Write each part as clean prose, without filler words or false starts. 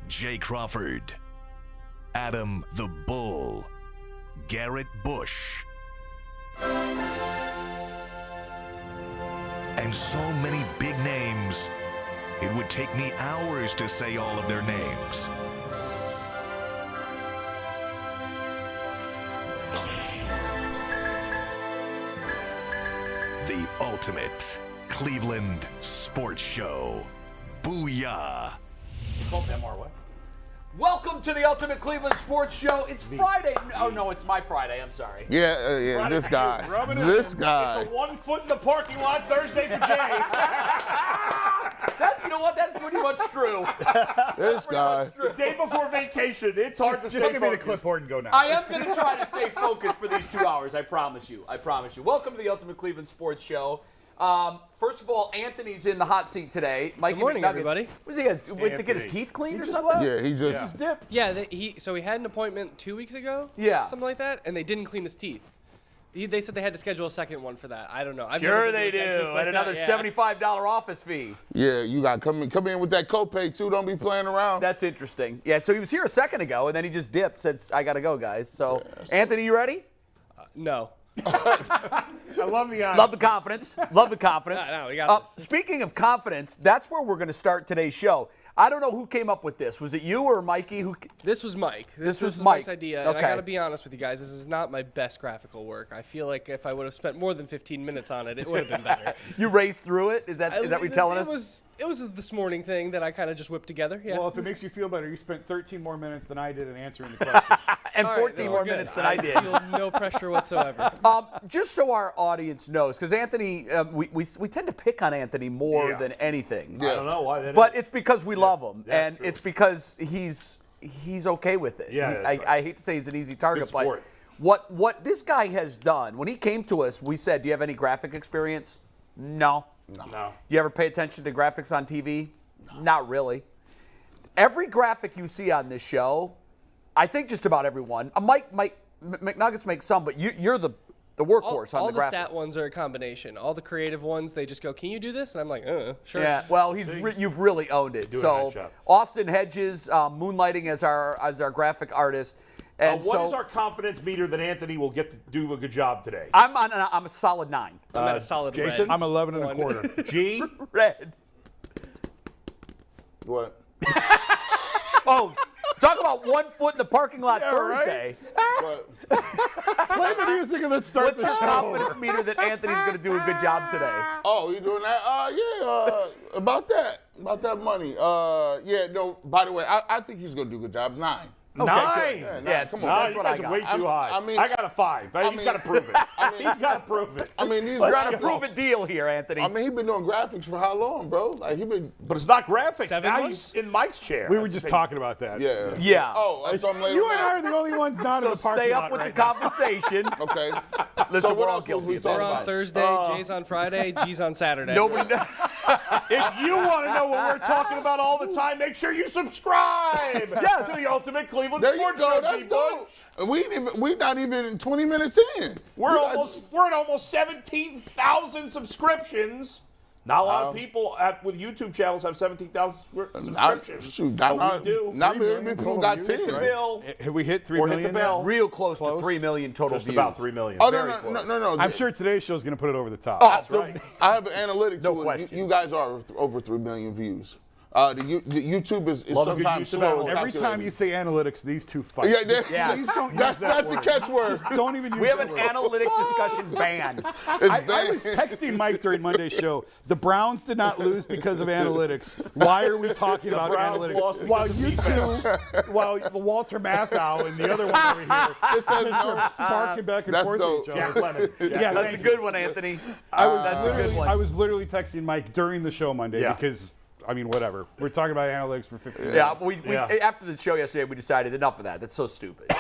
Jay Crawford, Adam the Bull, Garrett Bush, and so many big names, it would take me hours to say all of their names. The ultimate Cleveland sports show. Booyah! Welcome to the Ultimate Cleveland Sports Show. It's Friday. Oh, no, it's my Friday. I'm sorry. Yeah, this guy. This guy. It's a 1 foot in the parking lot Thursday for Jay. You know what? That's pretty much true. This guy. The day before vacation, it's hard to Just stay give me the focused. clipboard and go now. I am going to try to stay focused for these 2 hours. I promise you. I promise you. Welcome to the Ultimate Cleveland Sports Show. First of all, Anthony's in the hot seat today. Mikey Good morning, McNuggets. everybody. Was he went to get his teeth cleaned or something? Yeah, he just Dipped. Yeah, so he had an appointment 2 weeks ago. Yeah. Something like that, and they didn't clean his teeth. They said they had to schedule a second one for that. I don't know. I've Sure never they been to a dentist do. like And another that, yeah. $75 office fee. Yeah, you got to come in with that copay too. Don't be playing around. That's interesting. Yeah, so he was here a second ago, and then he just dipped, said, I got to go, guys. So, Anthony, you ready? No. I love the honesty. Love the confidence. Love the confidence. No, we got this. Speaking of confidence, that's where we're going to start today's show. I don't know who came up with this. Was it you or Mikey? This was Mike. This was Mike's Mike. idea. And Okay. I got to be honest with you guys. This is not my best graphical work. I feel like if I would have spent more than 15 minutes on it, it would have been better. You raced through it? Is that what you're telling us? It was this morning thing that I kind of just whipped together. Yeah. Well, if it makes you feel better, you spent 13 more minutes than I did in answering the questions. And All right, 14 so more we're good. minutes than I did. feel no pressure whatsoever. Just so our audience knows, because Anthony, we tend to pick on Anthony more Yeah. than anything. I don't know why that But is. it's because we love him, that's and true. it's because he's okay with it. Yeah, that's right. I hate to say he's an easy target, Good but sport. what this guy has done, when he came to us, we said, do you have any graphic experience? No. No. Do you ever pay attention to graphics on TV? No. Not really. Every graphic you see on this show, I think just about everyone, Mike McNuggets makes some, but you're the workhorse all on the the graphic. stat ones are a combination. All the creative ones, they just go, "Can you do this?" And I'm like, sure." Yeah, well, you've really owned it. Doing a So nice job. Austin Hedges, moonlighting as our graphic artist. And What so is our confidence meter that Anthony will get to do a good job today? I'm a solid 9. I'm at a solid Jason? red. I'm 11 and a One. quarter. G? Red. what? Oh, talk about 1 foot in the parking lot Yeah, Thursday. But Play the music and let's start What's the your show. confidence meter that Anthony's going to do a good job today? oh, you doing that? About that money. Yeah. No. By the way, I think he's gonna do a good job. 9. 9? Yeah, Yeah, come no, on. that's You what guys I are got. way too high. I mean- I got a 5. He's mean- got to prove it. He's got to prove it. I mean, these We're guys. trying to prove a deal here, Anthony. I mean, he been doing graphics for how long, bro? Like he been. But it's not graphics. 7 Now months? he's in Mike's chair. We were That's just the thing. talking about that. Yeah. Yeah. Oh, so I'm laying You and I down. are the only ones not in So the parking stay lot up with right the now. conversation. Okay. Listen, So we're what all else was guilty we of that. We're talking on about? Thursday, Jay's on Friday, G's on Saturday. Nobody knows. If you want to know what we're talking about all the time, make sure you subscribe Yes. to the Ultimate Cleveland There you Sports go. Show. That's G-Bush. dope. And we not even 20 minutes in. We're You guys- at almost 17,000 subscriptions. Not a lot of people with YouTube channels have 17,000 subscriptions. Shoot, But not we do. Not 3 many million people total got views, 10. Hit the bill. Have we hit 3 Or hit million the bell. now? Real close to Close. 3 million total Just views. about 3 million. Oh, Very no. close. I'm sure today's show is going to put it over the top. Oh, That's right. I have an analytic No to it. question. You guys are over 3 million views. The YouTube is Love a good sometimes use of slow. analytics. Every time you say analytics, these two fight. Yeah, Please don't that's use that not word. the catchword. Just don't even use We have that an word. analytic discussion ban. It's I bad. was texting Mike during Monday's show. The Browns did not lose because of analytics. Why are we talking about Browns lost analytics? because While of you two, while the Walter Matthau and the other one over here, It says no. barking back and That's forth dope. at each other. Jack Lemon. Yeah, That's a thank good one, Anthony. That's a good one. I was literally texting Mike during the show Monday Yeah. because, I mean, whatever. We're talking about analytics for 15 Yeah, minutes. we Yeah. after the show yesterday, we decided enough of that. That's so stupid.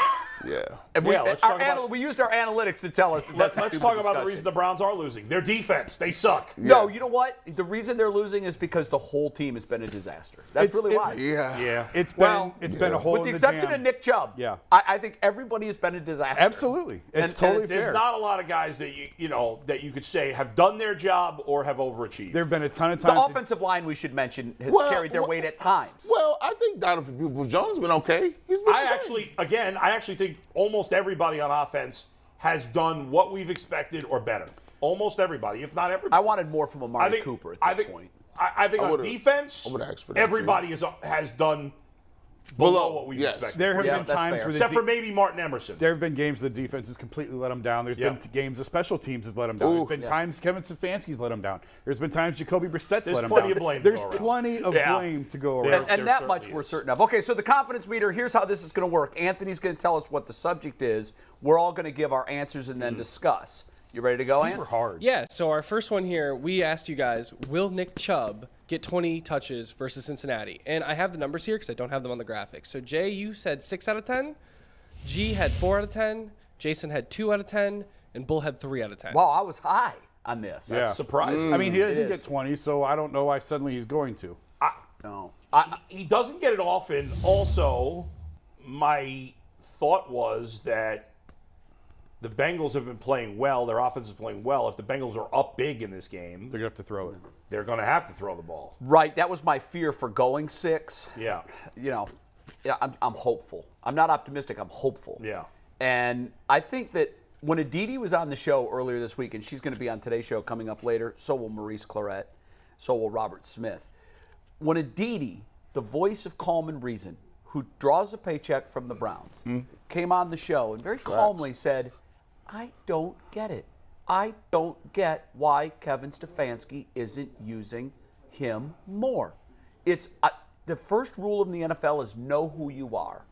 Yeah. And we used our analytics to tell us that that's a Let's stupid talk about the discussion. reason the Browns are losing. Their defense, they suck. No, you know what? The reason they're losing is because the whole team has been a disaster. That's really why. Yeah. It's been a hole With in the the exception jam. of Nick Chubb. Yeah. I think everybody has been a disaster. Absolutely. It's And totally There's fair. not a lot of guys that that you could say have done their job or have overachieved. There have been a ton of times. The offensive line, we should mention, has carried their weight at times. Well, I think Donovan Mitchell-Jones has been okay. He's been I actually think almost everybody on offense has done what we've expected or better. Almost everybody, if not everybody. I wanted more from Amari Cooper at this point. I think on defense, I would've asked for that everybody has done below what we yes. expected. There have Yeah, been that's times fair. where Except for maybe Martin Emerson. there have been games the defense has completely let them down. There's been games the special teams has let them down. Ooh. There's been times Kevin Stefanski's let them down. There's been times Jacoby Brissett's let them plenty down. of blame to There's go around. plenty of blame to go There- around. And that much certainly we're is. certain of. Okay, so the confidence meter, here's how this is going to work. Anthony's going to tell us what the subject is. We're all going to give our answers and then discuss. You ready to go, These Ant? were hard. Yeah, so our first one here, we asked you guys, will Nick Chubb get 20 touches versus Cincinnati? And I have the numbers here because I don't have them on the graphics. So, Jay, you said 6 out of 10. G had 4 out of 10. Jason had 2 out of 10. And Bull had 3 out of 10. Wow, I was high on this. Yeah. Surprising. I mean, he doesn't It get is. 20, so I don't know why suddenly he's going to. No. He doesn't get it often. Also, my thought was that the Bengals have been playing well. Their offense is playing well. If the Bengals are up big in this game, They're going to have to throw it. they're going to have to throw the ball. Right, that was my fear for going 6. Yeah. You know, yeah, I'm hopeful. I'm not optimistic. I'm hopeful. Yeah. And I think that when Aditi was on the show earlier this week, and she's going to be on today's show coming up later, so will Maurice Clarett, so will Robert Smith. When Aditi, the voice of calm and reason, who draws a paycheck from the Browns, came on the show and very calmly said, I don't get it. I don't get why Kevin Stefanski isn't using him more. It's the first rule in the NFL is know who you are.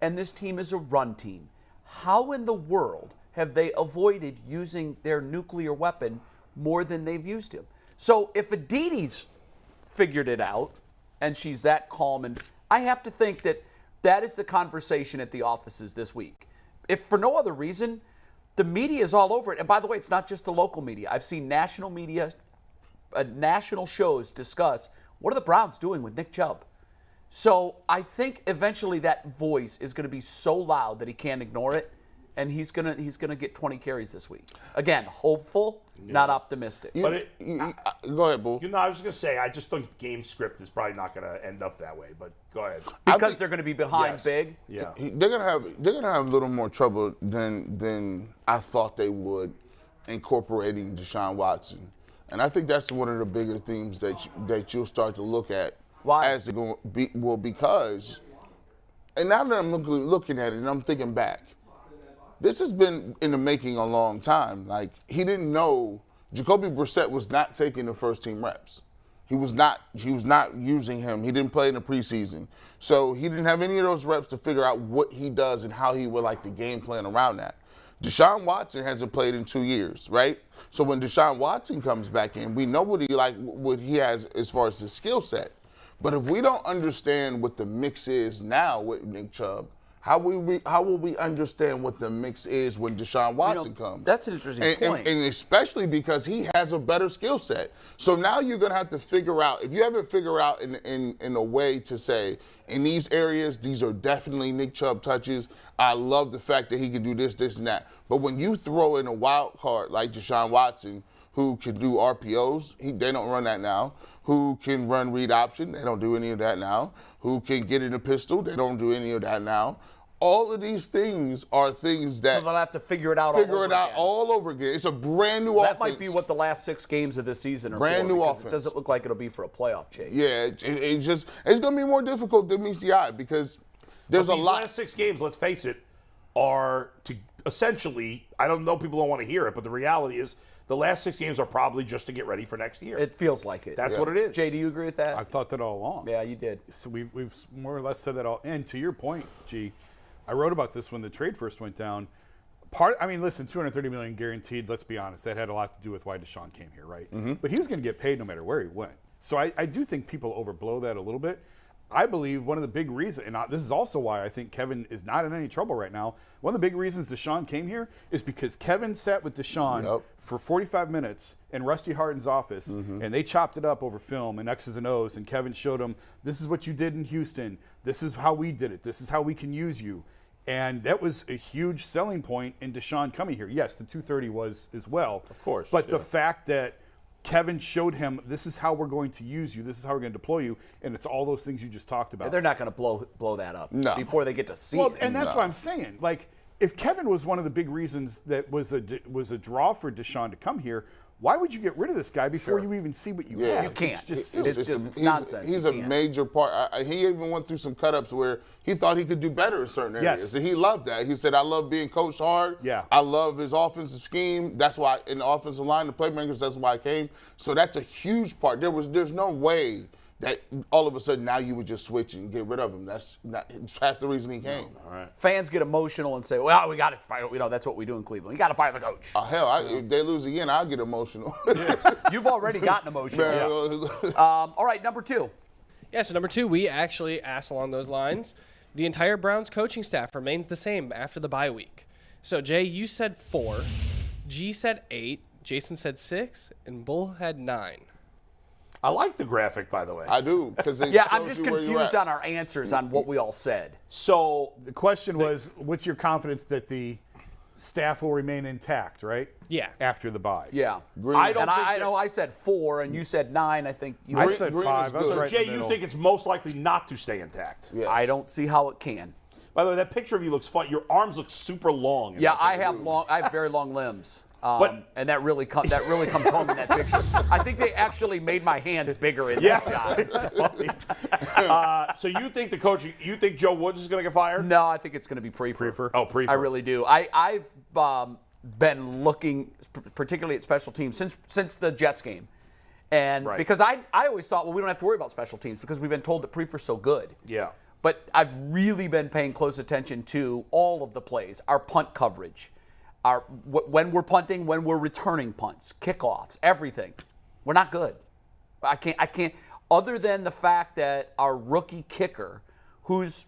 And this team is a run team. How in the world have they avoided using their nuclear weapon more than they've used him? So if Aditi's figured it out and she's that calm, and I have to think that that is the conversation at the offices this week. If for no other reason, the media is all over it. And by the way, it's not just the local media. I've seen national media, national shows discuss what are the Browns doing with Nick Chubb. So I think eventually that voice is going to be so loud that he can't ignore it, and he's gonna get 20 carries this week. Again, hopeful, not optimistic. But Go ahead, Bull. I was just going to say, I just think game script is probably not going to end up that way. But go ahead. Because they're going to be behind Yes. big. Yeah. They're gonna have a little more trouble than I thought they would incorporating Deshaun Watson, and I think that's one of the bigger themes that you'll start to look at. Why? As it go be, well, because, and now that I'm looking at it and I'm thinking back, this has been in the making a long time. Like, he didn't know Jacoby Brissett was not taking the first team reps. He was not using him. He didn't play in the preseason. So he didn't have any of those reps to figure out what he does and how he would like the game plan around that. Deshaun Watson hasn't played in 2 years, right? So when Deshaun Watson comes back in, we know what he has as far as his skill set. But if we don't understand what the mix is now with Nick Chubb, how will we understand what the mix is when Deshaun Watson comes? That's an interesting point. And especially because he has a better skill set. So now you're going to have to figure out, if you haven't figured out in a way to say, in these areas, these are definitely Nick Chubb touches. I love the fact that he can do this, this, and that. But when you throw in a wild card like Deshaun Watson, who can do RPOs, they don't run that now. Who can run read option, they don't do any of that now. Who can get in a pistol, they don't do any of that now. All of these things are things that So they'll have to figure it out all over again. It's a brand new offense. That might be what the last 6 games of this season are Brand for. new because offense. It doesn't look like it'll be for a playoff chase. Yeah, it's going to be more difficult than meets the eye because there's But a these lot. last 6 games, let's face it, are to essentially, I don't know, people don't want to hear it, but the reality is the last 6 games are probably just to get ready for next year. It feels like it. That's what it is. Jay, do you agree with that? I've thought that all along. Yeah, you did. So we've more or less said that all. And to your point, G, I wrote about this when the trade first went down. Listen, $230 million guaranteed. Let's be honest, that had a lot to do with why Deshaun came here, right? But he was going to get paid no matter where he went. So I do think people overblow that a little bit. I believe one of the big reasons, and this is also why I think Kevin is not in any trouble right now. One of the big reasons Deshaun came here is because Kevin sat with Deshaun for 45 minutes in Rusty Harden's office, and they chopped it up over film and X's and O's, and Kevin showed him, this is what you did in Houston. This is how we did it. This is how we can use you. And that was a huge selling point in Deshaun coming here. Yes, the 230 was as well. Of course. But the fact that Kevin showed him, this is how we're going to use you, this is how we're going to deploy you, and it's all those things you just talked about. They're not going to blow that up before they get to see well, it. and that's what I'm saying. Like, if Kevin was one of the big reasons that was a draw for Deshaun to come here, why would you get rid of this guy before you even see what you have? You can't. It's just It's nonsense. He's a major part. He even went through some cut-ups where he thought he could do better in certain areas. Yes. And he loved that. He said, I love being coached hard. Yeah. I love his offensive scheme. That's why, in the offensive line, the playmakers, that's why I came. So that's a huge part. There's no way that all of a sudden now you would just switch and get rid of him. That's half the reason he came. All right. Fans get emotional and say, well, we got to fire. That's what we do in Cleveland. You got to fire the coach. Hell, if they lose again, I'll get emotional. You've already gotten emotional. All right, number 2. Yeah, so number 2, we actually asked along those lines. The entire Browns coaching staff remains the same after the bye week. So, Jay, you said 4. G said 8. Jason said 6. And Bull had 9. I like the graphic, by the way. I do. I'm just confused on our answers on what we all said. So the question was, what's your confidence that the staff will remain intact, right? Yeah. After the bye. Yeah. I know I said 4 and you said 9. I think you I said 5. I was So, right Jay, in the you middle. think it's most likely not to stay intact? Yes. I don't see how it can. By the way, that picture of you looks fun. Your arms look super long. in Yeah, that I picture. have very long limbs. But- and that really comes home in that picture. I think they actually made my hands bigger in that shot. It's funny. So you think you think Joe Woods is going to get fired? No, I think it's going to be Prefer. Oh, Prefer. I really do. I've been looking particularly at special teams since the Jets game. And because I always thought, well, we don't have to worry about special teams because we've been told that Prefer's so good. Yeah. But I've really been paying close attention to all of the plays, our punt coverage, when we're punting, when we're returning punts, kickoffs, everything. We're not good. I can't. Other than the fact that our rookie kicker, who's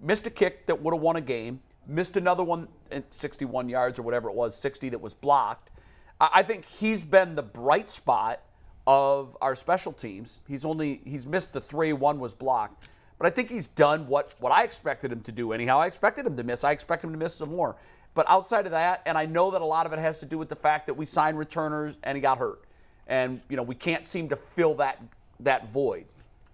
missed a kick that would have won a game, missed another one at 61 yards or whatever it was, 60 that was blocked. I think he's been the bright spot of our special teams. He's missed the 3, 1 was blocked. But I think he's done what I expected him to do anyhow. I expected him to miss. I expect him to miss some more. But outside of that, and I know that a lot of it has to do with the fact that we signed returners and he got hurt. And, we can't seem to fill that void.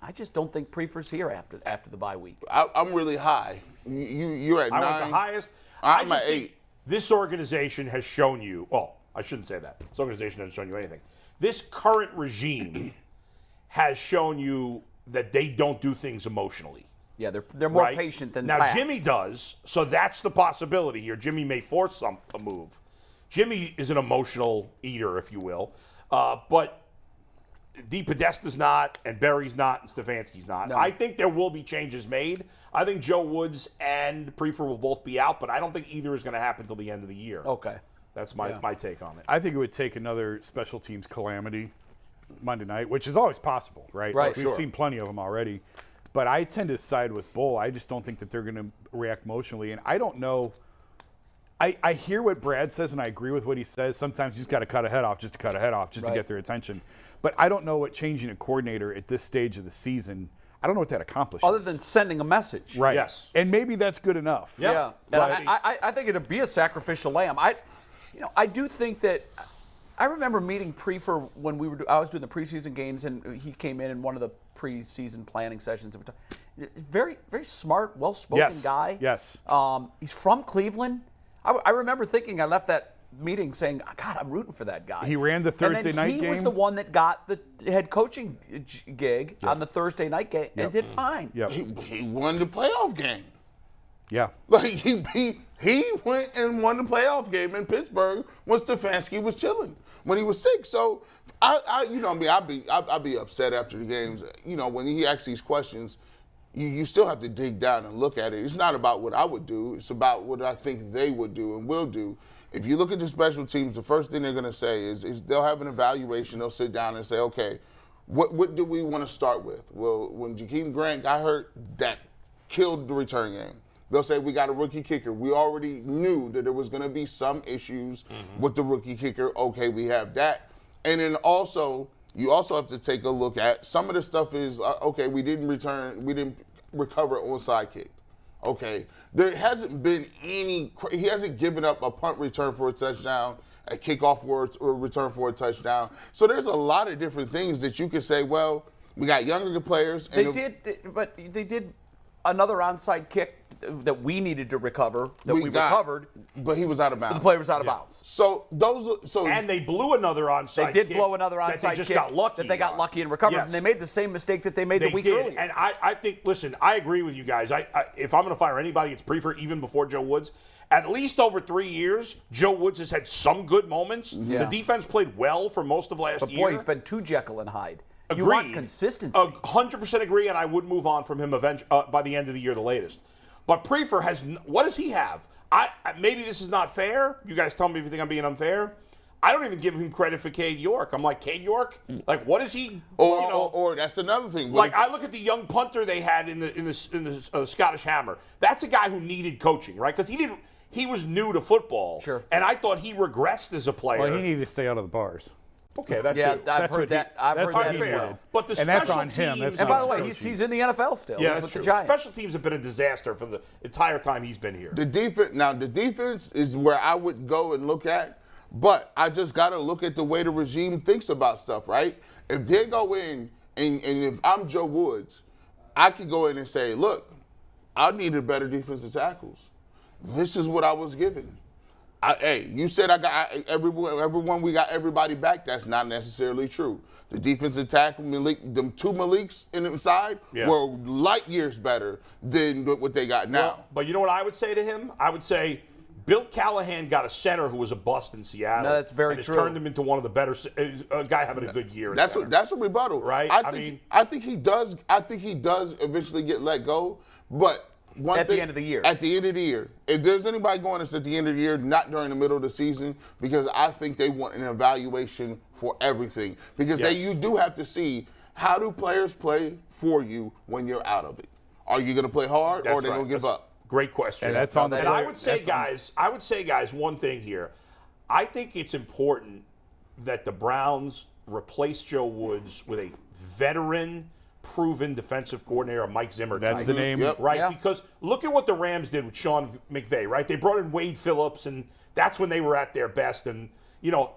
I just don't think Prefer's here after the bye week. I'm really high. You're at 9. I went the highest. I'm I at just 8. think this organization has shown you, well, I shouldn't say that. This organization hasn't shown you anything. This current regime has shown you that they don't do things emotionally. Yeah, they're more right? patient than now. past. Jimmy does, so that's the possibility here. Jimmy may force a move. Jimmy is an emotional eater, if you will, but DePodesta's not, and Berry's not, and Stefanski's not. No. I think there will be changes made. I think Joe Woods and Prefer will both be out, but I don't think either is going to happen until the end of the year. Okay. That's my take on it. I think it would take another special teams calamity Monday night, which is always possible, right? Right, We've seen plenty of them already. But I tend to side with Bull. I just don't think that they're going to react emotionally. And I don't know. I hear what Brad says, and I agree with what he says. Sometimes you just got to cut a head off just to cut a head off, just to get their attention. But I don't know what changing a coordinator at this stage of the season, I don't know what that accomplishes. Other than sending a message. Right. Yes. And maybe that's good enough. Yeah. And I think it'd be a sacrificial lamb. I do think that I remember meeting Prefer when I was doing the preseason games, and he came in one of the preseason planning sessions. Very, very smart, well-spoken guy. Yes. He's from Cleveland. I remember thinking, I left that meeting saying, God, I'm rooting for that guy. He ran the Thursday night game. He was the one that got the head coaching gig on the Thursday night game and did fine. Yep. He won the playoff game. Yeah. Like he went and won the playoff game in Pittsburgh when Stefanski was chilling, when he was sick. So I'd be upset after the games. When he asks these questions, you still have to dig down and look at it. It's not about what I would do. It's about what I think they would do and will do. If you look at the special teams, the first thing they're going to say is they'll have an evaluation. They'll sit down and say, okay, What do we want to start with? Well, when Jakeem Grant got hurt, that killed the return game. They'll say we got a rookie kicker. We already knew that there was going to be some issues with the rookie kicker. Okay, we have that. And then also, you also have to take a look at some of the stuff is, okay, we didn't recover onside kick. Okay, there hasn't been he hasn't given up a punt return for a touchdown, a kickoff or return for a touchdown. So there's a lot of different things that you could say, well, we got younger players. They did another onside kick that we needed to recover, we recovered. But he was out of bounds. The player was out of bounds. So and they blew another onside kick. They did blow another onside that they just kick got lucky that they got lucky and recovered. Yes. And they made the same mistake that they made the week earlier. And I think, listen, I agree with you guys. If I'm going to fire anybody, it's Prefer, even before Joe Woods. At least over 3 years, Joe Woods has had some good moments. Yeah. The defense played well for most of last year. But boy, he's been too Jekyll and Hyde. Agreed. You want consistency. 100% agree, and I would move on from him by the end of the year, the latest. But Prefer has, what does he have? Maybe this is not fair. You guys tell me if you think I'm being unfair. I don't even give him credit for Cade York. I'm like, Cade York? Like, what is he? Or that's another thing. Like, I look at the young punter they had in the Scottish Hammer. That's a guy who needed coaching, right? Because he was new to football. Sure. And I thought he regressed as a player. Well, he needed to stay out of the bars. Okay, that's I've heard that. I've heard that as well. But the and that's special on him. teams, That's and not by the way, coaching. he's in the NFL still. Yeah, He's that's with true. the Giants. Special teams have been a disaster for the entire time he's been here. The defense is where I would go and look at, but I just got to look at the way the regime thinks about stuff, right? If they go in, and if I'm Joe Woods, I could go in and say, look, I needed better defensive tackles. This is what I was given. Hey, you said I got everyone. We got everybody back. That's not necessarily true. The defensive tackle, them two Maliks inside were light years better than what they got now. Well, but you know what I would say to him? I would say Bill Callahan got a center who was a bust in Seattle. No, that's very and true. Has turned him into one of the better a guy having a good year. That's a rebuttal, right? I think he does. I think he does eventually get let go, but. The end of the year. At the end of the year. If there's anybody going to at the end of the year, not during the middle of the season, because I think they want an evaluation for everything. Because you do have to see, how do players play for you when you're out of it? Are you going to play hard, or are they going to give up? Great question. And that's on the. And I would say, guys, one thing here. I think it's important that the Browns replace Joe Woods with a veteran, proven defensive coordinator, Mike Zimmer. That's the name. Yep. Right? Yeah. Because look at what the Rams did with Sean McVay, right? They brought in Wade Phillips, and that's when they were at their best. And, you know,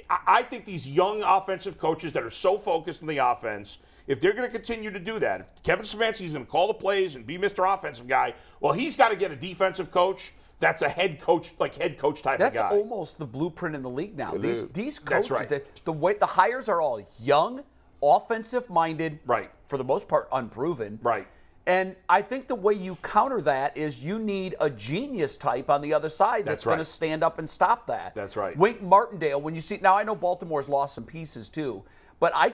I think these young offensive coaches that are so focused on the offense, if they're going to continue to do that, if Kevin Stefanski is going to call the plays and be Mr. Offensive guy, well, he's got to get a defensive coach that's a head coach type of guy. That's almost the blueprint in the league now. These coaches, That's right. the hires are all young, offensive-minded, Right. for the most part unproven. Right. And I think the way you counter that is you need a genius type on the other side that's going to stand up and stop that. That's right. Wink Martindale, when you see, now I know Baltimore's lost some pieces too, but I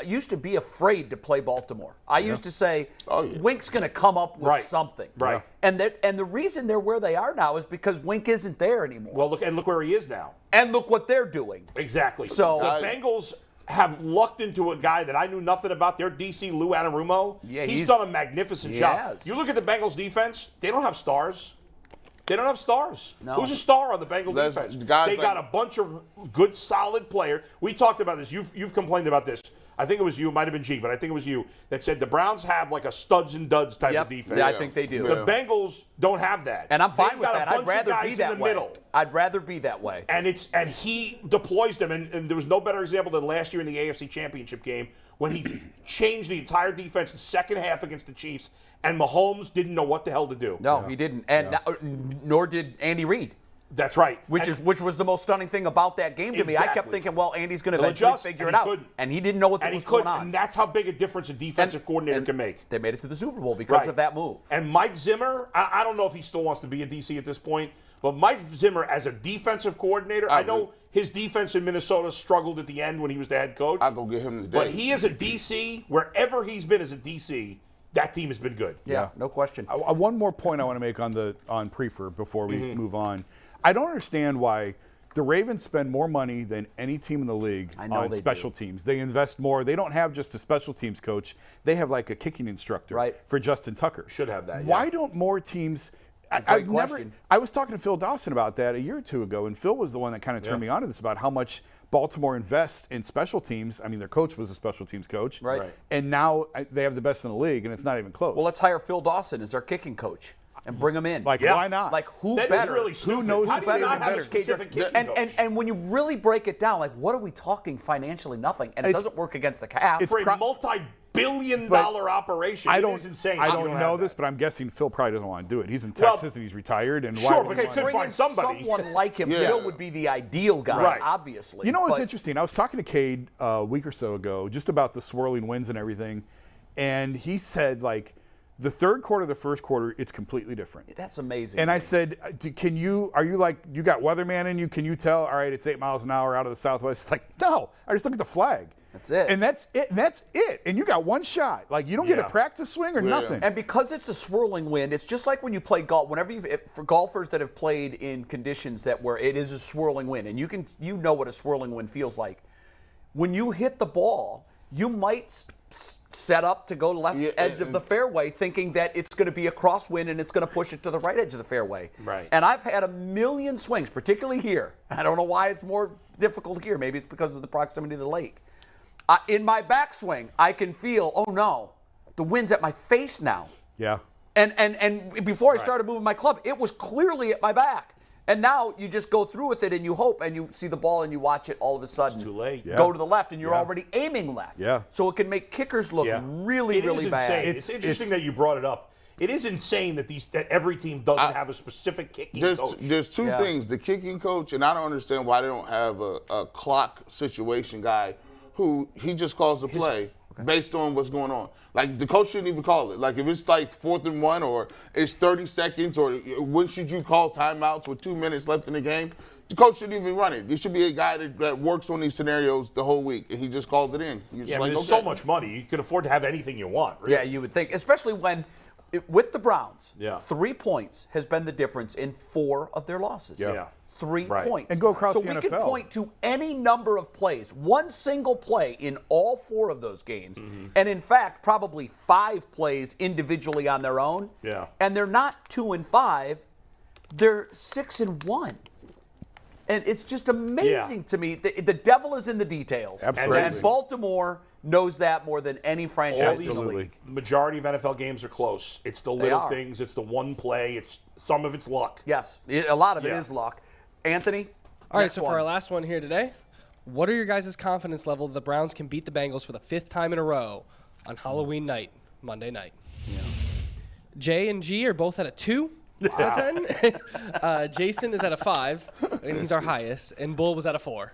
used to be afraid to play Baltimore. I used to say, Wink's going to come up with something. Right. And the reason they're where they are now is because Wink isn't there anymore. Well, look where he is now. And look what they're doing. Exactly. So the Bengals have lucked into a guy that I knew nothing about. Their DC, Lou Anarumo. Yeah, he's done a magnificent job. has. You look at the Bengals defense, they don't have stars. They don't have stars. No. Who's a star on the Bengals defense? They got a bunch of good, solid players. We talked about this. You've complained about this. I think it was you. It might have been G, but I think it was you that said the Browns have like a studs and duds type of defense. Yeah, I think they do. The Bengals don't have that. And I'm fine They've with got that. a bunch I'd rather of guys be that in the way. middle. I'd rather be that way. And he deploys them, and there was no better example than last year in the AFC Championship game when he changed the entire defense in the second half against the Chiefs, and Mahomes didn't know what the hell to do. No, he didn't, and nor did Andy Reid. That's right. Which was the most stunning thing about that game to me. I kept thinking, well, Andy's going to He'll eventually adjust, figure and it he out, couldn't. and he didn't know what was going on. And that's how big a difference a defensive coordinator can make. They made it to the Super Bowl because of that move. And Mike Zimmer, I don't know if he still wants to be a DC at this point, but Mike Zimmer as a defensive coordinator, I know his defense in Minnesota struggled at the end when he was the head coach. I'll go get him today. But he is a DC, wherever he's been as a DC, that team has been good. Yeah, no question. One more point I want to make on Prefer before we move on. I don't understand why The Ravens spend more money than any team in the league on special teams. They invest more. They don't have just a special teams coach. They have like a kicking instructor for Justin Tucker. Should have that. Why don't more teams? Great question. I was talking to Phil Dawson about that a year or two ago, and Phil was the one that kind of turned me on to this about how much Baltimore invests in special teams. I mean, their coach was a special teams coach. Right. And now they have the best in the league, and it's not even close. Well, let's hire Phil Dawson as our kicking coach and bring him in. Why not? Like, who That better? is really stupid. Who knows How the do you stadium not have a better? specific kicking coach? And when you really break it down, like, what are we talking financially? Nothing. And it doesn't work against the cap. For a multi-billion-dollar operation, it is insane. I don't know this, but I'm guessing Phil probably doesn't want to do it. He's in Texas and he's retired. And sure, why but you could find somebody. Someone like him. Phil would be the ideal guy, obviously. You know what's interesting? I was talking to Cade a week or so ago just about the swirling winds and everything, and he said, like, the third quarter, the first quarter, it's completely different. That's amazing. And I said, are you like, you got weatherman in you? Can you tell, all right, it's 8 miles an hour out of the southwest? It's like, no, I just look at the flag. That's it. And that's it. And you got one shot. Like, you don't get a practice swing or nothing. And because it's a swirling wind, it's just like when you play golf. For golfers that have played in conditions that where it is a swirling wind, and you know what a swirling wind feels like. When you hit the ball, you might set up to go left edge of the fairway thinking that it's going to be a crosswind and it's going to push it to the right edge of the fairway. Right. And I've had a million swings, particularly here. I don't know why it's more difficult here. Maybe it's because of the proximity to the lake. In my backswing, I can feel, oh no, the wind's at my face now. Yeah. And before I started moving my club, it was clearly at my back. And now you just go through with it and you hope and you see the ball and you watch it all of a sudden. It's too late. Go to the left and you're already aiming left. Yeah. So it can make kickers look really, really bad. It's interesting that you brought it up. It is insane that every team doesn't have a specific kicking coach. There's two things. The kicking coach, and I don't understand why they don't have a clock situation guy who he just calls the play based on what's going on. Like, the coach shouldn't even call it. Like, if it's like 4th and 1 or it's 30 seconds or when should you call timeouts with 2 minutes left in the game, the coach shouldn't even run it. There should be a guy that works on these scenarios the whole week, and he just calls it in. There's so much money. You can afford to have anything you want. Really. Yeah, you would think, especially when, with the Browns, 3 points has been the difference in 4 of their losses. Yeah. 3 points. And go across the NFL. So we can point to any number of plays, one single play in all 4 of those games, and in fact, probably 5 plays individually on their own. Yeah. And they're not 2 and 5, they're 6 and 1. And it's just amazing to me. The devil is in the details. Absolutely. And Baltimore knows that more than any franchise in the league. Majority of NFL games are close. It's the little things. It's the one play. It's some of it's luck. Yes, a lot of it is luck. Anthony? All right, so for our last one here today, what are your guys' confidence level that the Browns can beat the Bengals for the 5th time in a row on Halloween night, Monday night? Yeah. Jay and G are both at a 2 out of 10. Jason is at a 5, and he's our highest, and Bull was at a 4.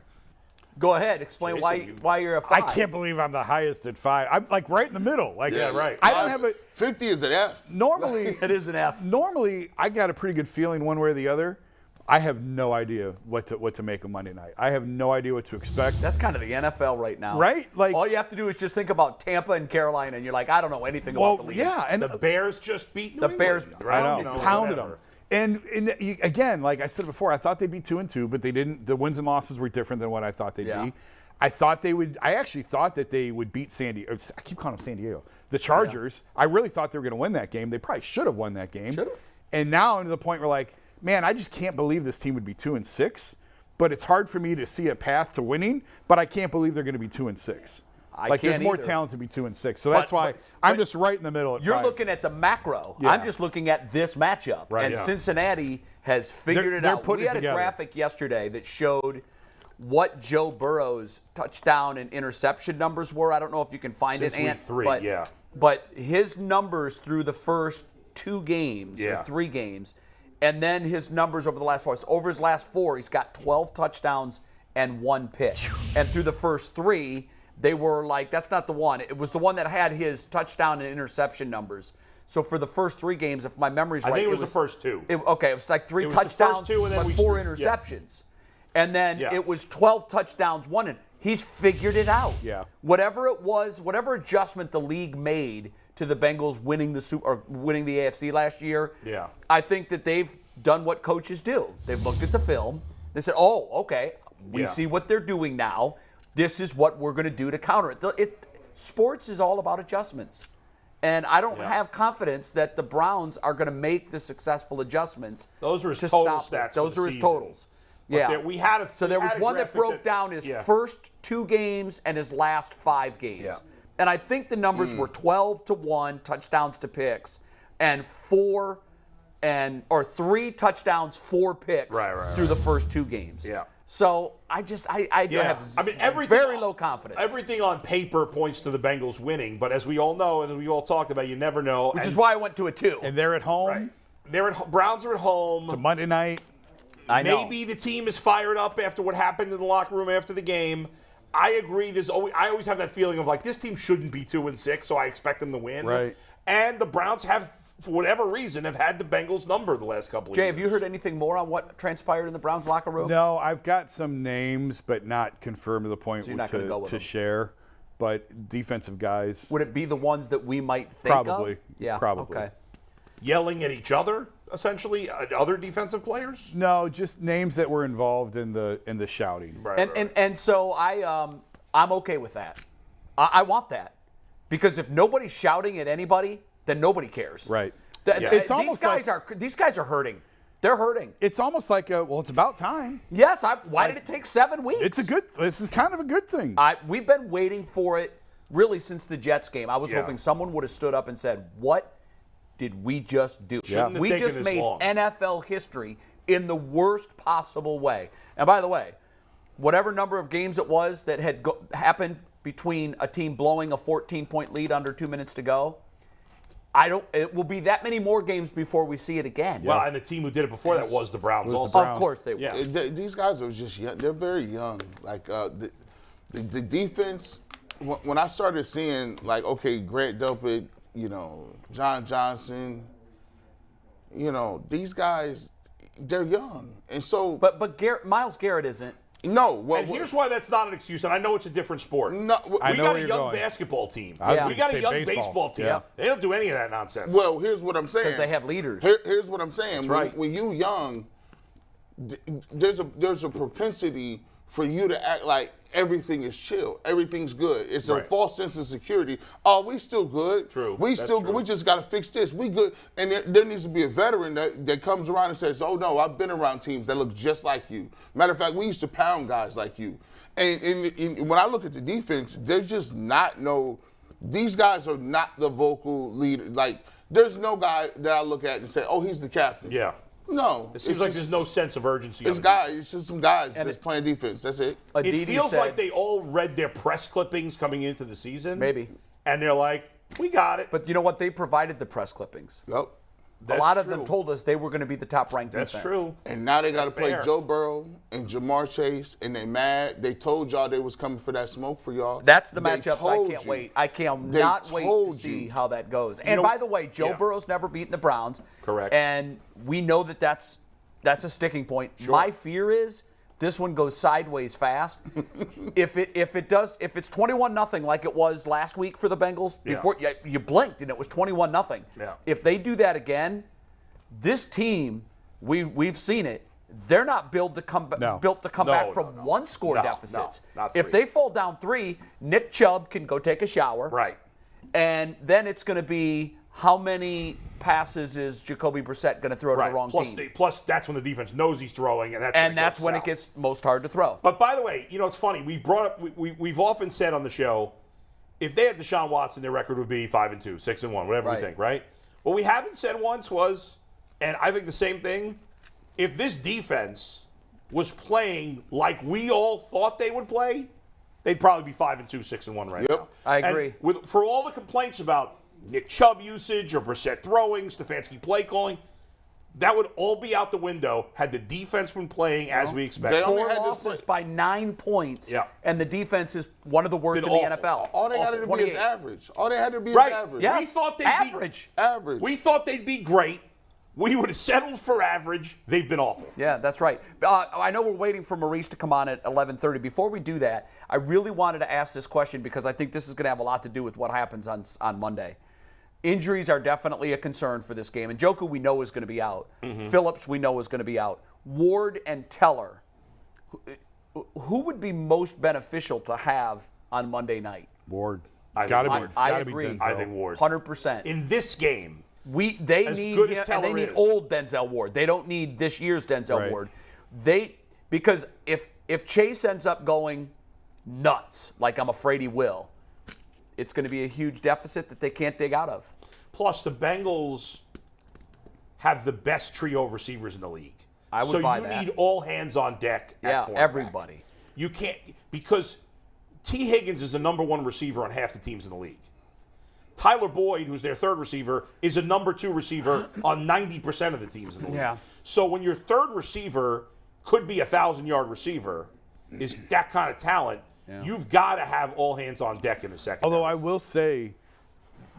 Go ahead. Explain why you're a 5. I can't believe I'm the highest at 5. I'm like right in the middle. Like, right. I don't have a 50 is an F. Normally, it is an F. Normally, I got a pretty good feeling one way or the other. I have no idea what to make of Monday night. I have no idea what to expect. That's kind of the NFL right now. Right? Like, all you have to do is just think about Tampa and Carolina, and you're like, I don't know anything about the league. Yeah, and the Bears just beat New the Bears pounded them. And again, like I said before, I thought they'd be 2-2, but they didn't. The wins and losses were different than what I thought they'd be. I actually thought that they would beat San Diego. I keep calling them San Diego. The Chargers. I really thought they were going to win that game. They probably should have won that game. Should have. And now to the point where, like, man, I just can't believe this team would be 2-6. But it's hard for me to see a path to winning. But I can't believe they're going to be 2-6. There's more talent to be 2-6. So that's why I'm just right in the middle. At you're 5. looking at the macro. Yeah. I'm just looking at this matchup. Right. And Cincinnati has figured it out. We had a graphic yesterday that showed what Joe Burrow's touchdown and interception numbers were. I don't know if you can find it, Ant. But his numbers through the first 2 games or 3 games, and then his numbers over the last 4. So over his last 4, he's got 12 touchdowns and 1 pick. And through the first 3, they were like, that's not the one. It was the one that had his touchdown and interception numbers. So for the first 3 games, if my memory's right, I think it was the first 2. It was like 3 touchdowns, but 4 interceptions. And then it was 12 touchdowns, 1. And he's figured it out. Yeah. Whatever it was, whatever adjustment the league made to the Bengals winning the AFC last year. Yeah. I think that they've done what coaches do. They've looked at the film. They said, oh, okay, we Yeah. see what they're doing now. This is what we're going to do to counter it. Sports is all about adjustments. And I don't have confidence that the Browns are going to make the successful adjustments. Those are his to total stop this. stats. Those for are the his season. totals. But Yeah. So there was one that broke down his first 2 games and his last 5 games. Yeah. And I think the numbers were 12-1 touchdowns to picks and 3 touchdowns, 4 picks through the first 2 games. Yeah. So I have everything, very low confidence. Everything on paper points to the Bengals winning, but as we all know, and we all talked about, you never know. Which is why I went to a 2. And they're at home. Right. Browns are at home. It's a Monday night. I know. Maybe the team is fired up after what happened in the locker room after the game. I agree. I always have that feeling of like this team shouldn't be 2-6, so I expect them to win. Right. And the Browns have, for whatever reason, have had the Bengals number the last couple of Jay, years. have you heard anything more on what transpired in the Browns locker room? No, I've got some names, but not confirmed to the point you're not gonna go with to them. share. But defensive guys. Would it be the ones that we might think Probably. of? Yeah. Probably. Okay. Yelling at each other, essentially, other defensive players? No, just names that were involved in the shouting. Right, And so I'm okay with that. I want that because if nobody's shouting at anybody, then nobody cares. Right. It's almost these guys are hurting. They're hurting. It's almost like it's about time. Yes. Why did it take 7 weeks? This is kind of a good thing. We've been waiting for it really since the Jets game. I was hoping someone would have stood up and said, "What did we just do? Shouldn't have We taken just this made long." NFL history in the worst possible way." And by the way, whatever number of games it was that had happened between a team blowing a 14-point lead under 2 minutes to go, it will be that many more games before we see it again. Well, and the team who did it before that was the Browns also. Of course they were. Yeah. These guys are just young. They're very young. Like the defense. When I started seeing Grant Delpit, John Johnson, these guys, they're young, and so. But Myles Garrett isn't. No. Well, And here's why that's not an excuse, and I know it's a different sport. No, we got a young basketball team. I was We got gonna a say young baseball team. Yeah. They don't do any of that nonsense. Well, here's what I'm saying. Because they have leaders. Here's what I'm saying. right. When you young, there's a propensity for you to act like everything is chill, everything's good. It's a false sense of security. Oh, we still good. True. We That's still true. good. We just got to fix this. We good. And there needs to be a veteran that comes around and says, "Oh no, I've been around teams that look just like you. Matter of fact, we used to pound guys like you." And when I look at the defense, there's just these guys are not the vocal leader. Like, there's no guy that I look at and say, "Oh, he's the captain." Yeah. No. It seems like there's no sense of urgency. It's just some guys that's playing defense. That's it. It feels like they all read their press clippings coming into the season. Maybe. And they're like, we got it. But you know what? They provided the press clippings. Yep. A lot of them told us they were going to be the top-ranked defense. That's true. And now they got to play fair. Joe Burrow and Jamar Chase, and they mad. They told y'all they was coming for that smoke for y'all. That's the They matchups I told can't you. wait. I cannot They wait to told see you. how that goes. And know- by the way, Joe Yeah. Burrow's never beaten the Browns. Correct. And we know that's a sticking point. My fear is this one goes sideways fast. if it's 21-0 like it was last week for the Bengals, before you blinked and it was 21-0. Yeah. If they do that again, this team, we've seen it. They're not built to come back from one-score deficits. not If three. they fall down 3, Nick Chubb can go take a shower. Right. And then it's going to be how many passes is Jacoby Brissett going to throw to the wrong team? Plus, that's when the defense knows he's throwing, and that's when it gets most hard to throw. But by the way, it's funny. We've often said on the show, if they had Deshaun Watson, their record would be 5-2, 6-1, whatever we think, right? What we haven't said once was, and I think the same thing, if this defense was playing like we all thought they would play, they'd probably be 5-2, 6-1 right now. I agree. And for all the complaints about Nick Chubb usage or Brissett throwing, Stefanski play calling, that would all be out the window had the defense been playing as we expected. They only 4 had to losses say- by 9 points, Yeah. and the defense is one of the worst in Been the awful. NFL. All they had to be 28. is average. All they had to be Right. is average. Yeah. We thought they'd average. Average. We thought they'd be great. We would have settled for average. They've been awful. Yeah, that's right. I know we're waiting for Maurice to come on at 11:30. Before we do that, I really wanted to ask this question because I think this is going to have a lot to do with what happens on Monday. Injuries are definitely a concern for this game. And Njoku we know is going to be out. Phillips we know is going to be out. Ward and Teller who would be most beneficial to have on Monday night? Ward. I It's got to be. agree. It's gotta be agree. Denzel. I think Ward. 100%. In this game, They as need good as him, and Teller they need is. old Denzel Ward. They don't need this year's Denzel Right. Ward. Because if Chase ends up going nuts, like I'm afraid he will, it's going to be a huge deficit that they can't dig out of. plus the Bengals have the best trio of receivers in the league. I would so buy you that. need all hands on deck. Yeah, at cornerback. everybody. You can't, because T. Higgins is the number one receiver on half the teams in the league. Tyler Boyd, who's their third receiver, is a number two receiver on 90% of the teams in the league. Yeah. So when your third receiver could be a 1,000-yard receiver, is that kind of talent, you've got to have all hands on deck in the second. Although I will say,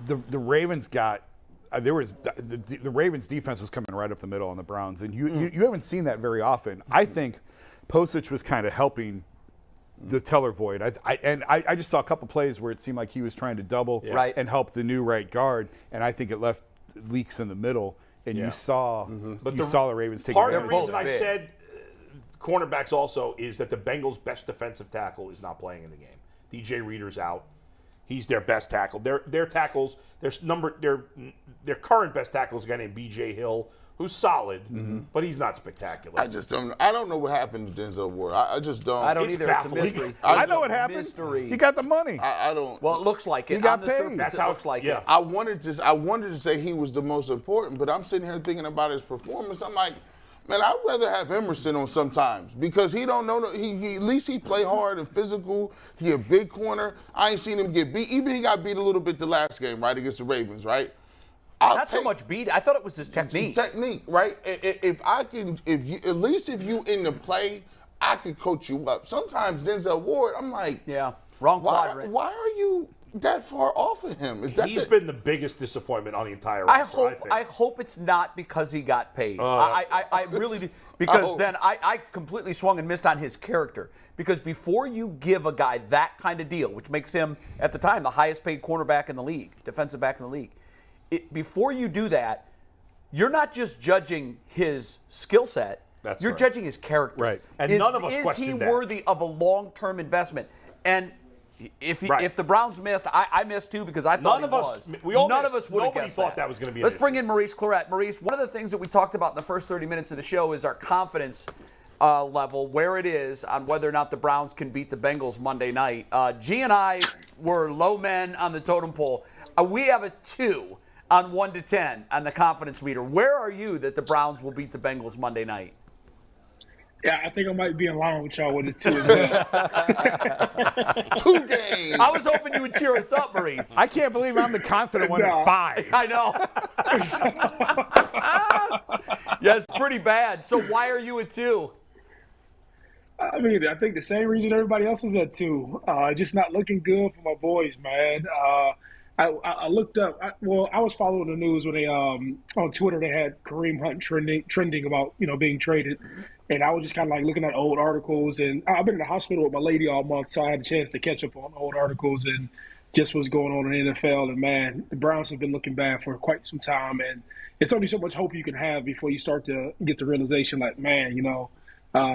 the Ravens got the Ravens defense was coming right up the middle on the Browns, and you haven't seen that very often. I think Posich was kind of helping the Teller void. I just saw a couple plays where it seemed like he was trying to double Right. and help the new right guard, and I think it left leaks in the middle, and you saw saw the Ravens take part of the advantage. reason I said cornerbacks also is that the Bengals' best defensive tackle is not playing in the game. DJ Reader's out. He's their best tackle. Their tackles, their current best tackle is a guy named B.J. Hill, who's solid, but he's not spectacular. I don't know what happened to Denzel Ward. I just don't. I don't It's either. baffling. It's a mystery. I know what happened. Mystery. He got the money. I don't. Well, it looks like it. He got On the paid. surface, That's it how looks like yeah. it. I wanted to say he was the most important, but I'm sitting here thinking about his performance. I'm like, man, I'd rather have Emerson on sometimes because he don't know. He at least he play hard and physical. He a big corner. I ain't seen him get beat. Even he got beat a little bit the last game, right, against the Ravens, right? Not so much beat. I thought it was his technique. Technique, right? If you in the play, I could coach you up. Sometimes Denzel Ward, I'm like, Yeah. Wrong quadrant. why are you that far off of him? Is that He's been the biggest disappointment on the entire roster, I hope it's not because he got paid. I really do. Because then I completely swung and missed on his character. Because before you give a guy that kind of deal, which makes him, at the time, the highest paid cornerback in the league, defensive back in the league, before you do that, you're not just judging his skill set. That's you're right. judging his character. Right. And none of us Is he questioned that. worthy of a long-term investment? And if Right. the Browns missed, I missed too because I thought None he of was. us- we all None of missed. us would have Nobody guessed thought that was gonna be an Let's bring issue. in Maurice Clarett. Maurice, one of the things that we talked about in the first 30 minutes of the show is our confidence level, where it is on whether or not the Browns can beat the Bengals Monday night. G and I were low men on the totem pole. We have a 2 on 1 to 10 on the confidence meter. Where are you that the Browns will beat the Bengals Monday night? Yeah, I think I might be in line with y'all with it too. 2 games. I was hoping you would cheer us up, Maurice. I can't believe I'm the confident one No. at 5. I know. Yeah, it's pretty bad. So why are you at 2? I mean, I think the same reason everybody else is at 2. Just not looking good for my boys, man. I looked up. I was following the news when they on Twitter they had Kareem Hunt trending about being traded, and I was just kind of like looking at old articles. And I've been in the hospital with my lady all month, so I had a chance to catch up on old articles and just what's going on in the NFL. And man, the Browns have been looking bad for quite some time, and it's only so much hope you can have before you start to get the realization, like, man,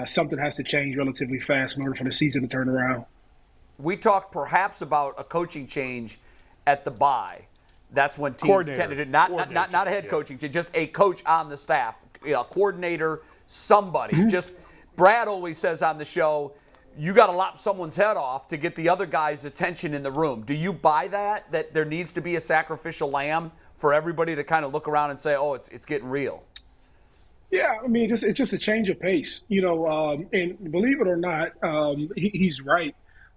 something has to change relatively fast in order for the season to turn around. We talked perhaps about a coaching change at the bye. That's when teams tend to do not a head coaching change, just a coach on the staff, a coordinator, somebody. Just Brad always says on the show, you got to lop someone's head off to get the other guy's attention in the room. Do you buy that there needs to be a sacrificial lamb for everybody to kind of look around and say, oh, it's getting real? Yeah, I mean, it's just a change of pace, and believe it or not, he's right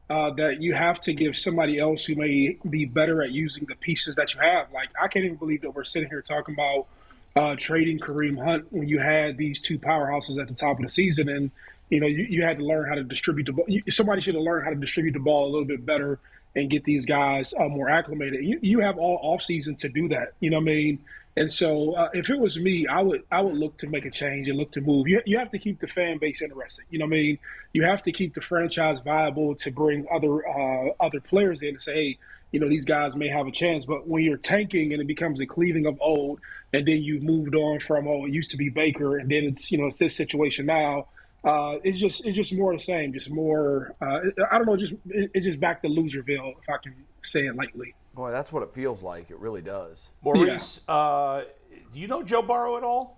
that you have to give somebody else who may be better at using the pieces that you have. Like, I can't even believe that we're sitting here talking about trading Kareem Hunt when you had these 2 powerhouses at the top of the season, and you had to learn how to distribute the ball. Somebody should have learned how to distribute the ball a little bit better and get these guys more acclimated. You have all offseason to do that. You know what I mean? And so if it was me, I would look to make a change and look to move. You have to keep the fan base interested. You know what I mean? You have to keep the franchise viable to bring other players in and say, hey, these guys may have a chance. But when you're tanking and it becomes a Cleveland of old, and then you've moved on from, it used to be Baker, and then it's this situation now, It's just more the same, just more. I don't know, it's just back to Loserville, if I can say it lightly. Boy, that's what it feels like. It really does. Maurice, do you know Joe Burrow at all?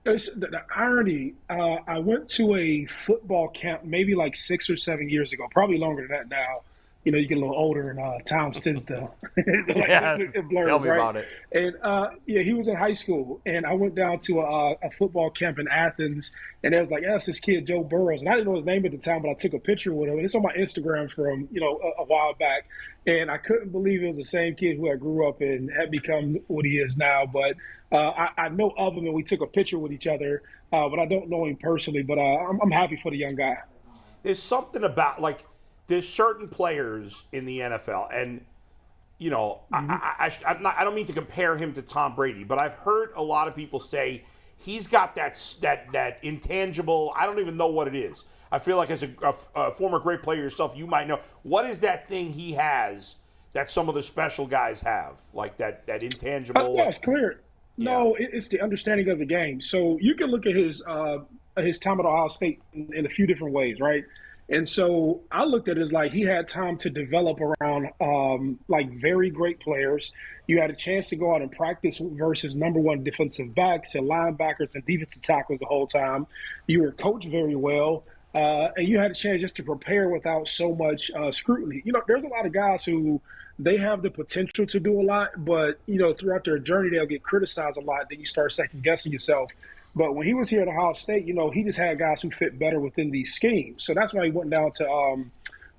It's the irony. I went to a football camp maybe like 6 or 7 years ago, probably longer than that now. You know, you get a little older and time tends to it blurs, tell me right? about it. And he was in high school, and I went down to a football camp in Athens, and they was like, "That's this kid Joe Burrows," and I didn't know his name at the time, but I took a picture with him, and it's on my Instagram from a while back, and I couldn't believe it was the same kid who I grew up and had become what he is now. But I know of him, and we took a picture with each other, but I don't know him personally. But I'm happy for the young guy. There's something about there's certain players in the NFL, and I don't mean to compare him to Tom Brady, but I've heard a lot of people say he's got that intangible. I don't even know what it is. I feel like as a former great player yourself, you might know. What is that thing he has that some of the special guys have, like that intangible? Yeah, it's clear. Yeah. No, it's the understanding of the game. So you can look at his time at Ohio State in a few different ways, right? And so I looked at it as like he had time to develop around very great players. You had a chance to go out and practice versus number one defensive backs and linebackers and defensive tackles the whole time. You were coached very well, and you had a chance just to prepare without so much scrutiny. There's a lot of guys who they have the potential to do a lot, but throughout their journey they'll get criticized a lot. Then you start second guessing yourself. But when he was here at Ohio State, he just had guys who fit better within these schemes. So that's why he went down to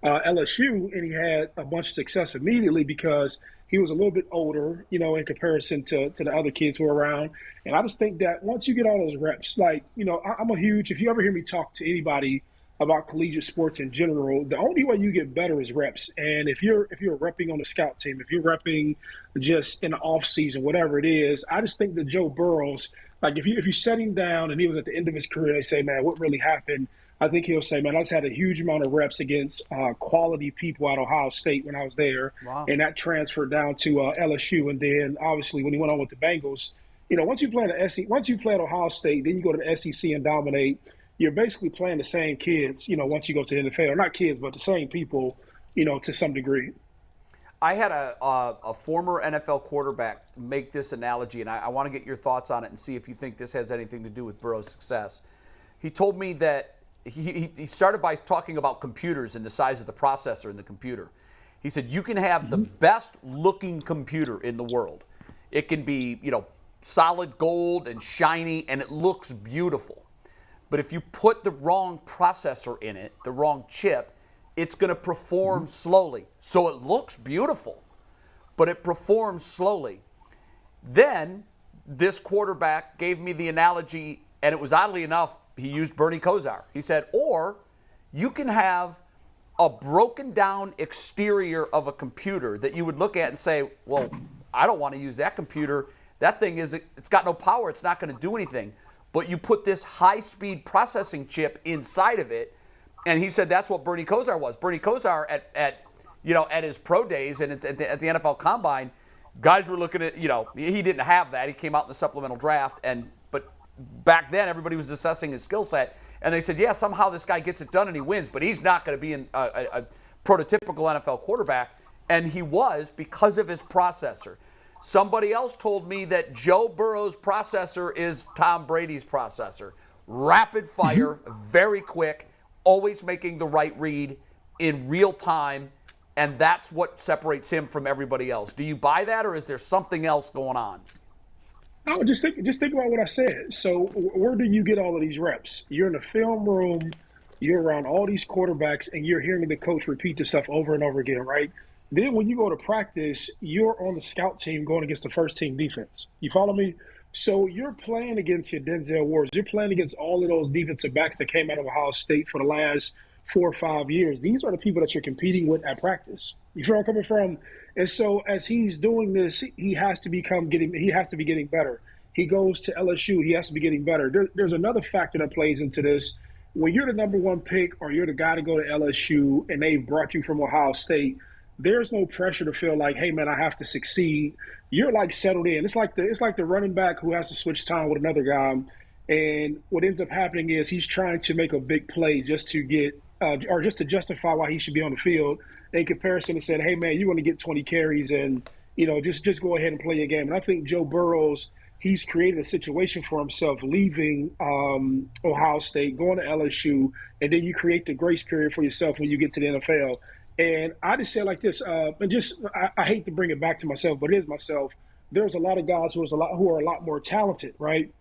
LSU, and he had a bunch of success immediately because he was a little bit older, in comparison to the other kids who are around. And I just think that once you get all those reps, I'm a huge – if you ever hear me talk to anybody about collegiate sports in general, the only way you get better is reps. And if you're repping on the scout team, if you're repping just in the off season, whatever it is, I just think that Joe Burrows – if you set him down and he was at the end of his career, they say, man, what really happened? I think he'll say, man, I just had a huge amount of reps against quality people at Ohio State when I was there. Wow. And that transferred down to LSU. And then obviously when he went on with the Bengals, once you play at Ohio State, then you go to the SEC and dominate. You're basically playing the same kids, once you go to the NFL. Or not kids, but the same people, to some degree. I had a former NFL quarterback make this analogy, and I want to get your thoughts on it and see if you think this has anything to do with Burrow's success. He told me that he started by talking about computers and the size of the processor in the computer. He said, you can have the best-looking computer in the world. It can be, solid gold and shiny, and it looks beautiful. But if you put the wrong processor in it, the wrong chip, it's going to perform slowly. So it looks beautiful, but it performs slowly. Then this quarterback gave me the analogy, and it was oddly enough, he used Bernie Kosar. He said, or you can have a broken down exterior of a computer that you would look at and say, well, I don't want to use that computer. That thing it's got no power. It's not going to do anything. But you put this high-speed processing chip inside of it. And he said that's what Bernie Kosar was. Bernie Kosar at his pro days and at the NFL Combine, guys were looking at, he didn't have that. He came out in the supplemental draft, but back then everybody was assessing his skill set, and they said, yeah, somehow this guy gets it done and he wins, but he's not going to be a prototypical NFL quarterback, and he was because of his processor. Somebody else told me that Joe Burrow's processor is Tom Brady's processor. Rapid fire, very quick, always making the right read in real time, and that's what separates him from everybody else. Do you buy that, or is there something else going on? Oh, just think about what I said. So where do you get all of these reps? You're in the film room, you're around all these quarterbacks, and you're hearing the coach repeat yourself over and over again, right? Then when you go to practice, you're on the scout team going against the first team defense. You follow me? So you're playing against your Denzel Wards. You're playing against all of those defensive backs that came out of Ohio State for the last 4 or 5 years. These are the people that you're competing with at practice. You feel where I'm coming from? And so as he's doing this, he has to be getting better. He goes to LSU, he has to be getting better. There's another factor that plays into this. When you're the number one pick or you're the guy to go to LSU and they brought you from Ohio State, there's no pressure to feel like, hey man, I have to succeed. You're like settled in. It's like the running back who has to switch time with another guy. And what ends up happening is he's trying to make a big play just to get or just to justify why he should be on the field. In comparison, to saying, "Hey man, you want to get 20 carries and just go ahead and play your game." And I think Joe Burrow's he's created a situation for himself leaving Ohio State, going to LSU, and then you create the grace period for yourself when you get to the NFL. And I just say it like this, I hate to bring it back to myself, but it is myself. There's a lot of guys who are a lot more talented, right?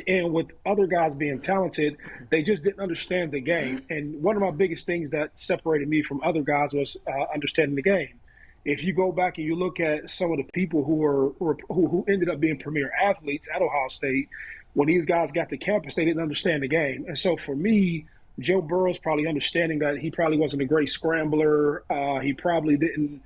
And with other guys being talented, they just didn't understand the game. And one of my biggest things that separated me from other guys was understanding the game. If you go back and you look at some of the people who ended up being premier athletes at Ohio State, when these guys got to campus, they didn't understand the game. And so for me, Joe Burrow's probably understanding that he probably wasn't a great scrambler. He probably didn't,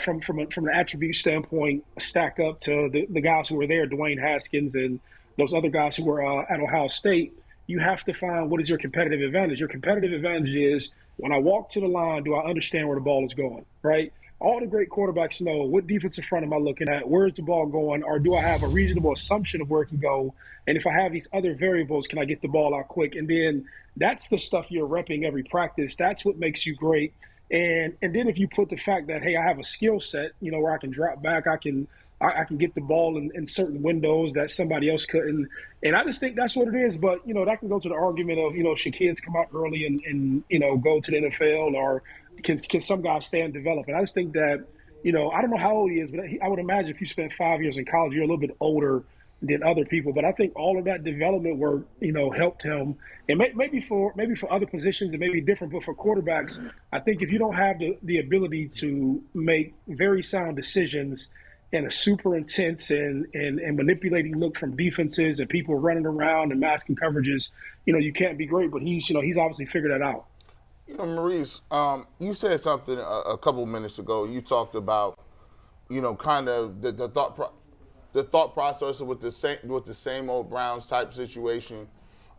from an attribute standpoint, stack up to the guys who were there, Dwayne Haskins and those other guys who were at Ohio State. You have to find what is your competitive advantage. Your competitive advantage is when I walk to the line, do I understand where the ball is going, right? All the great quarterbacks know what defensive front am I looking at, where's the ball going, or do I have a reasonable assumption of where it can go? And if I have these other variables, can I get the ball out quick? And then that's the stuff you're repping every practice. That's what makes you great. And then if you put the fact that, hey, I have a skill set, where I can drop back, I can get the ball in certain windows that somebody else couldn't. And I just think that's what it is. But, that can go to the argument of, should kids come out early and go to the NFL, or can some guys stay and develop? And I just think that, I don't know how old he is, but I would imagine if you spent 5 years in college, you're a little bit older than other people. But I think all of that development work, helped him. And maybe for other positions it may be different, but for quarterbacks, I think if you don't have the ability to make very sound decisions and a super intense and manipulating look from defenses and people running around and masking coverages, you can't be great. But he's obviously figured that out. Maurice, you said something a couple minutes ago. You talked about, kind of the thought process with the same old Browns type situation.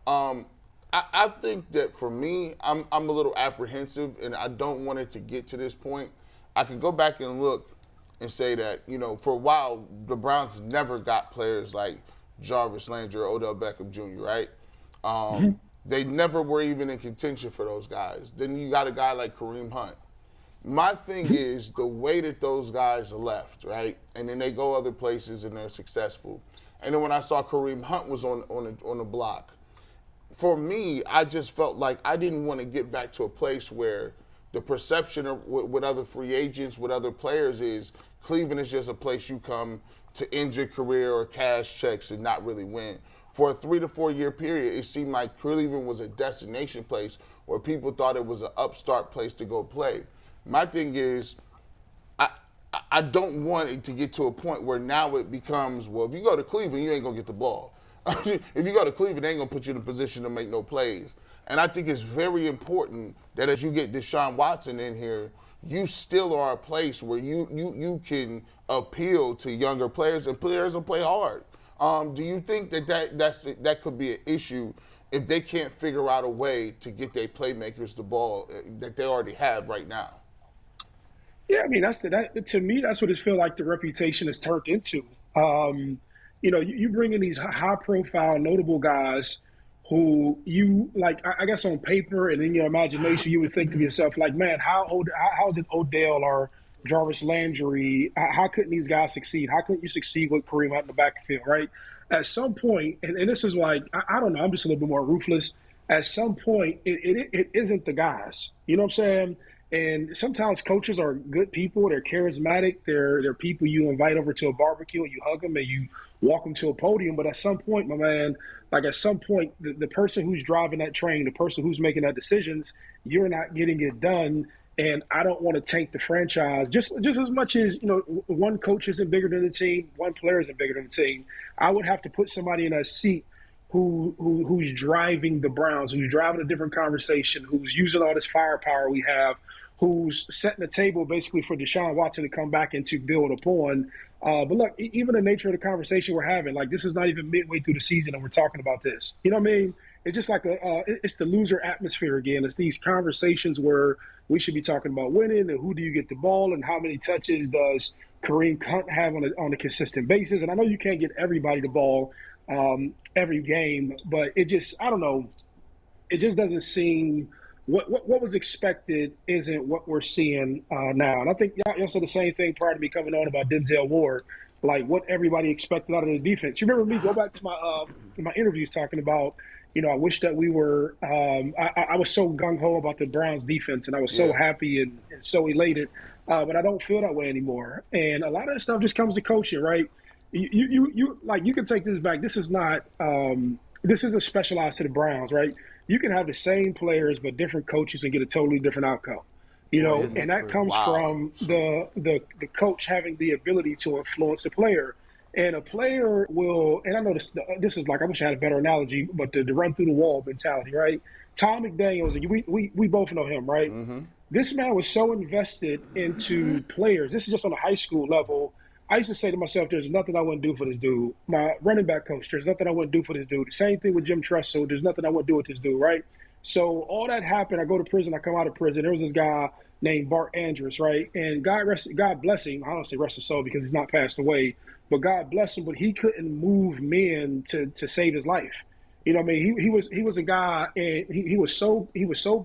I think that for me, I'm a little apprehensive, and I don't want it to get to this point. I can go back and look and say that, for a while, the Browns never got players like Jarvis Landry or Odell Beckham Jr., right? They never were even in contention for those guys. Then you got a guy like Kareem Hunt. My thing is the way that those guys left, right? And then they go other places and they're successful. And then when I saw Kareem Hunt was on the block, for me, I just felt like I didn't want to get back to a place where the perception with other free agents, with other players is Cleveland is just a place you come to end your career or cash checks and not really win. For a 3 to 4 year period, it seemed like Cleveland was a destination place where people thought it was an upstart place to go play. My thing is, I don't want it to get to a point where now it becomes, well, if you go to Cleveland, you ain't going to get the ball. If you go to Cleveland, they ain't going to put you in a position to make no plays. And I think it's very important that as you get Deshaun Watson in here, you still are a place where you can appeal to younger players, and players will play hard. Do you think that could be an issue if they can't figure out a way to get their playmakers the ball that they already have right now? Yeah, I mean, to me, that's what it feels like the reputation has turned into. You bring in these high-profile, notable guys who you, like, I guess on paper and in your imagination, you would think to yourself, like, man, how is it Odell or Jarvis Landry, how couldn't these guys succeed? How couldn't you succeed with Kareem Hunt in the backfield, right? At some point, and this is like, I don't know, I'm just a little bit more ruthless. At some point, it isn't the guys. You know what I'm saying? And sometimes coaches are good people. They're charismatic. They're people you invite over to a barbecue and you hug them and you walk them to a podium. But at some point, my man, the person who's driving that train, the person who's making that decisions, you're not getting it done. And I don't want to tank the franchise just as much as, one coach isn't bigger than the team, one player isn't bigger than the team. I would have to put somebody in a seat who's driving the Browns, who's driving a different conversation, who's using all this firepower we have, who's setting the table basically for Deshaun Watson to come back and to build upon. But look, even the nature of the conversation we're having, like this is not even midway through the season and we're talking about this. You know what I mean? It's just like it's the loser atmosphere again. It's these conversations where we should be talking about winning and who do you get the ball and how many touches does Kareem Hunt have on a consistent basis. And I know you can't get everybody the ball every game, but it just, I don't know, it just doesn't seem what was expected isn't what we're seeing now. And I think y'all said the same thing prior to me coming on about Denzel Ward, like what everybody expected out of the defense. You remember me go back to my interviews talking about, I wish that we were I was so gung-ho about the Browns defense, and I was so happy and so elated, but I don't feel that way anymore. And a lot of this stuff just comes to coaching, right? You like, you can take this back. This is not this isn't specialized to the Browns, right? You can have the same players but different coaches and get a totally different outcome. And that comes from the coach having the ability to influence the player. And a player will, and I know this is like, I wish I had a better analogy, but the run through the wall mentality, right? Tom McDaniels, we both know him, right? Mm-hmm. This man was so invested into players. This is just on a high school level. I used to say to myself, there's nothing I wouldn't do for this dude. My running back coach, there's nothing I wouldn't do for this dude. The same thing with Jim Tressel. There's nothing I wouldn't do with this dude, right? So all that happened. I go to prison. I come out of prison. There was this guy named Bart Andrews, right? And God bless him. I don't say rest his soul because he's not passed away, but God bless him. But he couldn't move men to save his life. You know what I mean? He was a guy, and he was so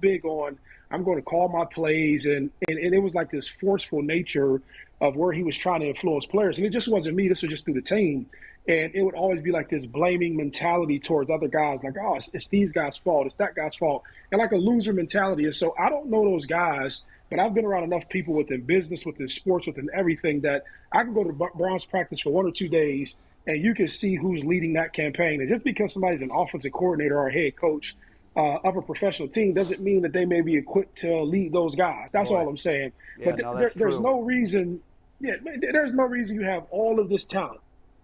big on, I'm going to call my plays, and it was like this forceful nature of where he was trying to influence players. And it just wasn't me. This was just through the team. And it would always be like this blaming mentality towards other guys, like, oh, it's these guys' fault, it's that guy's fault, and like a loser mentality. And so I don't know those guys, but I've been around enough people within business, within sports, within everything, that I can go to Browns practice for 1 or 2 days, and you can see who's leading that campaign. And just because somebody's an offensive coordinator or a head coach of a professional team doesn't mean that they may be equipped to lead those guys. That's all I'm saying. Yeah, but there's no reason. Yeah, there's no reason you have all of this talent,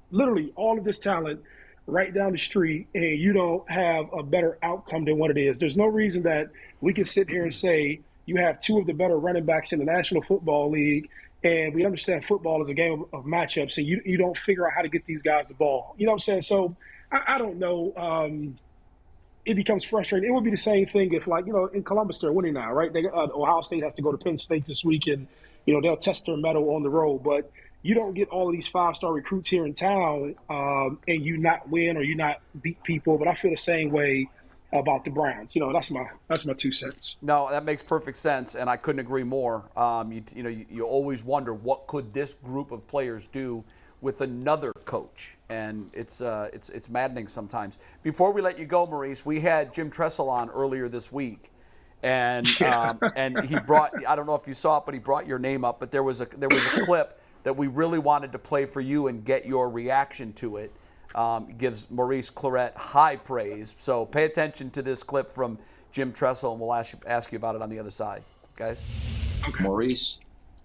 literally all of this talent right down the street, and you don't have a better outcome than what it is. There's no reason that we can sit here and say you have 2 of the better running backs in the National Football League, and we understand football is a game of matchups, and you don't figure out how to get these guys the ball. You know what I'm saying? So I don't know. It becomes frustrating. It would be the same thing if, like, in Columbus they're winning now, right? Ohio State has to go to Penn State this week, and they'll test their mettle on the road, but you don't get all of these 5-star recruits here in town and you not win or you not beat people. But I feel the same way about the Browns. That's my 2 cents. No, that makes perfect sense, and I couldn't agree more. You always wonder, what could this group of players do with another coach, and it's maddening sometimes. Before we let you go, Maurice, we had Jim Tressel on earlier this week. And he brought, I don't know if you saw it, but he brought your name up. But there was a clip that we really wanted to play for you and get your reaction to it. Gives Maurice Clarett high praise. So pay attention to this clip from Jim Tressel, and we'll ask you about it on the other side, guys. Okay. Maurice,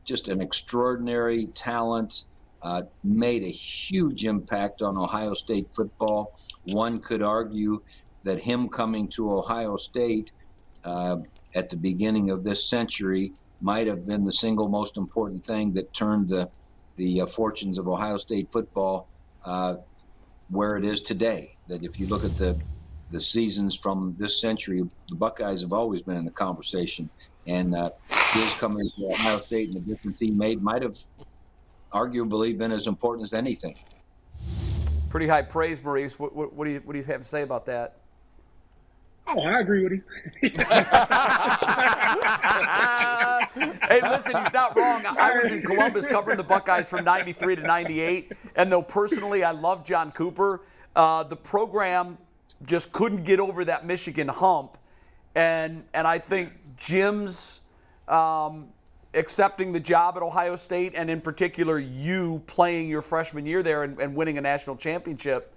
just an extraordinary talent, made a huge impact on Ohio State football. One could argue that him coming to Ohio State at the beginning of this century might have been the single most important thing that turned the fortunes of Ohio State football where it is today. That if you look at the seasons from this century, the Buckeyes have always been in the conversation. And his coming to Ohio State and the difference he made might have arguably been as important as anything. Pretty high praise, Maurice. What do you have to say about that? Oh, I agree with him. Hey, listen, he's not wrong. I was in Columbus covering the Buckeyes from 93 to 98, and though personally I love John Cooper, the program just couldn't get over that Michigan hump, and I think Jim's accepting the job at Ohio State, and in particular you playing your freshman year there and winning a national championship,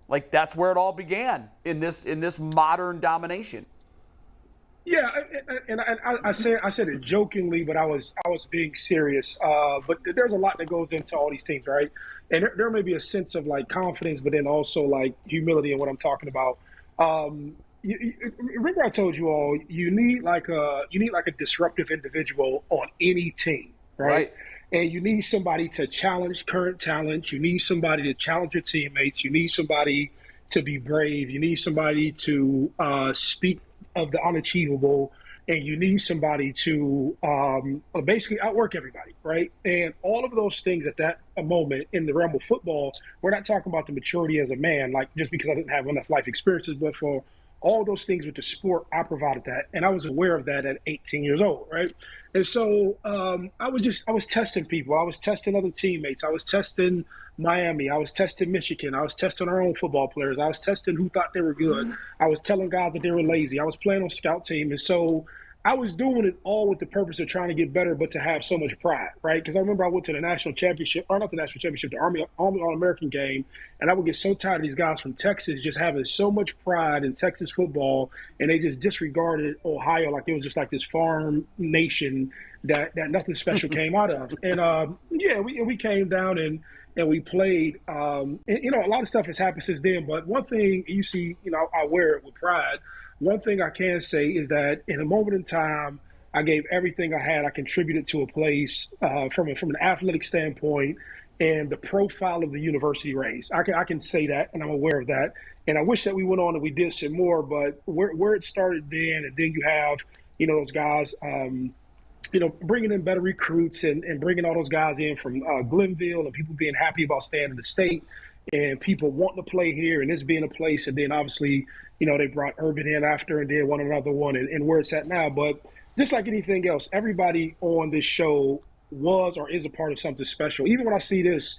like that's where it all began in this modern domination. Yeah, and I said it jokingly, but I was being serious. But there's a lot that goes into all these teams, right? And there may be a sense of like confidence, but then also like humility in what I'm talking about. Remember I told you all you need like a disruptive individual on any team, right? And you need somebody to challenge current talent. You need somebody to challenge your teammates. You need somebody to be brave. You need somebody to speak of the unachievable. and you need somebody to basically outwork everybody, right? And all of those things at that moment in the realm of football, we're not talking about the maturity as a man, like just because I didn't have enough life experiences, but for all those things with the sport, I provided that. And I was aware of that at 18 years old, right? And so I was testing people. I was testing other teammates. I was testing Miami. I was testing Michigan. I was testing our own football players. I was testing who thought they were good. I was telling guys that they were lazy. I was playing on scout team. And so I was doing it all with the purpose of trying to get better, but to have so much pride, right? Because I remember I went to the national championship, or not the national championship, the Army All-American game, and I would get so tired of these guys from Texas just having so much pride in Texas football, and they just disregarded Ohio like it was just like this farm nation that nothing special came out of. And we came down and we played. And, a lot of stuff has happened since then, but one thing you see, I wear it with pride. One thing I can say is that in a moment in time, I gave everything I had. I contributed to a place from an athletic standpoint and the profile of the university raised. I can say that, and I'm aware of that. And I wish that we went on and we did some more, but where it started then, and then you have, those guys, bringing in better recruits and bringing all those guys in from Glenville and people being happy about staying in the state and people wanting to play here and this being a place. And then obviously, they brought Urban in after and did another one and where it's at now. But just like anything else, everybody on this show was or is a part of something special. Even when I see this,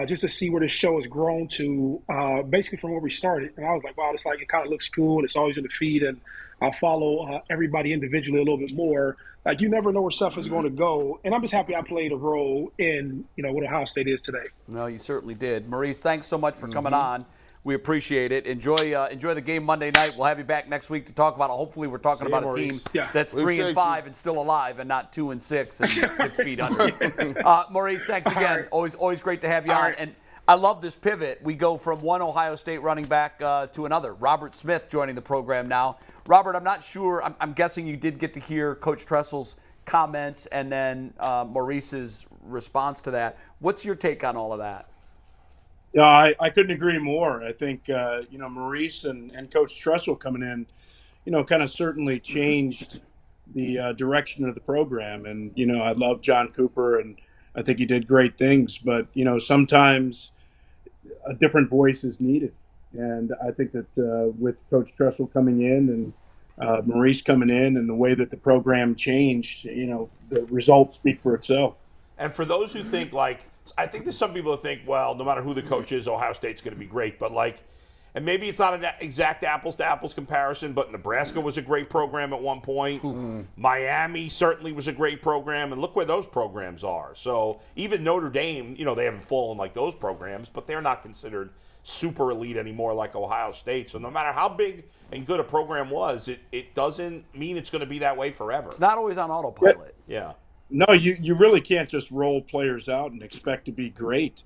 just to see where this show has grown to, basically from where we started. And I was like, wow, it's like it kind of looks cool and it's always in the feed. And I follow everybody individually a little bit more. Like, you never know where stuff is going to go. And I'm just happy I played a role in, what Ohio State is today. No, you certainly did. Maurice, thanks so much for coming on. We appreciate it. Enjoy the game Monday night. We'll have you back next week to talk about it. Hopefully we're talking about a team that's 3-5 and still alive and not 2-6 and 6 feet under. Maurice, thanks again. Always great to have you on. And I love this pivot. We go from one Ohio State running back to another. Robert Smith joining the program now. Robert, I'm not sure. I'm guessing you did get to hear Coach Tressel's comments and then Maurice's response to that. What's your take on all of that? Yeah, I couldn't agree more. I think, Maurice and Coach Tressel coming in, kind of certainly changed the direction of the program. And, I love John Cooper, and I think he did great things. But, sometimes a different voice is needed. And I think that with Coach Tressel coming in and Maurice coming in and the way that the program changed, the results speak for itself. And for those who think, I think there's some people who think, well, no matter who the coach is, Ohio State's going to be great. But and maybe it's not an exact apples-to-apples comparison, but Nebraska was a great program at one point. Miami certainly was a great program, and look where those programs are. So even Notre Dame, they haven't fallen like those programs, but they're not considered super elite anymore like Ohio State. So no matter how big and good a program was, it doesn't mean it's going to be that way forever. It's not always on autopilot. Yeah. No, you really can't just roll players out and expect to be great.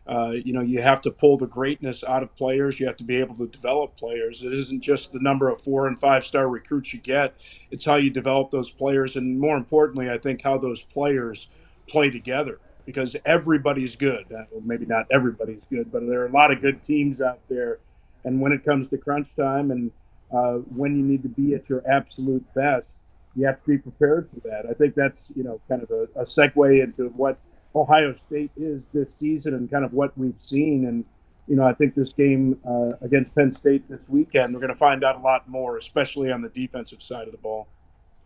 You have to pull the greatness out of players. You have to be able to develop players. It isn't just the number of 4- and 5-star recruits you get. It's how you develop those players. And more importantly, I think how those players play together, because everybody's good. Well, maybe not everybody's good, but there are a lot of good teams out there. And when it comes to crunch time and when you need to be at your absolute best, you have to be prepared for that. I think that's, kind of a segue into what Ohio State is this season and kind of what we've seen. And, I think this game against Penn State this weekend, we're going to find out a lot more, especially on the defensive side of the ball.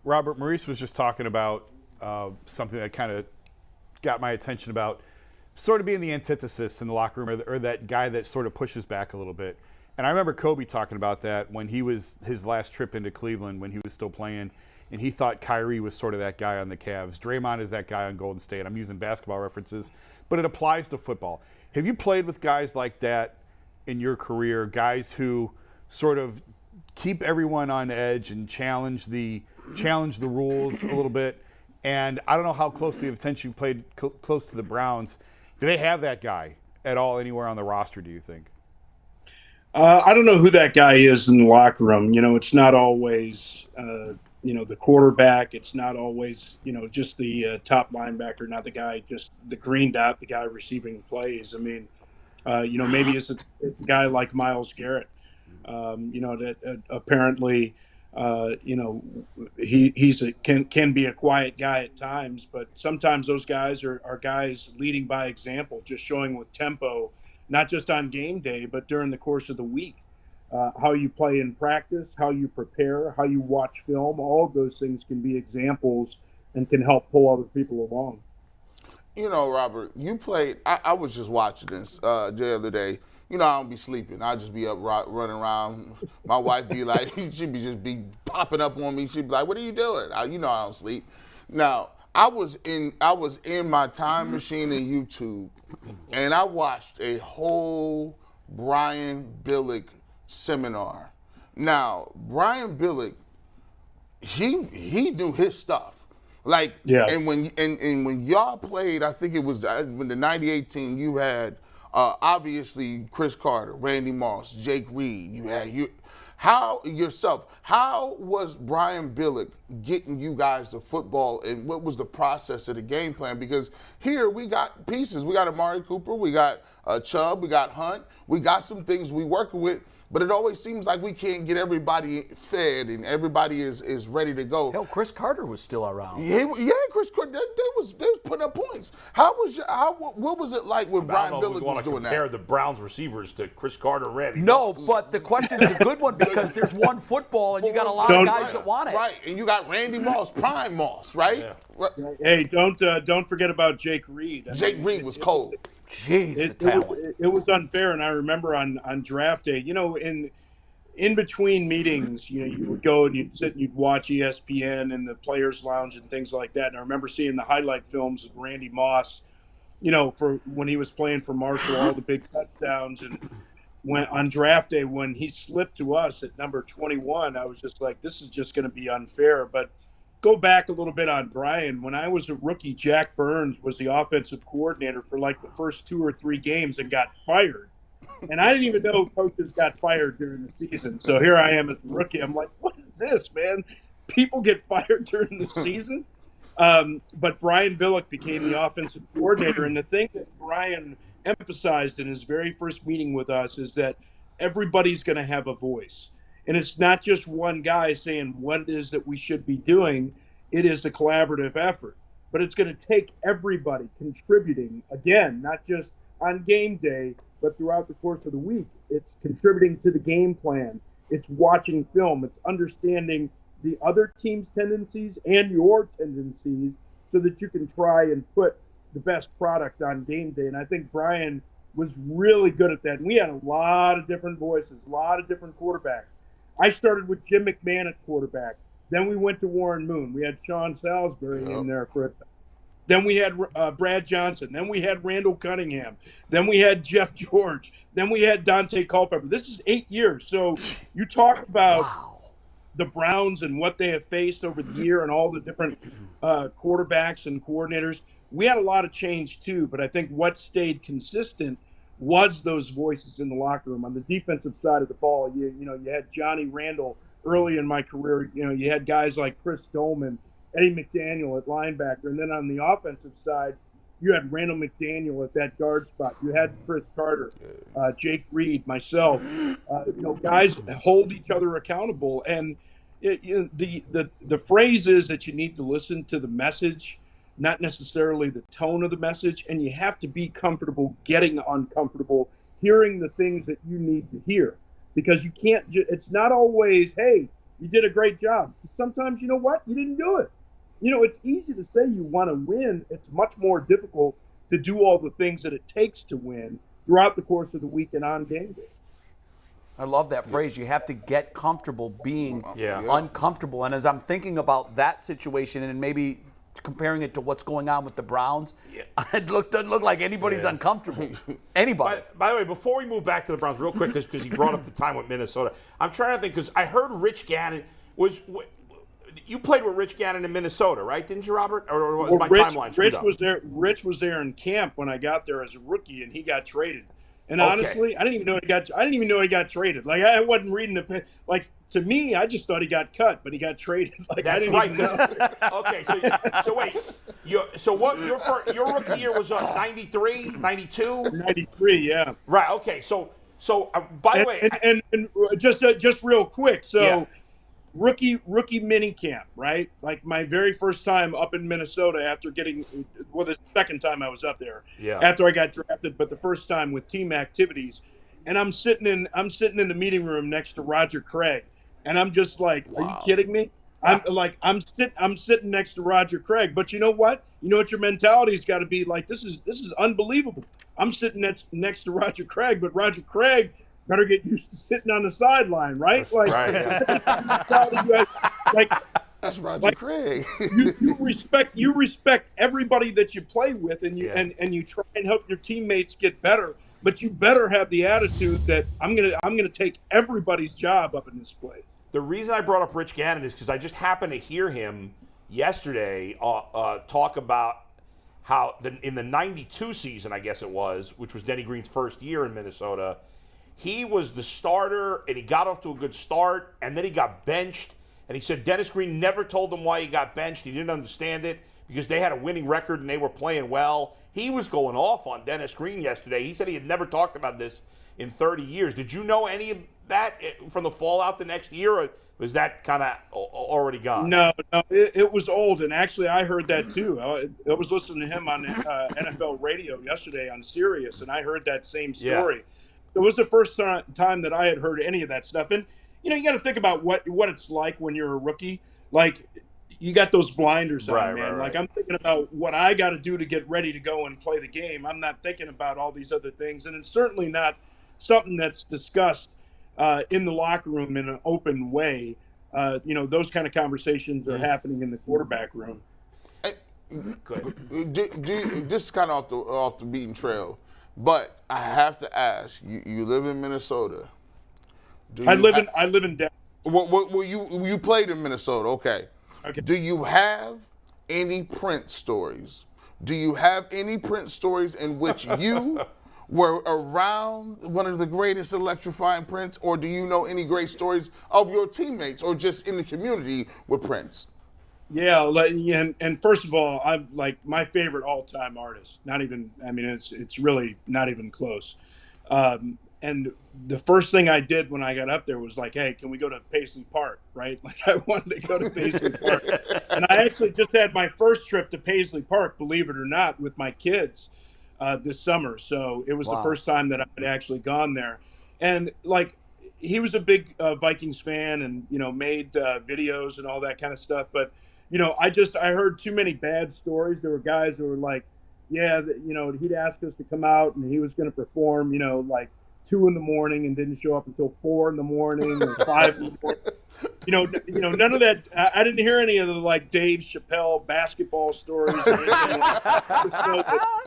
Robert, Maurice was just talking about something that kind of got my attention about sort of being the antithesis in the locker room or that guy that sort of pushes back a little bit. And I remember Kobe talking about that when he was his last trip into Cleveland when he was still playing. And he thought Kyrie was sort of that guy on the Cavs. Draymond is that guy on Golden State. I'm using basketball references, but it applies to football. Have you played with guys like that in your career, guys who sort of keep everyone on edge and challenge the rules a little bit? And I don't know how closely of attention you played close to the Browns. Do they have that guy at all anywhere on the roster, do you think? I don't know who that guy is in the locker room. It's not always the quarterback. It's not always, just the top linebacker, not the guy, just the green dot, the guy receiving plays. I mean, maybe it's a guy like Myles Garrett, that apparently He can be a quiet guy at times, but sometimes those guys are guys leading by example, just showing with tempo, not just on game day, but during the course of the week. How you play in practice, how you prepare, how you watch film, all of those things can be examples and can help pull other people along. Robert, you played, I was just watching this the other day. I don't be sleeping. I just be up running around. My wife be like, she'd be popping up on me. She'd be like, what are you doing? I don't sleep. Now, I was in my time machine in YouTube, and I watched a whole Brian Billick seminar. Now, Brian Billick, he knew his stuff. And when y'all played, I think it was when the '98 team, you had obviously Chris Carter, Randy Moss, Jake Reed. You had how was Brian Billick getting you guys to football, and what was the process of the game plan? Because here we got pieces. We got Amari Cooper, we got Chubb, we got Hunt, we got some things we working with. But it always seems like we can't get everybody fed and everybody is ready to go. Hell, Chris Carter was still around. Yeah, Chris Carter, they was putting up points. What was it like when Brian Billick was doing that? Compare the Browns receivers to Chris Carter and Randy. No, but the question is a good one because there's one football and you got a lot of guys that want it. Right, and you got Randy Moss, Prime Moss, right? Yeah. Hey, don't forget about Jake Reed. Jake Reed was cold. Jeez, the talent. It was unfair, and I remember on draft day, in between meetings, you would go and you'd sit and you'd watch ESPN and the Players Lounge and things like that. And I remember seeing the highlight films of Randy Moss, for when he was playing for Marshall, all the big touchdowns. And when on draft day, when he slipped to us at number 21, I was just like, this is just going to be unfair. But go back a little bit on Brian. When I was a rookie, Jack Burns was the offensive coordinator for like the first 2 or 3 games and got fired. And I didn't even know coaches got fired during the season. So here I am as a rookie. I'm like, what is this, man? People get fired during the season? But Brian Billick became the offensive coordinator. And the thing that Brian emphasized in his very first meeting with us is that everybody's going to have a voice. And it's not just one guy saying what it is that we should be doing. It is a collaborative effort. But it's going to take everybody contributing, again, not just on game day, but throughout the course of the week. It's contributing to the game plan. It's watching film. It's understanding the other team's tendencies and your tendencies so that you can try and put the best product on game day. And I think Brian was really good at that. And we had a lot of different voices, a lot of different quarterbacks. I started with Jim McMahon at quarterback. Then we went to Warren Moon. We had Sean Salisbury in there for a time. Then we had Brad Johnson. Then we had Randall Cunningham. Then we had Jeff George. Then we had Dante Culpepper. This is 8 years. So you talk about the Browns and what they have faced over the year and all the different quarterbacks and coordinators. We had a lot of change too, but I think what stayed consistent was those voices in the locker room. On the defensive side of the ball, you had Johnny Randall early in my career. You had guys like Chris Dolman, Eddie McDaniel at linebacker. And then on the offensive side, you had Randall McDaniel at that guard spot. You had Chris Carter, Jake Reed, myself. Guys hold each other accountable. And the phrase is that you need to listen to the message, not necessarily the tone of the message. And you have to be comfortable getting uncomfortable, hearing the things that you need to hear. Because you can't, it's not always, hey, you did a great job. Sometimes, you know what? You didn't do it. It's easy to say you want to win. It's much more difficult to do all the things that it takes to win throughout the course of the week and on game day. I love that phrase. You have to get comfortable being uncomfortable. And as I'm thinking about that situation and maybe comparing it to what's going on with the Browns, it doesn't look like anybody's uncomfortable. Anybody. By the way, before we move back to the Browns real quick, because he brought up the time with Minnesota, I'm trying to think, because I heard Rich Gannon was – you played with Rich Gannon in Minnesota, right? Didn't you, Robert? Or was my timeline screwed up? Rich was there in camp when I got there as a rookie, and he got traded. And honestly, I didn't even know he got traded. Like, I wasn't reading the to me, I just thought he got cut, but he got traded. Like, that's I didn't right. even know. Okay, so wait. What your rookie year was 93, 92? 93, yeah. Right. Okay. So by the way, and just real quick. So rookie mini camp, right? Like my very first time up in Minnesota after the second time I was up there after I got drafted, but the first time with team activities. And I'm sitting in the meeting room next to Roger Craig, and I'm just like, are you kidding me? I'm sitting next to Roger Craig, but you know what? You know what your mentality's got to be like. This is unbelievable. I'm sitting next to Roger Craig, but Roger Craig better get used to sitting on the sideline, right? Like, like that's Roger Craig. you respect everybody that you play with, and you try and help your teammates get better. But you better have the attitude that I'm gonna take everybody's job up in this place. The reason I brought up Rich Gannon is because I just happened to hear him yesterday talk about how in the '92 season, I guess it was, which was Denny Green's first year in Minnesota, he was the starter and he got off to a good start, and then he got benched. And he said Dennis Green never told him why he got benched. He didn't understand it because they had a winning record and they were playing well. He was going off on Dennis Green yesterday. He said he had never talked about this in 30 years. Did you know any of that from the fallout the next year, or was that kind of already gone? No, it was old, and actually I heard that too. I was listening to him on NFL radio yesterday on Sirius, and I heard that same story. Yeah. It was the first time that I had heard any of that stuff. And, you got to think about what it's like when you're a rookie. Like, you got those blinders on, man. Right. Like, I'm thinking about what I got to do to get ready to go and play the game. I'm not thinking about all these other things. And it's certainly not something that's discussed in the locker room in an open way. Those kind of conversations are happening in the quarterback room. Good. This is kind of off the beaten trail, but I have to ask, you live in Minnesota. I live in Denver. Well, you played in Minnesota, okay. Do you have any Prince stories? Do you have any Prince stories in which you were around one of the greatest electrifying Prince, or do you know any great stories of your teammates or just in the community with Prince? Yeah, and first of all, I'm like my favorite all-time artist. It's really not even close. And the first thing I did when I got up there was like, hey, can we go to Paisley Park, right? Like I wanted to go to Paisley Park. And I actually just had my first trip to Paisley Park, believe it or not, with my kids this summer. So it was the first time that I had actually gone there. And like, he was a big Vikings fan and, made videos and all that kind of stuff. But, I heard too many bad stories. There were guys who were like, yeah, he'd ask us to come out and he was going to perform, like 2 a.m. and didn't show up until 4 a.m. or 5 a.m. None of that. I didn't hear any of the like Dave Chappelle basketball stories. Or anything.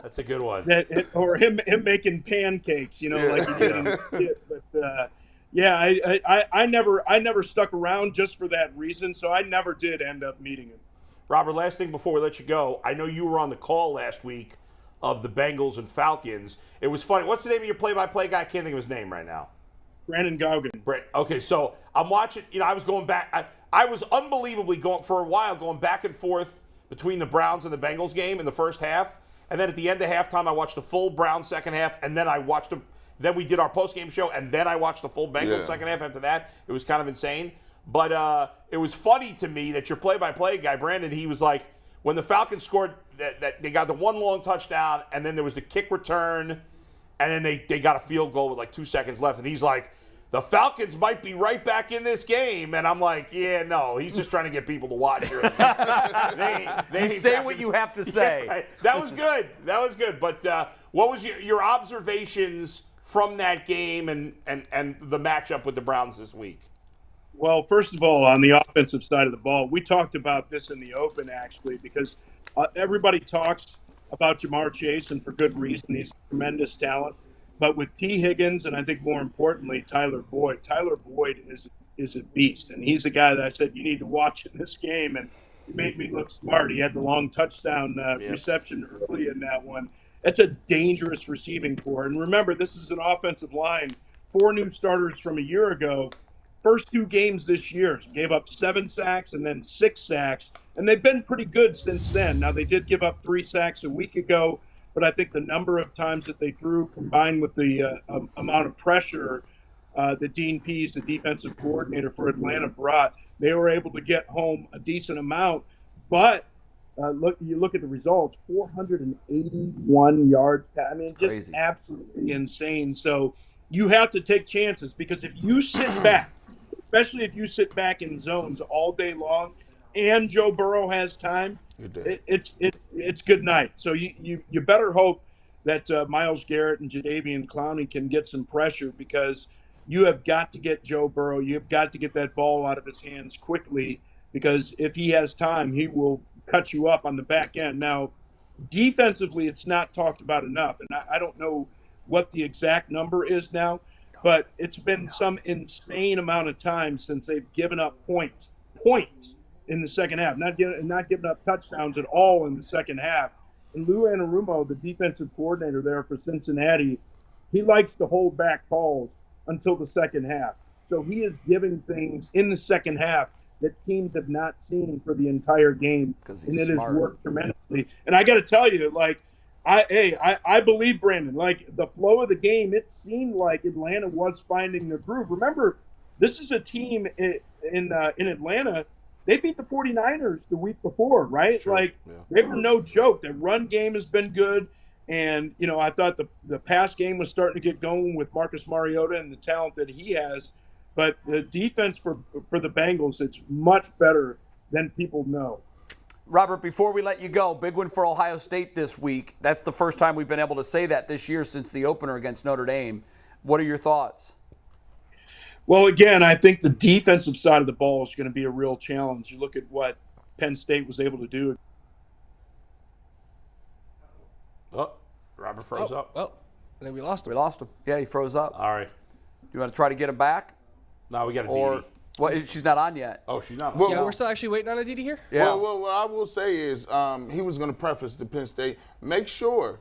That's a good one. Or him making pancakes. Like he did on the kid. But I never stuck around just for that reason. So I never did end up meeting him. Robert, last thing before we let you go, I know you were on the call last week of the Bengals and Falcons. It was funny. What's the name of your play-by-play guy? I can't think of his name right now. Brandon Gauguin. Okay, so I'm watching. I was going back. I was unbelievably going back and forth between the Browns and the Bengals game in the first half, and then at the end of halftime, I watched the full Browns second half, and then I watched them. Then we did our post-game show, and then I watched the full Bengals second half after that. It was kind of insane. But it was funny to me that your play-by-play guy, Brandon, he was like, when the Falcons scored, that they got the one long touchdown, and then there was the kick return, and then they got a field goal with like 2 seconds left, and he's like, the Falcons might be right back in this game. And I'm like, yeah, no, he's just trying to get people to watch here. they say what you have to say. Yeah, that was good. But what was your observations from that game and the matchup with the Browns this week? Well, first of all, on the offensive side of the ball, we talked about this in the open, actually, because everybody talks about Jamar Chase, and for good reason. He's a tremendous talent. But with T. Higgins, and I think more importantly, Tyler Boyd is a beast. And he's the guy that I said you need to watch in this game. And he made me look smart. He had the long touchdown reception early in that one. That's a dangerous receiving core. And remember, this is an offensive line. 4 new starters from a year ago. First 2 games this year gave up 7 sacks and then 6 sacks. And they've been pretty good since then. Now, they did give up 3 sacks a week ago, but I think the number of times that they threw combined with the amount of pressure that Dean Pease, the defensive coordinator for Atlanta, brought. They were able to get home a decent amount, but you look at the results, 481 yards. I mean, just Crazy. Absolutely insane. So you have to take chances, because if you sit back, especially if you sit back in zones all day long and Joe Burrow has time, it's good night. So you better hope that Myles Garrett and Jadeveon Clowney can get some pressure, because you have got to get Joe Burrow. You have got to get that ball out of his hands quickly, because if he has time, he will cut you up on the back end. Now, defensively, it's not talked about enough, and I don't know what the exact number is now, but it's been some insane amount of time since they've given up points in the second half, not giving up touchdowns at all in the second half. And Lou Anarumo, the defensive coordinator there for Cincinnati, he likes to hold back calls until the second half. So he is giving things in the second half that teams have not seen for the entire game, and it has worked tremendously. And I got to tell you, like, I believe Brandon. Like, the flow of the game, it seemed like Atlanta was finding their groove. Remember, this is a team in Atlanta. They beat the 49ers the week before, right? Sure. Like, they were no joke. The run game has been good. And, you know, I thought the pass game was starting to get going with Marcus Mariota and the talent that he has. But the defense for the Bengals, it's much better than people know. Robert, before we let you go, big win for Ohio State this week. That's the first time we've been able to say that this year since the opener against Notre Dame. What are your thoughts? Well, again, I think the defensive side of the ball is going to be a real challenge. You look at what Penn State was able to do. Oh, Robert froze up. Well, I think we lost him. We lost him. Yeah, he froze up. All right. Do you want to try to get him back? Now we got a Or Aditi. well, she's not on yet. Oh, she's not. Well, Yeah, we're still actually waiting on Aditi here? Yeah. Well, what I will say is he was going to preface the Penn State. Make sure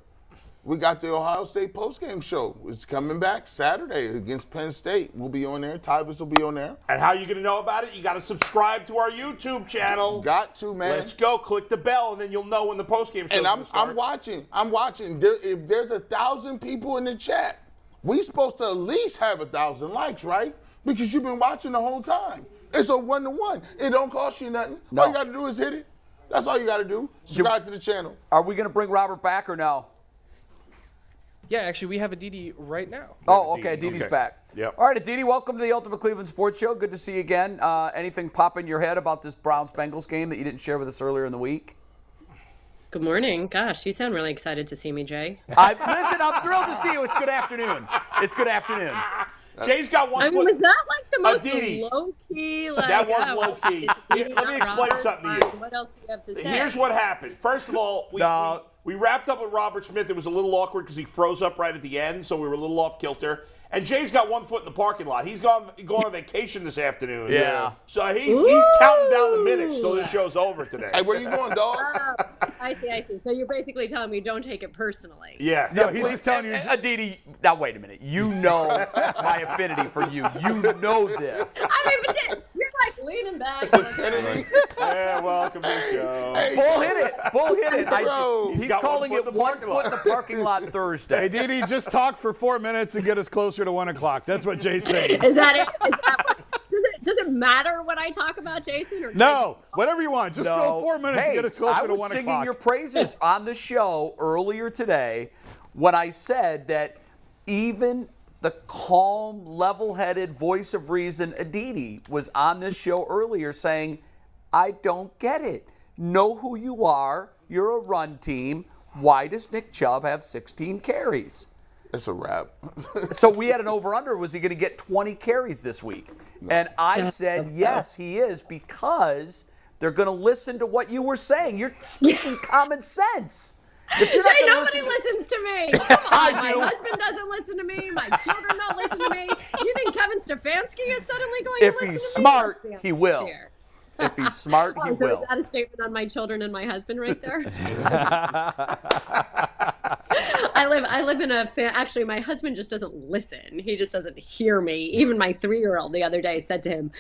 we got the Ohio State postgame show. It's coming back Saturday against Penn State. We'll be on there. Tyvus will be on there. And how are you going to know about it? You got to subscribe to our YouTube channel. Got to, man. Let's go. Click the bell, and then you'll know when the postgame show is And start. I'm watching. If there's 1,000 people in the chat, we supposed to at least have 1,000 likes, right? Because you've been watching the whole time. It's a 1-to-1. It don't cost you nothing. No. All you got to do is hit it. That's all you got to do. Subscribe to the channel. Are we going to bring Robert back or no? Yeah, actually, we have Aditi right now. Oh, okay. Aditi's Okay. back. Yep. All right, Aditi, welcome to the Ultimate Cleveland Sports Show. Good to see you again. Anything pop in your head about this Browns-Bengals game that you didn't share with us earlier in the week? Good morning. Gosh, you sound really excited to see me, Jay. Listen, I'm thrilled to see you. It's good afternoon. It's good afternoon. Jay's got one I mean, foot. was that like the most Aditi. low-key? Like, That was oh, low-key. Aditi, Let me not explain Robert. something to you. What else do you have to say? Here's what happened. First of all, we wrapped up with Robert Smith. It was a little awkward because he froze up right at the end, so we were a little off kilter. And Jay's got one foot in the parking lot. He's going on vacation this afternoon. Yeah. So he's counting down the minutes till this show's over today. Hey, where you going, dog? Oh, I see. So you're basically telling me don't take it personally. Yeah. No, he's just telling you. Aditi, now wait a minute. You know my affinity for you. You know this. I mean, but you're like leaning back. Yeah, welcome to the show. Bull hit it. Bull hit it. Bro. He's got calling one foot it in the one parking foot in the parking lot Thursday. Hey, Didi, just talk for 4 minutes and get us closer to 1 o'clock. That's what Jay's saying. Is that it? Does it matter what I talk about, Jason? Or No, whatever you want. Just fill 4 minutes and get us closer to 1 I was singing o'clock. your praises on the show earlier today when I said that even the calm, level-headed voice of reason Aditi was on this show earlier saying, I don't get it. Know who you are. You're a run team. Why does Nick Chubb have 16 carries? It's a wrap. So we had an over-under. Was he going to get 20 carries this week? And I said, yes, he is, because they're going to listen to what you were saying. You're speaking common sense. Jay, nobody listens to me. Come on, my do. husband doesn't listen to me. My children don't listen to me. You think Kevin Stefanski is suddenly going If to listen he's to smart, me? he will. If he's smart, he So will. is that a statement on my children and my husband right there? I live in a actually, my husband just doesn't listen. He just doesn't hear me. Even my 3-year-old the other day said to him,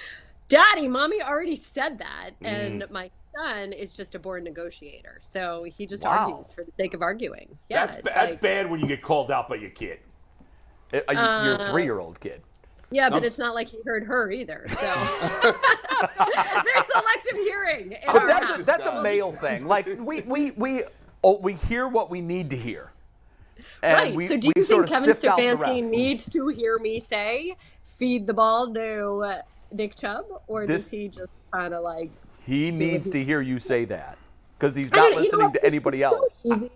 Daddy, Mommy already said that. And my son is just a born negotiator. So he just argues for the sake of arguing. Yeah, That's bad when you get called out by your kid. Your 3-year-old kid. Yeah, but it's not like he heard her either. So there's selective hearing. But that's a male thing. Like we hear what we need to hear. And right. So do you think Kevin Stefanski needs to hear me say feed the ball to Nick Chubb, or does he just kind of like? He needs to hear you say that because he's not listening to anybody else. So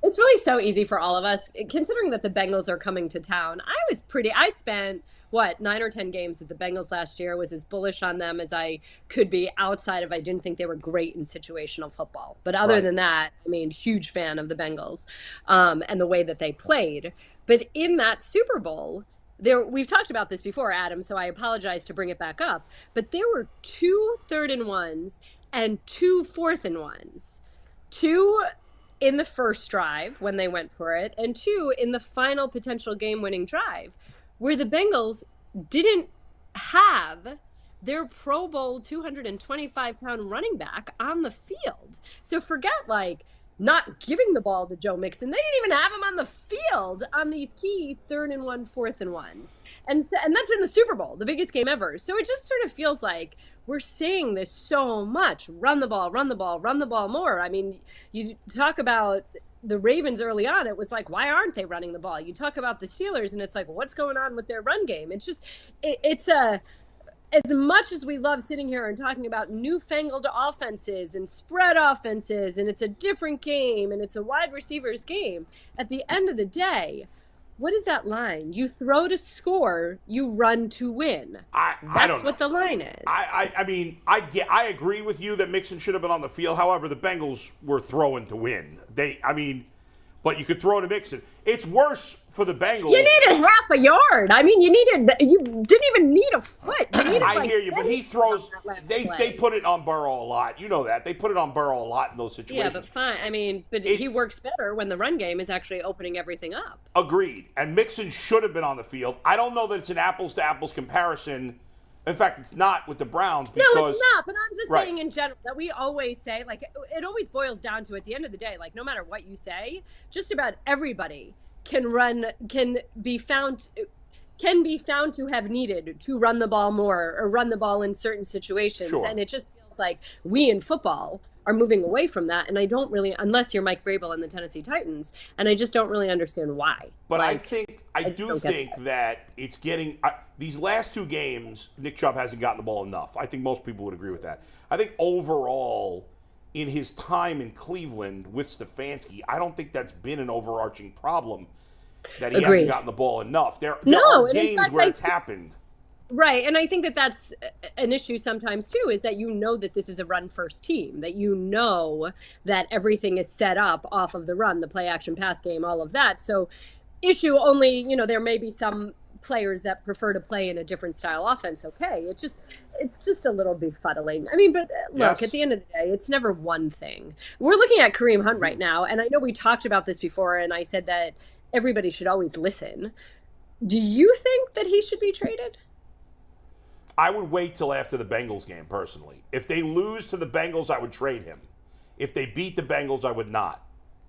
it's really so easy for all of us, considering that the Bengals are coming to town. I spent 9 or 10 games with the Bengals last year, was as bullish on them as I could be outside of I didn't think they were great in situational football. But other than that, I mean, huge fan of the Bengals and the way that they played. But in that Super Bowl, we've talked about this before, Adam, so I apologize to bring it back up. But there were 2 3rd-and-1s and 2 4th-and-1s. 2 in the first drive when they went for it, and 2 in the final potential game-winning drive, where the Bengals didn't have their Pro Bowl 225-pound running back on the field. So forget, not giving the ball to Joe Mixon. They didn't even have him on the field on these key 3rd-and-1, 4th-and-1s. And that's in the Super Bowl, the biggest game ever. So it just sort of feels like we're saying this so much. Run the ball, run the ball, run the ball more. I mean, you talk about the Ravens early on, it was like, why aren't they running the ball? You talk about the Steelers, and it's like, what's going on with their run game? It's just, as much as we love sitting here and talking about newfangled offenses and spread offenses, and it's a different game, and it's a wide receivers game, at the end of the day, what is that line? You throw to score, you run to win. That's what the line is. I mean, I agree with you that Mixon should have been on the field. However, the Bengals were throwing to win. But you could throw to Mixon. It's worse for the Bengals. You needed half a yard. I mean, you didn't even need a foot. I hear you, but he throws. They put it on Burrow a lot. You know that. They put it on Burrow a lot in those situations. Yeah, but fine. I mean, he works better when the run game is actually opening everything up. Agreed. And Mixon should have been on the field. I don't know that it's an apples-to-apples comparison. In fact, it's not with the Browns because... No, it's not, but I'm just saying in general that we always say, it always boils down to, at the end of the day, no matter what you say, just about everybody can be found to have needed to run the ball more or run the ball in certain situations. Sure. And it just feels like we in football are moving away from that, and I don't really, unless you're Mike Vrabel and the Tennessee Titans, and I just don't really understand why. But I do think that it's getting these last 2 games, Nick Chubb hasn't gotten the ball enough. I think most people would agree with that. I think overall, in his time in Cleveland with Stefanski, I don't think that's been an overarching problem that he hasn't gotten the ball enough. There are games where it's happened. Right, and I think that that's an issue sometimes, too, is that that this is a run-first team, that that everything is set up off of the run, the play-action pass game, all of that. So issue only, there may be some players that prefer to play in a different style offense, okay. It's just a little befuddling. I mean, but look, at the end of the day, it's never one thing. We're looking at Kareem Hunt right now, and I know we talked about this before, and I said that everybody should always listen. Do you think that he should be traded? I would wait till after the Bengals game, personally. If they lose to the Bengals, I would trade him. If they beat the Bengals, I would not.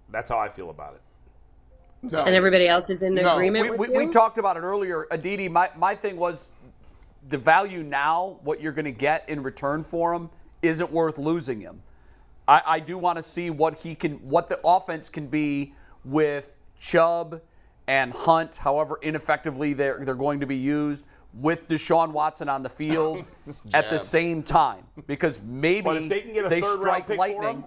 That's how I feel about it. No. And everybody else is in agreement with you? We talked about it earlier. Aditi, my thing was the value now, what you're going to get in return for him, isn't worth losing him. I do want to see what the offense can be with Chubb and Hunt, however ineffectively they're going to be used, with Deshaun Watson on the field at the same time, because maybe if they can get a strike lightning.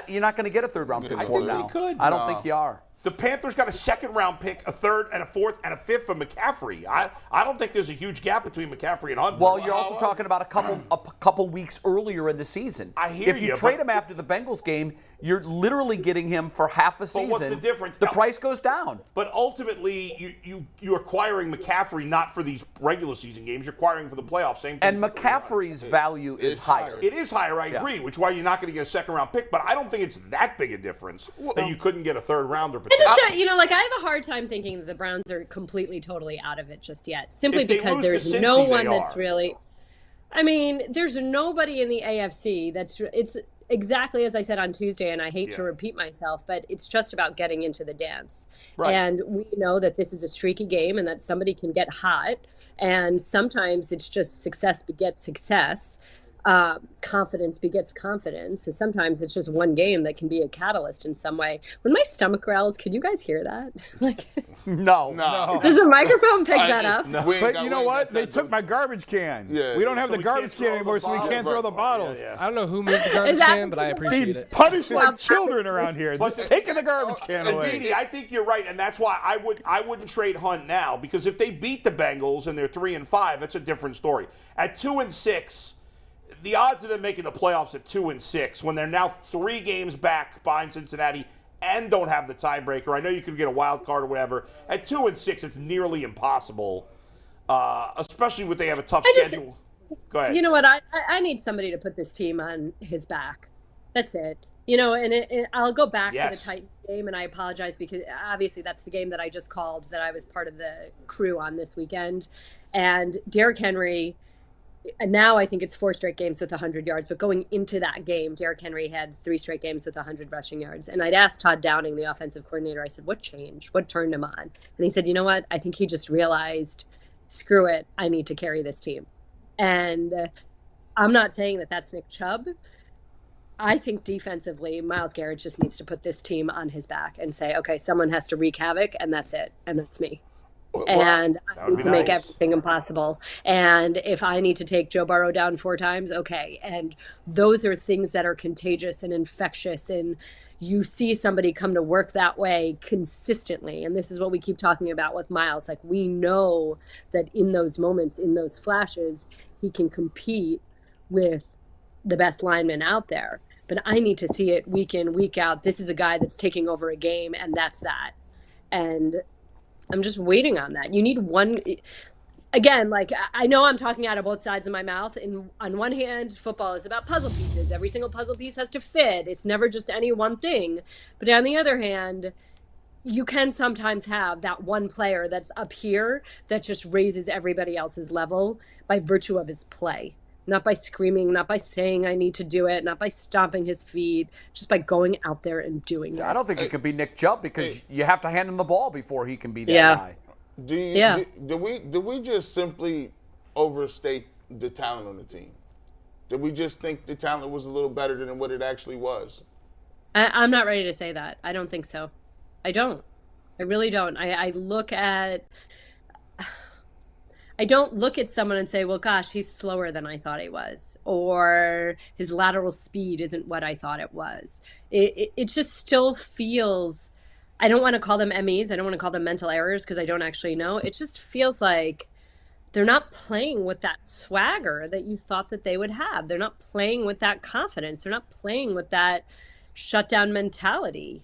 You're not going to get a 3rd-round pick for him now. I don't think you are. The Panthers got a 2nd-round pick, a 3rd, and a 4th, and a 5th for McCaffrey. I don't think there's a huge gap between McCaffrey and Hunt. Well, you're also talking about a couple weeks earlier in the season. I hear you. If you trade him after the Bengals game, you're literally getting him for half a season. But what's the difference? The price goes down. But ultimately, you're acquiring McCaffrey not for these regular season games. You're acquiring for the playoffs. Same thing. And McCaffrey's value is higher. It is higher, I agree, which is why you're not going to get a 2nd-round pick. But I don't think it's that big a difference that you couldn't get a 3rd-rounder. I have a hard time thinking that the Browns are completely, totally out of it just yet. Simply because there's no one that's really... I mean, there's nobody in the AFC exactly as I said on Tuesday, and I hate to repeat myself, but it's just about getting into the dance. Right. And we know that this is a streaky game and that somebody can get hot. And sometimes it's just success begets success. Confidence begets confidence. And sometimes it's just one game that can be a catalyst in some way. When my stomach growls, can you guys hear that? No. Does the microphone pick that up? No. But you know what? They took my garbage can. We don't have the garbage can anymore, so we can't throw the bottles. I don't know who moved the garbage can, but I appreciate it. Punished like children around here. Just taking the garbage can away. Aditi, I think you're right, and that's why I wouldn't trade Hunt now, because if they beat the Bengals and they're 3-5, that's a different story. At 2-6. The odds of them making the playoffs at 2-6 when they're now 3 games back behind Cincinnati and don't have the tiebreaker. I know you could get a wild card or whatever. At 2-6, it's nearly impossible, especially when they have a tough schedule. Go ahead. You know what? I need somebody to put this team on his back. That's it. You know, and I'll go back to the Titans game, and I apologize because obviously that's the game that I just called, that I was part of the crew on this weekend. And Derrick Henry. And now I think it's 4 straight games with 100 yards. But going into that game, Derrick Henry had 3 straight games with 100 rushing yards. And I'd asked Todd Downing, the offensive coordinator, I said, what changed? What turned him on? And he said, you know what? I think he just realized, screw it, I need to carry this team. And I'm not saying that that's Nick Chubb. I think defensively, Myles Garrett just needs to put this team on his back and say, okay, someone has to wreak havoc, and that's it. And that's me. And I need to make everything impossible. And if I need to take Joe Burrow down 4 times, okay. And those are things that are contagious and infectious. And you see somebody come to work that way consistently. And this is what we keep talking about with Myles. Like, we know that in those moments, in those flashes, he can compete with the best linemen out there. But I need to see it week in, week out. This is a guy that's taking over a game, and that's that. And I'm just waiting on that. You need one. Again, like, I know I'm talking out of both sides of my mouth. And on one hand, football is about puzzle pieces. Every single puzzle piece has to fit. It's never just any one thing. But on the other hand, you can sometimes have that one player that's up here that just raises everybody else's level by virtue of his play. Not by screaming, not by saying I need to do it, not by stomping his feet, just by going out there and doing it. I don't think it could be Nick Chubb because you have to hand him the ball before he can be that guy. Do we just simply overstate the talent on the team? Did we just think the talent was a little better than what it actually was? I'm not ready to say that. I don't think so. I don't. I really don't. I don't look at someone and say, well, gosh, he's slower than I thought he was, or his lateral speed isn't what I thought it was. It just still feels, I don't want to call them MEs. I don't want to call them mental errors because I don't actually know. It just feels like they're not playing with that swagger that you thought that they would have. They're not playing with that confidence. They're not playing with that shutdown mentality.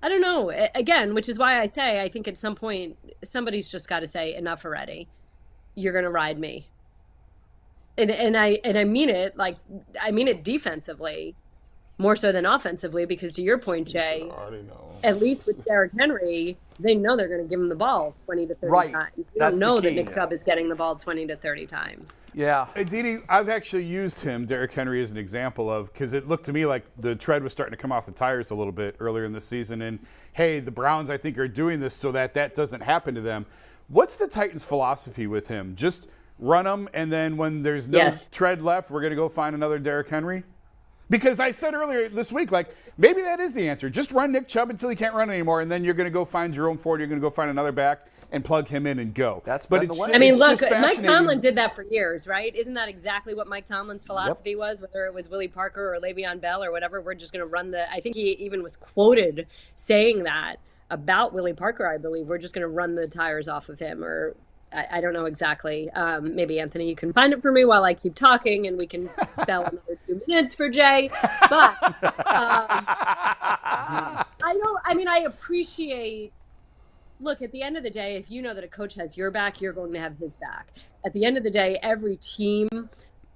I don't know. Again, which is why I say I think at some point somebody's just got to say enough already. You're going to ride me. And I mean it, like, I mean it defensively more so than offensively, because to your point, Jay, at least with Derrick Henry, they know they're going to give him the ball 20 to 30 times. We don't know that Nick Chubb is getting the ball 20 to 30 times. Yeah. Aditi, I've actually used him, Derrick Henry, as an example of, because it looked to me like the tread was starting to come off the tires a little bit earlier in the season. And, hey, the Browns, I think, are doing this so that doesn't happen to them. What's the Titans' philosophy with him? Just run him, and then when there's no tread left, we're going to go find another Derrick Henry? Because I said earlier this week, like, maybe that is the answer. Just run Nick Chubb until he can't run anymore, and then you're going to go find Jerome Ford, you're going to go find another back and plug him in and go. That's been the way. I mean, look, Mike Tomlin did that for years, right? Isn't that exactly what Mike Tomlin's philosophy was? Whether it was Willie Parker or Le'Veon Bell or whatever, we're just going to run I think he even was quoted saying that about Willie Parker, I believe. We're just going to run the tires off of him, or I don't know exactly. Maybe, Anthony, you can find it for me while I keep talking, and we can spell another 2 minutes for Jay. But I appreciate, look, at the end of the day, if you know that a coach has your back, you're going to have his back. At the end of the day, every team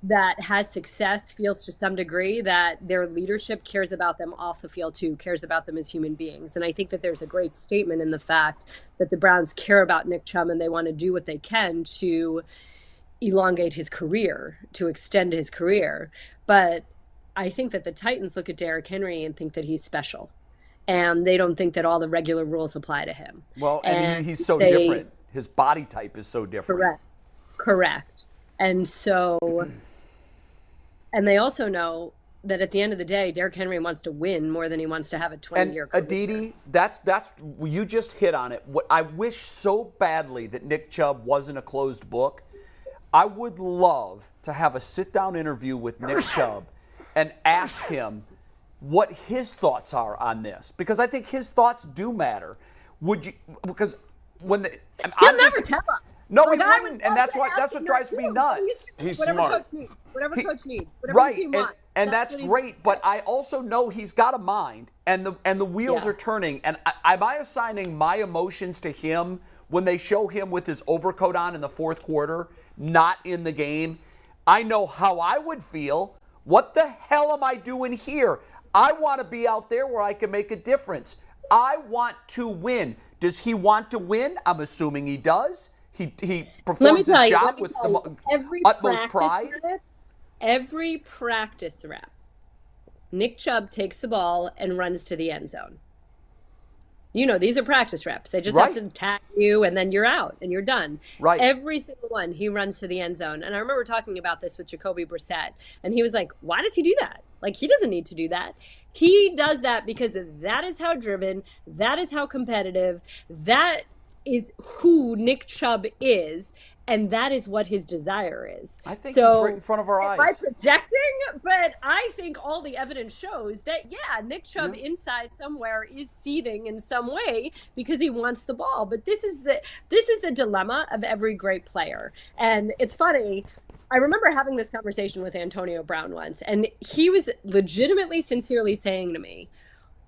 that has success feels to some degree that their leadership cares about them off the field too, cares about them as human beings. And I think that there's a great statement in the fact that the Browns care about Nick Chubb and they want to do what they can to elongate his career, to extend his career. But I think that the Titans look at Derrick Henry and think that he's special. And they don't think that all the regular rules apply to him. Well, and he's so different. His body type is so different. Correct. And so, and they also know that at the end of the day, Derrick Henry wants to win more than he wants to have a 20-year career. Aditi, that's you just hit on it. What I wish so badly that Nick Chubb wasn't a closed book. I would love to have a sit-down interview with Nick Chubb and ask him what his thoughts are on this, because I think his thoughts do matter. Would you? Because when he'll never tell us. No, he wouldn't, and that's what drives me nuts. He's whatever smart. Coach needs, whatever coach needs, whatever the team wants. And that's great. But I also know he's got a mind, and the wheels are turning. And am I assigning my emotions to him when they show him with his overcoat on in the fourth quarter, not in the game? I know how I would feel. What the hell am I doing here? I want to be out there where I can make a difference. I want to win. Does he want to win? I'm assuming he does. He performs his job with the utmost pride. Every practice rep, Nick Chubb takes the ball and runs to the end zone. You know, these are practice reps. They just have to tag you, and then you're out, and you're done. Right. Every single one, he runs to the end zone. And I remember talking about this with Jacoby Brissett, and he was like, why does he do that? Like, he doesn't need to do that. He does that because that is how driven, that is how competitive, that is who Nick Chubb is, and that is what his desire is. I think he's right in front of our eyes. Am I projecting? But I think all the evidence shows that, Nick Chubb inside somewhere is seething in some way because he wants the ball. But this is the dilemma of every great player. And it's funny. I remember having this conversation with Antonio Brown once, and he was legitimately, sincerely saying to me,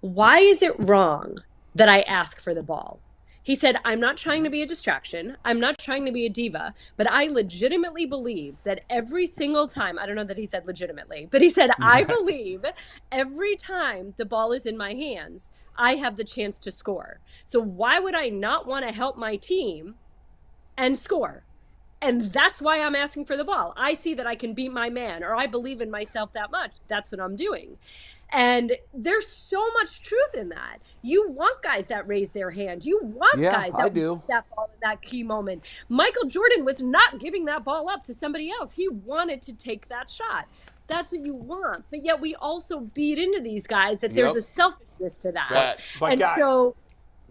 why is it wrong that I ask for the ball? He said, I'm not trying to be a distraction. I'm not trying to be a diva, but I legitimately believe that every single time, I don't know that he said legitimately, but he said, I believe every time the ball is in my hands, I have the chance to score. So why would I not want to help my team and score? And that's why I'm asking for the ball. I see that I can beat my man, or I believe in myself that much. That's what I'm doing. And there's so much truth in that. You want guys that raise their hand. You want guys that want that ball in that key moment. Michael Jordan was not giving that ball up to somebody else. He wanted to take that shot. That's what you want. But yet we also beat into these guys that there's a selfishness to that. Facts.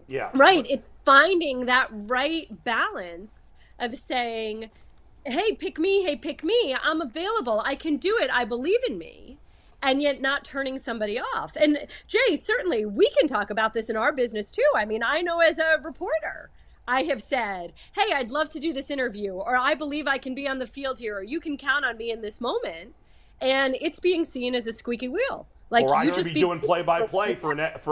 It's finding that right balance of saying, hey, pick me, I'm available, I can do it, I believe in me, and yet not turning somebody off. And Jay, certainly we can talk about this in our business too. I mean, I know as a reporter, I have said, hey, I'd love to do this interview, or I believe I can be on the field here, or you can count on me in this moment, and it's being seen as a squeaky wheel. Like, or I you should be doing play-by-play for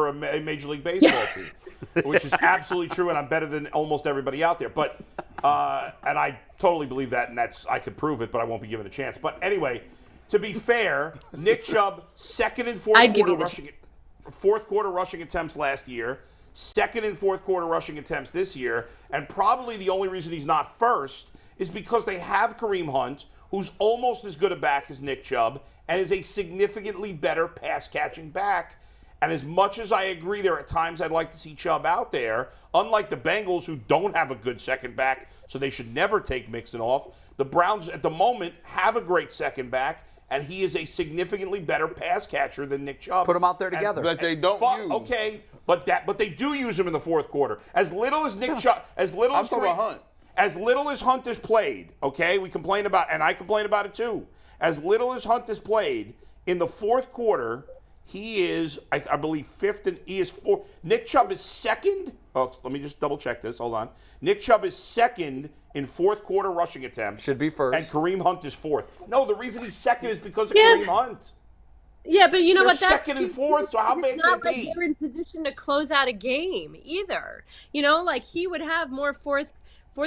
a Major League Baseball team, which is absolutely true, and I'm better than almost everybody out there. But and I totally believe that, and I could prove it, but I won't be given a chance. But anyway, to be fair, Nick Chubb, second and fourth quarter rushing attempts last year, second and fourth quarter rushing attempts this year, and probably the only reason he's not first is because they have Kareem Hunt, who's almost as good a back as Nick Chubb, and is a significantly better pass-catching back. And as much as I agree there are times I'd like to see Chubb out there, unlike the Bengals, who don't have a good second back, so they should never take Mixon off, the Browns at the moment have a great second back, and he is a significantly better pass catcher than Nick Chubb. Put them out there together. But they don't use. Okay, but they do use him in the fourth quarter. As little as Nick Chubb, as little I'm as talking about Hunt. As little as Hunt has played, okay, we complain about, and I complain about it too. As little as Hunt has played, in the fourth quarter, he is, I believe, fifth, and he is fourth. Nick Chubb is second. Oh, let me just double check this. Hold on. Nick Chubb is second in fourth quarter rushing attempts. Should be first. And Kareem Hunt is fourth. No, the reason he's second is because of Kareem Hunt. Yeah, but you know what? That's second and fourth, so how big it's not they like be? they're in position to close out a game either. You know, like he would have more fourth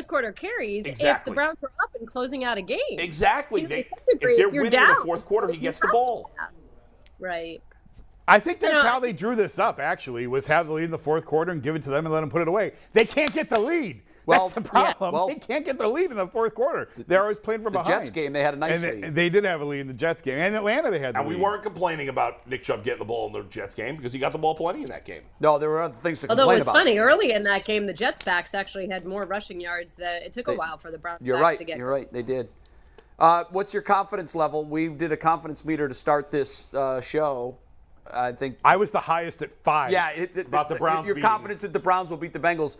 quarter carries if the Browns were up and closing out a game. Exactly. You know, If they're winning in the fourth quarter, he gets the ball. Right. I think that's how they drew this up, actually, was have the lead in the fourth quarter and give it to them and let them put it away. They can't get the lead. Well, That's the problem. well, they can't get the lead in the fourth quarter. They're always playing from the behind. Jets game, they had a nice and lead. they did have a lead in the Jets game. And Atlanta, they had the And lead. we weren't complaining about Nick Chubb getting the ball in the Jets game because he got the ball plenty in that game. No, there were other things to Although complain it was about. funny, early in that game, the Jets backs actually had more rushing yards. It took a while for the Browns You're backs right. to get You're right. They did. What's your confidence level? We did a confidence meter to start this show. I think I was the highest at 5. Yeah, About the Browns Your beating. confidence that the Browns will beat the Bengals.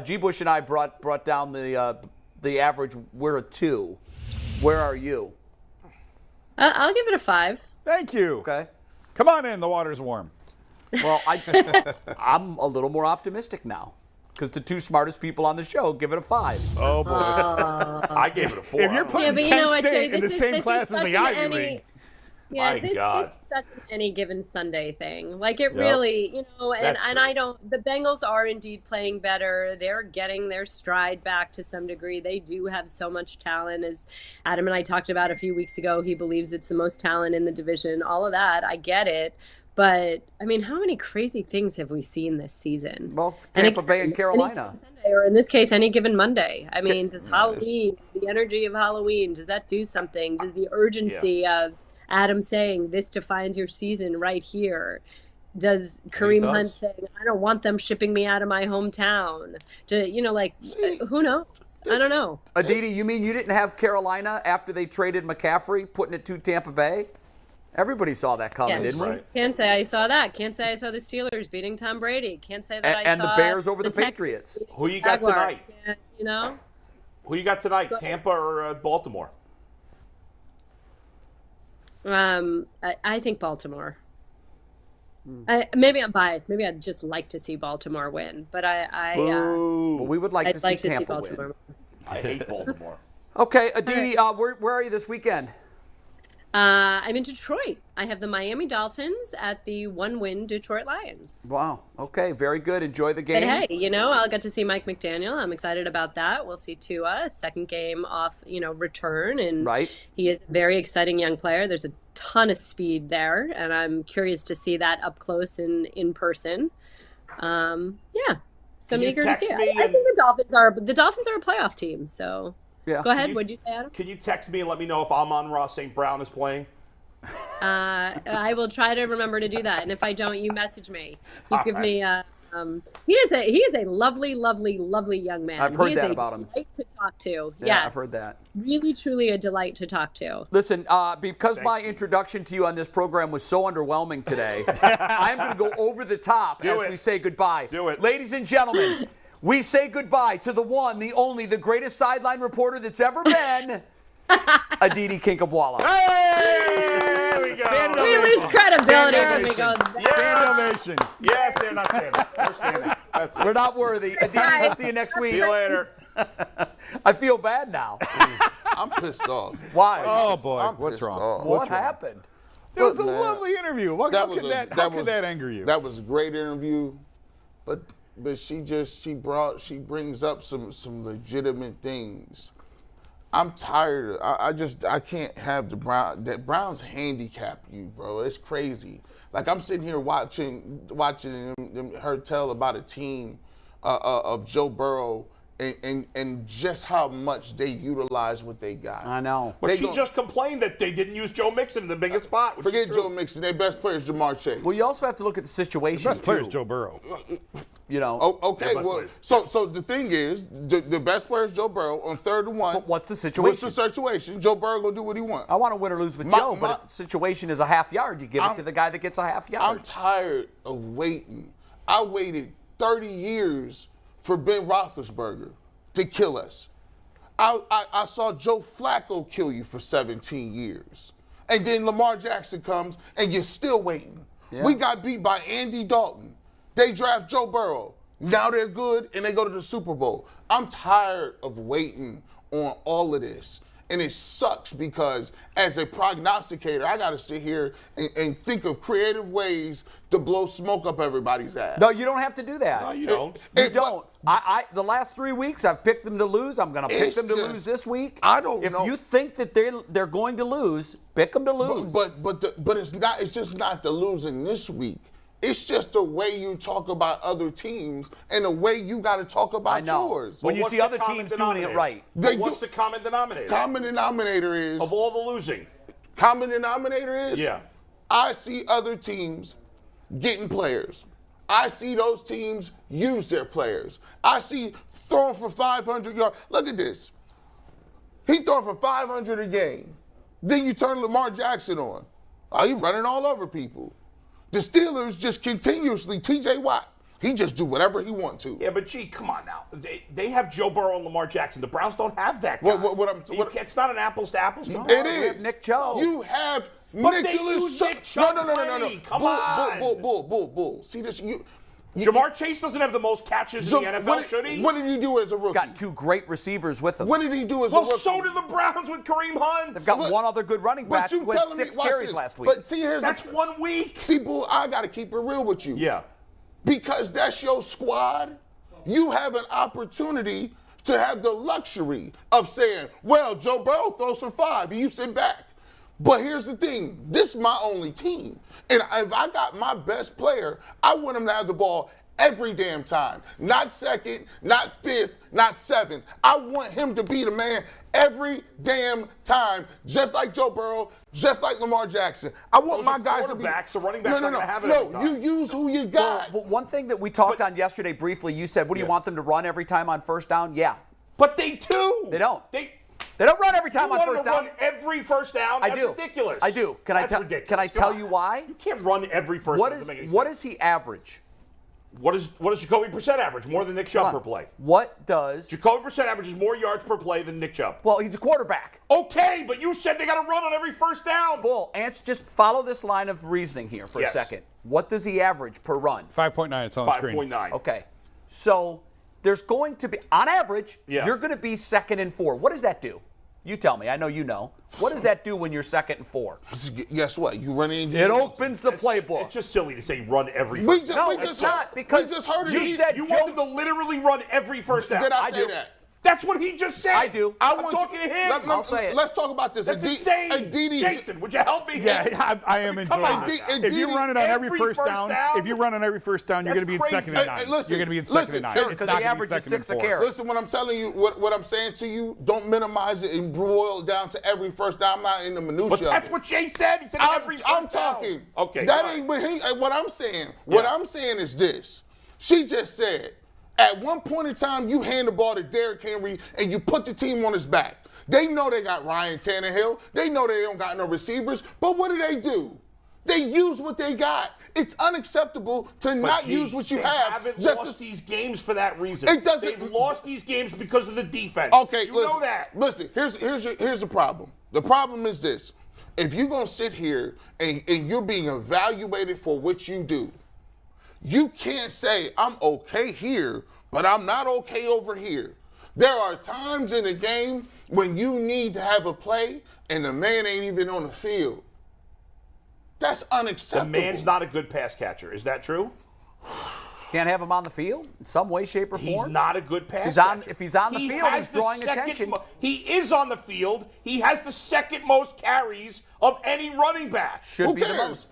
G. Bush and I brought down the average. We're a 2. Where are you? I'll give it a 5. Thank you. Okay. Come on in. The water's warm. Well, I'm a little more optimistic now because the 2 smartest people on the show give it a 5. Oh, boy. I gave it a 4. If you're putting but you Kent know what, Jay, State in the same class as the Ivy League. Yeah, My this God. is such an any given Sunday thing. Like it really, and That's true. I don't. The Bengals are indeed playing better. They're getting their stride back to some degree. They do have so much talent, as Adam and I talked about a few weeks ago. He believes it's the most talent in the division. All of that, I get it. But I mean, how many crazy things have we seen this season? Well, And Tampa Bay and Carolina. Sunday, or in this case, any given Monday. I mean, does Halloween, the energy of Halloween, does that do something? Does the urgency of Adam saying this defines your season right here? Does Kareem Hunt saying, I don't want them shipping me out of my hometown? Who knows? I don't know. Aditi, you mean you didn't have Carolina after they traded McCaffrey, putting it to Tampa Bay? Everybody saw that coming, didn't we? Can't say I saw that. Can't say I saw the Steelers beating Tom Brady. Can't say that I saw and the Bears over the Patriots. Who you got tonight? Who you got tonight? Tampa or Baltimore? I think Baltimore. Maybe I'm biased. Maybe I'd just like to see Baltimore win, but Well, we would like to see Tampa Baltimore win. I hate Baltimore. Okay, Aditi, where are you this weekend? I'm in Detroit. I have the Miami Dolphins at the 1-win Detroit Lions. Wow. Okay, very good. Enjoy the game. But hey, I'll get to see Mike McDaniel. I'm excited about that. We'll see Tua, second game off, return. And he is a very exciting young player. There's a ton of speed there, and I'm curious to see that up close and in person. So I'm eager to see it. I think the Dolphins are a playoff team, so... Yeah. Go ahead. What'd you say, Adam? Can you text me and let me know if Amon-Ra St. Brown is playing? I will try to remember to do that. And if I don't, you message me. You give me. He is a lovely, lovely, lovely young man. I've heard that about him. Delight to talk to. Yeah, yes, I've heard that. Really, truly a delight to talk to. Listen, because my introduction to you on this program was so underwhelming today, I'm going to go over the top as we say goodbye. Do it. Ladies and gentlemen, we say goodbye to the one, the only, the greatest sideline reporter that's ever been, Aditi Kinkhabwala. Hey, we go. We lose credibility when we go. Stand ovation. Yes, they're not standing. We're standing. That's it. We're not worthy. Aditi, we'll see you next week. See you later. I feel bad now. I'm pissed off. Why? Oh, boy. I'm What's pissed wrong? off. What happened? It was a Man. lovely interview. How could that anger you? That was a great interview, but she brings up some legitimate things. I'm tired. I can't have the Browns handicap you, bro. It's crazy. Like I'm sitting here watching her tell about a team of Joe Burrow and just how much they utilize what they got. I know. But she just complained that they didn't use Joe Mixon in the biggest spot. Which Forget is true. Joe Mixon. Their best player is Jamar Chase. Well, you also have to look at the situation. The best player too. is Joe Burrow. Okay. Well, so the thing is, the best player is Joe Burrow on 3rd and 1. But what's the situation? What's the situation? Joe Burrow gonna do what he wants. I want to win or lose with Joe, but if the situation is a half yard, you give it to the guy that gets a half yard. I'm tired of waiting. I waited 30 years for Ben Roethlisberger to kill us. I saw Joe Flacco kill you for 17 years. And then Lamar Jackson comes, and you're still waiting. Yeah. We got beat by Andy Dalton. They draft Joe Burrow. Now they're good, and they go to the Super Bowl. I'm tired of waiting on all of this. And it sucks because as a prognosticator, I got to sit here and think of creative ways to blow smoke up everybody's ass. No, you don't have to do that. No, you don't. You don't. The last 3 weeks, I've picked them to lose. I'm going to pick them to lose this week. I don't know. If you think that they're going to lose, pick them to lose. But it's not. It's just not the losing this week. It's just the way you talk about other teams and the way you got to talk about yours. When you see other teams doing it right. What's the common denominator? Common denominator is... Of all the losing. Common denominator is... Yeah. I see other teams getting players. I see those teams use their players. I see throwing for 500 yards. Look at this. He throwing for 500 a game. Then you turn Lamar Jackson on. Oh, he running all over people. The Steelers just continuously, T.J. Watt, he just do whatever he wants to. Yeah, but gee, come on now. They have Joe Burrow and Lamar Jackson. The Browns don't have that guy. It's not an apples to apples. It is. Nick Chubb. You have But Nicholas Chubb. No. Come on. Bull. See this? Jamar Chase doesn't have the most catches in the NFL, should he? What did he do as a rookie? He's got 2 great receivers with him. What did he do as a rookie? Well, so did the Browns with Kareem Hunt. They've got one other good running back with 6 carries last week. But see, that's 1 week. See, Bull, I got to keep it real with you. Yeah. Because that's your squad, you have an opportunity to have the luxury of saying, well, Joe Burrow throws for 5, and you sit back. But here's the thing. This is my only team. And if I got my best player, I want him to have the ball every damn time. Not second, not fifth, not seventh. I want him to be the man every damn time, just like Joe Burrow, just like Lamar Jackson. I want my guys to be quarterbacks. The running backs no, are going to have it every time. You use who you got. But one thing that we talked on yesterday briefly, you said, what do you want them to run every time on first down? Yeah. But they do. They don't. They don't run every time you on want first to down. run every first down? That's ridiculous. I do. Can I tell you why? You can't run every first down. What does he average? What does Jacoby Brissett average? More than Nick Chubb per play. What does Jacoby Brissett averages more yards per play than Nick Chubb? Well, he's a quarterback. Okay, but you said they got to run on every first down. Bull, just follow this line of reasoning here for a second. What does he average per run? 5.9. It's on the screen. 5.9. Okay, so there's going to be, on average, you're going to be 2nd and 4. What does that do? You tell me. I know you know. What does that do when you're 2nd and 4? Guess what? You run in. It opens the playbook. It's just silly to say run every We first down. just not, because we just heard you said you want them to literally run every first down. Did I say that? That's what he just said. I do. I'm talking to him. I'll say it. Let's talk about this. That's insane. Aditi, Jason, would you help me? Yeah, I am enjoying it. If you run it on every first down, you're going to be in 2nd and 9. Listen, you're going to be in 2nd and 9. Because the average is 6 a carry. Listen, what I'm telling you, what I'm saying to you, don't minimize it and boil it down to every first down. I'm not in the minutia. But that's what Jay said. He said every first down. I'm talking. Okay. That ain't what I'm saying. What I'm saying is this. She just said, at one point in time, you hand the ball to Derrick Henry and you put the team on his back. They know they got Ryan Tannehill. They know they don't got no receivers. But what do? They use what they got. It's unacceptable to not use what you have. They haven't lost these games for that reason. It doesn't. They've lost these games because of the defense. Okay, you know that. Listen, here's the problem. The problem is this. If you're going to sit here and you're being evaluated for what you do, you can't say, I'm okay here, but I'm not okay over here. There are times in the game when you need to have a play and the man ain't even on the field. That's unacceptable. The man's not a good pass catcher. Is that true? Can't have him on the field in some way, shape, or form? He's not a good pass catcher. If he's on the field, he's drawing attention. He is on the field. He has the 2nd most carries of any running back. Should be the most.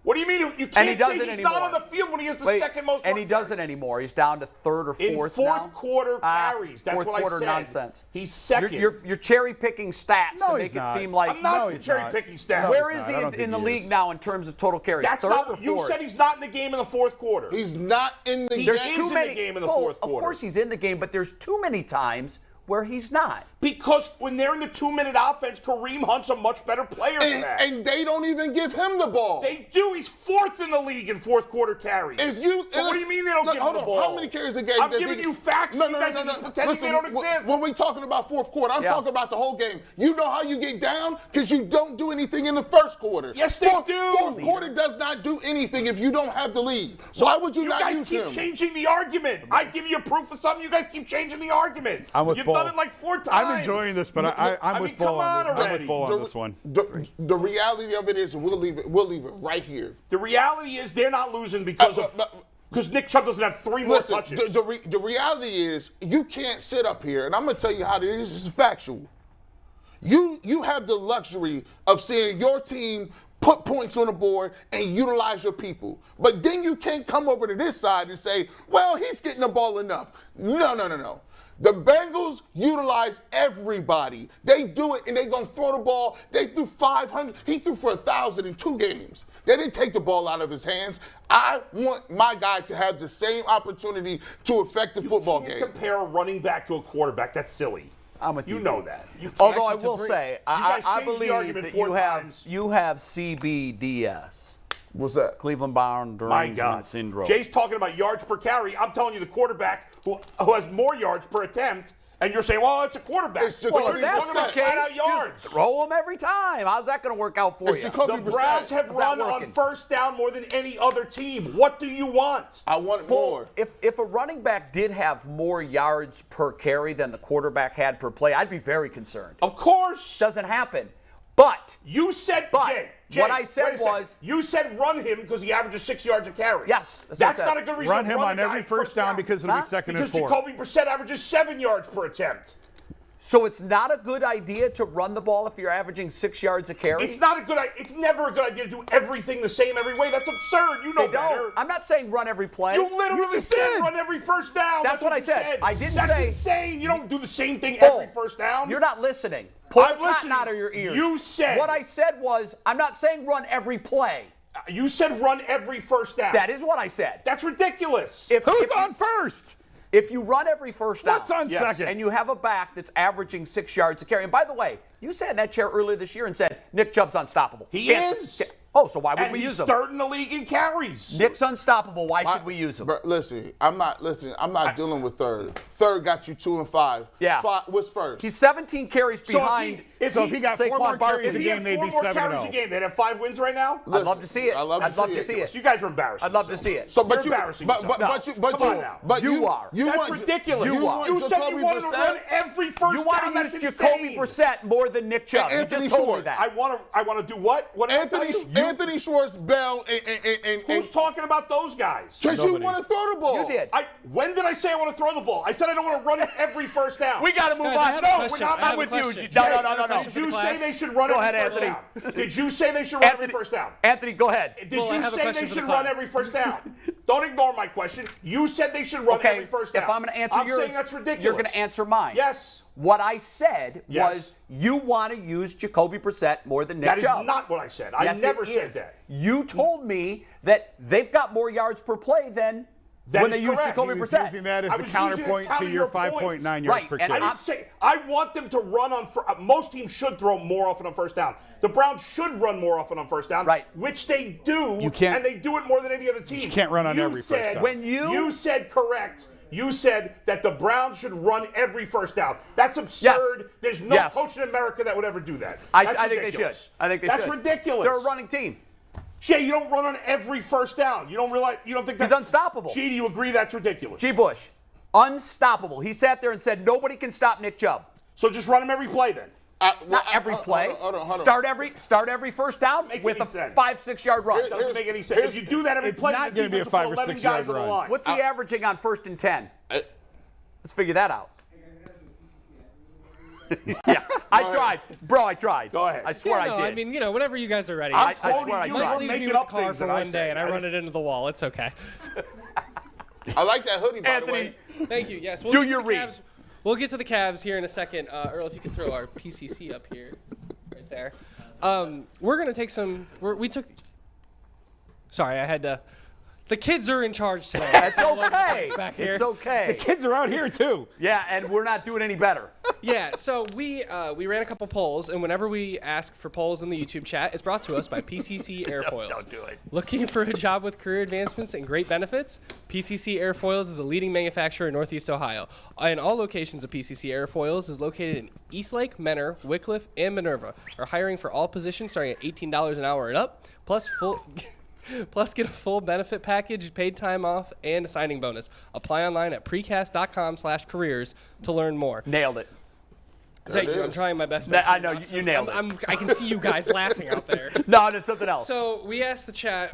What do you mean? You can't say he's not on the field when he has the 2nd most. And he doesn't anymore. He's down to 3rd or 4th in fourth quarter carries. That's fourth what quarter I said. Nonsense. He's 2nd. You're cherry picking stats to make it seem like. I'm not cherry picking stats. Where is he in the league now in terms of total carries? That's 3rd not. or 4th? You said he's not in the game in the 4th quarter. He's not in the game. He is in the game in the 4th quarter. Of course he's in the game, but there's too many times where he's not. Because when they're in the 2-minute offense, Kareem Hunt's a much better player than that. And they don't even give him the ball. They do. He's 4th in the league in 4th quarter carries. What do you mean they don't give him the ball? How many carries a game? I'm giving you facts. No. You guys are just pretending they don't exist. When we're talking about 4th quarter, I'm talking about the whole game. You know how you get down? Because you don't do anything in the 1st quarter. Yes, they do. 4th quarter does not do anything if you don't have the lead. So why would you not use him? You guys keep changing the argument. I give you a proof of something. You guys keep changing the argument. You've done it like 4 times. I'm enjoying this, but I'm with Bull on this one. The reality of it is, we'll leave it right here. The reality is they're not losing because Nick Chubb doesn't have 3 more touches. The reality is you can't sit up here, and I'm going to tell you how it is. It's factual. You have the luxury of seeing your team put points on the board, and utilize your people. But then you can't come over to this side and say, well, he's getting the ball enough. No. The Bengals utilize everybody. They do it, and they're going to throw the ball. They threw 500. He threw for 1,000 in 2 games. They didn't take the ball out of his hands. I want my guy to have the same opportunity to affect the football game. You can't compare a running back to a quarterback. That's silly. I'm with you. You know that. Although I will say, I believe argument that 4 times. you have CBDS. What's that? Cleveland Bound My God. Syndrome. Jay's talking about yards per carry. I'm telling you, the quarterback who has more yards per attempt, and you're saying, well, it's a quarterback. It's Jacoby Well, if that's talking the about case, flat-out yards. just throw them every time. How's that going to work out for It's you? Jacoby The Browns have How's that run on working? first down more than any other team. What do you want? I want more. If a running back did have more yards per carry than the quarterback had per play, I'd be very concerned. Of course. Doesn't happen. But You said, But Jay, what I said wait a second. was- you said run him because he averages 6 yards a carry. Yes, that's what That's I said. not a good reason Run to him run on a guy every first down because it'll be second and because 4. Jacoby Brissett averages 7 yards per attempt. so it's not a good idea to run the ball if you're averaging 6 yards a carry. It's not a good. It's never a good idea to do everything the same every way. That's absurd. You know They better. don't. I'm not saying run every play. You literally just said did. run every first down. That's what I you said. I didn't That's say- insane. You don't do the same thing Bull. every first down. You're not listening. Pull I'm the cotton listening. out of your ears. You said- What I said was, I'm not saying run every play. You said run every first down. That is what I said. That's ridiculous. Who's on first? If you run every first down, What's on Yes. second? and you have a back that's averaging 6 yards a carry, and by the way, you sat in that chair earlier this year and said Nick Chubb's unstoppable. He Can't- is. can't- Oh, so why would and we he's use him? third in the league in carries. Nick's unstoppable. Why should we use him? But listen, I'm not dealing with third. Third got you 2 and 5. Yeah. What's first? He's 17 carries behind. if he got 4 more Saquon Barkley. carries If a he game, had they'd 4 be more 7-0. carries a game, they'd have 5 wins right now. I'd love to see it. I'd love to see it. You guys are embarrassing. I'd love to yourselves. see it. So, but You're you, embarrassing but yourself. you, No, come on now. but You are. That's want- ridiculous. You want You said Jacoby you wanted to Brissett? run every first You down. want to That's use Jacoby insane. Brissett more than Nick Chubb. You Anthony just told me Schwartz. that. I want to do what? What did I tell you? Anthony Schwartz, Bell, and Who's talking about those guys? because you want to throw the ball. You did. When did I say I want to throw the ball? I said I don't want to run it every first down. We got to move Guys, I on. have a No, question. we're not. I have I'm a with you. question. No. Did you say they should run Go every ahead, first Anthony. down? Did you say they should run every first down? Anthony, go ahead. Did Well, I you have a say question they for the should run class. every first down? Don't ignore my question. You said they should run Okay, every first down. if I'm going to answer I'm yours, saying that's ridiculous. you're going to answer mine. Yes. What I said Yes. was you want to use Jacoby Brissett more than Nick That is Chubb. not what I said. Yes, I never it said is. that. You told me that they've got more yards per play than That when is they use correct. Jacoby He was Brissett. using that as I a was using it counterpoint to counting your your points. 5.9 yards Right, per and carry. I didn't say I want them to run on. Most teams should throw more often on first down. The Browns should run more often on first down, Right. Which they do. You can't- and they do it more than any other team. You can't run on every first said, down. When you said correct. You said that the Browns should run every first down. That's absurd. There's no Yes. coach in America that would ever do that. I That's think they ridiculous. should. I think they That's should. ridiculous. They're a running team. Jay, you don't run on every first down. You don't realize. You don't think He's that's unstoppable. Gee, do you agree that's ridiculous? G. Bush, unstoppable. He sat there and said nobody can stop Nick Chubb. So just run him every play then. Not every play. Hold on. Start every first down Make with any a sense. 5-6 yard run. It doesn't make any sense. If you do that every it's play, not the gonna be a defense 5 will or put 11 6 guys yard on the run. line. What's he averaging on 1st and 10? Let's figure that out. Yeah, I tried. Bro, I tried. Go ahead. I swear No, I did. I mean, whenever you guys are ready. I'm I quoting swear I you. tried. You're Mike leaves me making with a up car things for that I one day, and I say. run it into the wall. It's okay. I like that hoodie, by the way. Anthony, Thank you. Yes. We'll Do get to your the read. Cavs. We'll get to the Cavs here in a second. Earl, if you could throw our PCC up here, right there. We're gonna take some. We took. Sorry, I had to. The kids are in charge today. that's okay. Back here. It's okay. Kids are out here too. Yeah, and we're not doing any better. Yeah, so we ran a couple polls, and whenever we ask for polls in the YouTube chat, it's brought to us by PCC Airfoils. Don't do it. Looking for a job with career advancements and great benefits? PCC Airfoils is a leading manufacturer in Northeast Ohio. And all locations of PCC Airfoils is located in Eastlake, Menor, Wickliffe, and Minerva. Are hiring for all positions starting at $18 an hour and up, plus get a full benefit package, paid time off, and a signing bonus. Apply online at precast.com/careers to learn more. Nailed it. Thank it you. I'm is. trying my best. I know, you nailed it. I can see you guys laughing out there. No, that's something else. So we asked the chat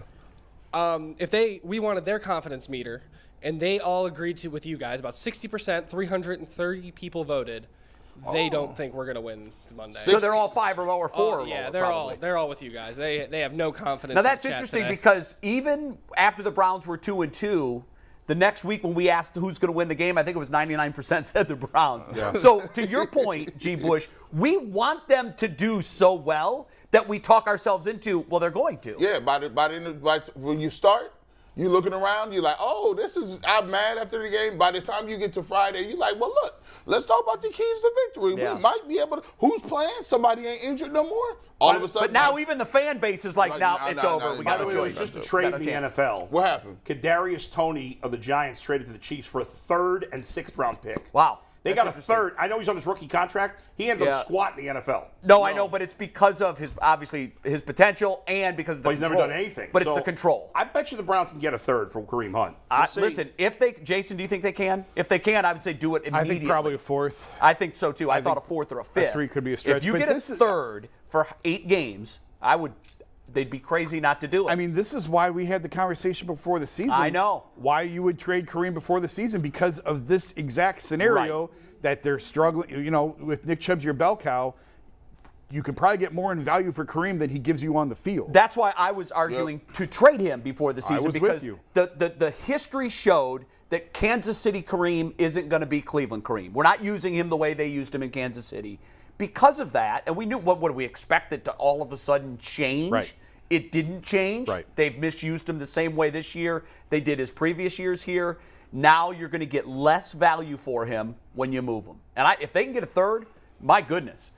if we wanted their confidence meter, and they all agreed to with you guys. About 60%, 330 people voted. they don't think we're going to win Monday. So they're all 5 or lower, 4 or yeah, lower, they're all with you guys. They have no confidence. Now that's in the chat interesting today. because even after the Browns were 2-2, the next week when we asked who's going to win the game, I think it was 99% said the Browns. Yeah. So to your point, G. Bush, we want them to do so well that we talk ourselves into, well, they're going to. Yeah, when you start, you're looking around, you're like, oh, I'm mad after the game. By the time you get to Friday, you're like, well, look, let's talk about the keys to victory. Yeah. We might be able to. Who's playing? Somebody ain't injured no more? All of a sudden. But now even the fan base is like, no, it's over. We got By no the way, it was choice. just a trade in the NFL. What happened? Kadarius Toney of the Giants traded to the Chiefs for a 3rd and 6th round pick. Wow. They got a 3rd. I know he's on his rookie contract. He ended up squatting the NFL. No, I know, but it's because of his potential and because of the But he's never control. done anything. But So, it's the control. I bet you the Browns can get a 3rd from Kareem Hunt. We'll see. Listen, Jason, do you think they can? If they can, I would say do it immediately. I think probably a 4th. I think so too. I thought a 4th or a 5th. A 3 could be a stretch. If you but get a 3rd for 8 games, they'd be crazy not to do it. I mean, this is why we had the conversation before the season. I know. Why you would trade Kareem before the season, because of this exact scenario that they're struggling. You know, with Nick Chubb's your bell cow, you can probably get more in value for Kareem than he gives you on the field. That's why I was arguing to trade him before the season. I was because with you. The history showed that Kansas City Kareem isn't going to be Cleveland Kareem. We're not using him the way they used him in Kansas City. Because of that, and we knew what we expected to all of a sudden change. Right. It didn't change. Right. They've misused him the same way this year they did his previous years here. Now you're going to get less value for him when you move him. And if they can get a 3rd, my goodness,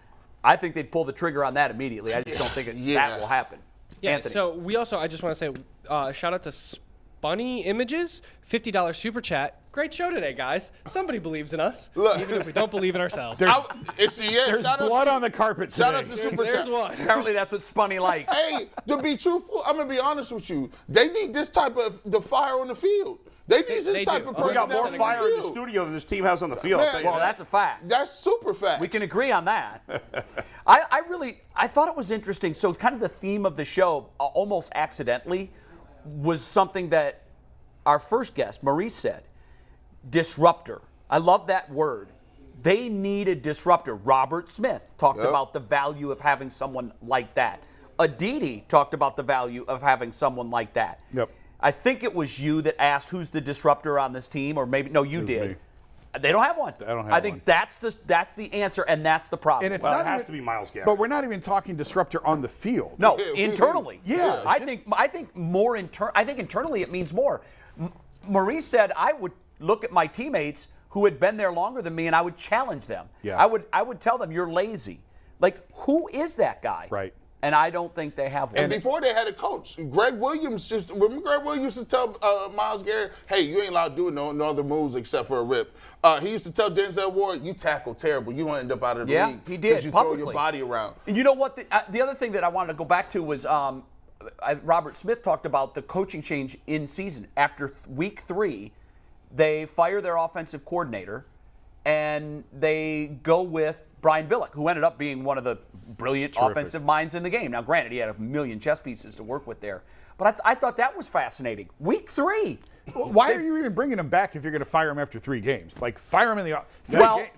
I think they'd pull the trigger on that immediately. I just don't think that will happen. Yeah, Anthony. so I just want to say, shout out to Spunny Images, $50 super chat. Great show today, guys. Somebody believes in us, even if we don't believe in ourselves. There's blood on the carpet today. Shout out to Super There's Chat. one. Apparently that's what Spunny likes. Hey, to be truthful, I'm going to be honest with you. They need this type of the fire on the field. They need this type of person. We got more on the fire in the field. studio than this team has on the field. Man, Well, that's a fact. That's super fact. We can agree on that. I thought it was interesting. So kind of the theme of the show, almost accidentally, was something that our first guest, Maurice, said. Disruptor. I love that word. They need a disruptor. Robert Smith talked about the value of having someone like that. Aditi talked about the value of having someone like that. Yep. I think it was you that asked who's the disruptor on this team, or maybe no, you did. me. They don't have one. I think that's the answer, and that's the problem. And it's Well, not it has even- to be Myles Garrett. But we're not even talking disruptor on the field. No, internally. Yeah, I think more I think internally it means more. Maurice said I would look at my teammates who had been there longer than me and I would challenge them. Yeah. I would tell them you're lazy. Like, who is that guy? Right. And I don't think they have one. And before they had a coach, Greg Williams used to tell Myles Garrett, hey, you ain't allowed to do no other moves except for a rip. He used to tell Denzel Ward, you tackle terrible. You won't end up out of the league. He did, because you throw publicly. your body around. And you know what? The other thing that I wanted to go back to was Robert Smith talked about the coaching change in season. After week 3, they fire their offensive coordinator, and they go with Brian Billick, who ended up being one of the brilliant offensive minds in the game. Now, granted, he had a million chess pieces to work with there. But I thought that was fascinating. Week 3. Why are you even bringing him back if you're going to fire him after 3 games? Like, fire him in the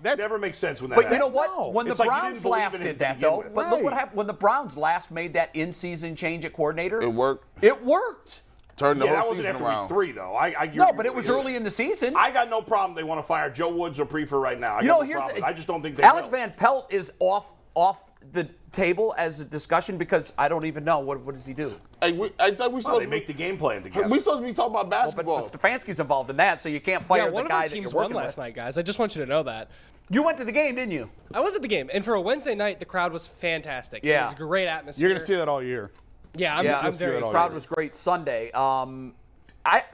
That never makes sense when that But happens. you know what? No. When the It's like you Browns didn't believe last in him did to that, begin though. with. But look what Right. happened. When the Browns last made that in-season change at coordinator. It worked. It worked. Turned the Yeah, that whole wasn't season after around. week 3, though. No, but it was early in the season. I got no problem. They want to fire Joe Woods or Prefer right now. I just don't think they Alex will. Van Pelt is off the table as a discussion because I don't even know what does he do. Hey, I thought we Well, supposed they to make the game plan together. we supposed to be talking about But basketball. Stefanski's involved in that, so you can't fire one the of our guy that you're teams won working last with. night, guys. I just want you to know that. You went to the game, didn't you? I was at the game, and for a Wednesday night, the crowd was fantastic. Yeah. It was a great atmosphere. You're going to see that all year. Yeah, I'm You'll very see that all The excited. crowd was great Sunday.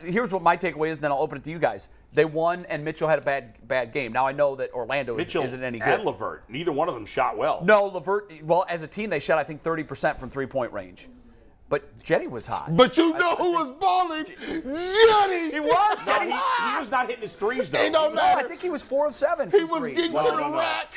Here's what my takeaway is, and then I'll open it to you guys. They won, and Mitchell had a bad game. Now I know that Orlando Mitchell isn't any good. and LeVert, neither one of them shot well. No, LeVert. Well, as a team, they shot I think 30% from 3-point range. But Jetty was hot. But you know who was balling? Jetty! He was. No, Jetty. he was not hitting his threes, though. It don't No, matter. I think he was 4 of 7. He was getting to the no. rack.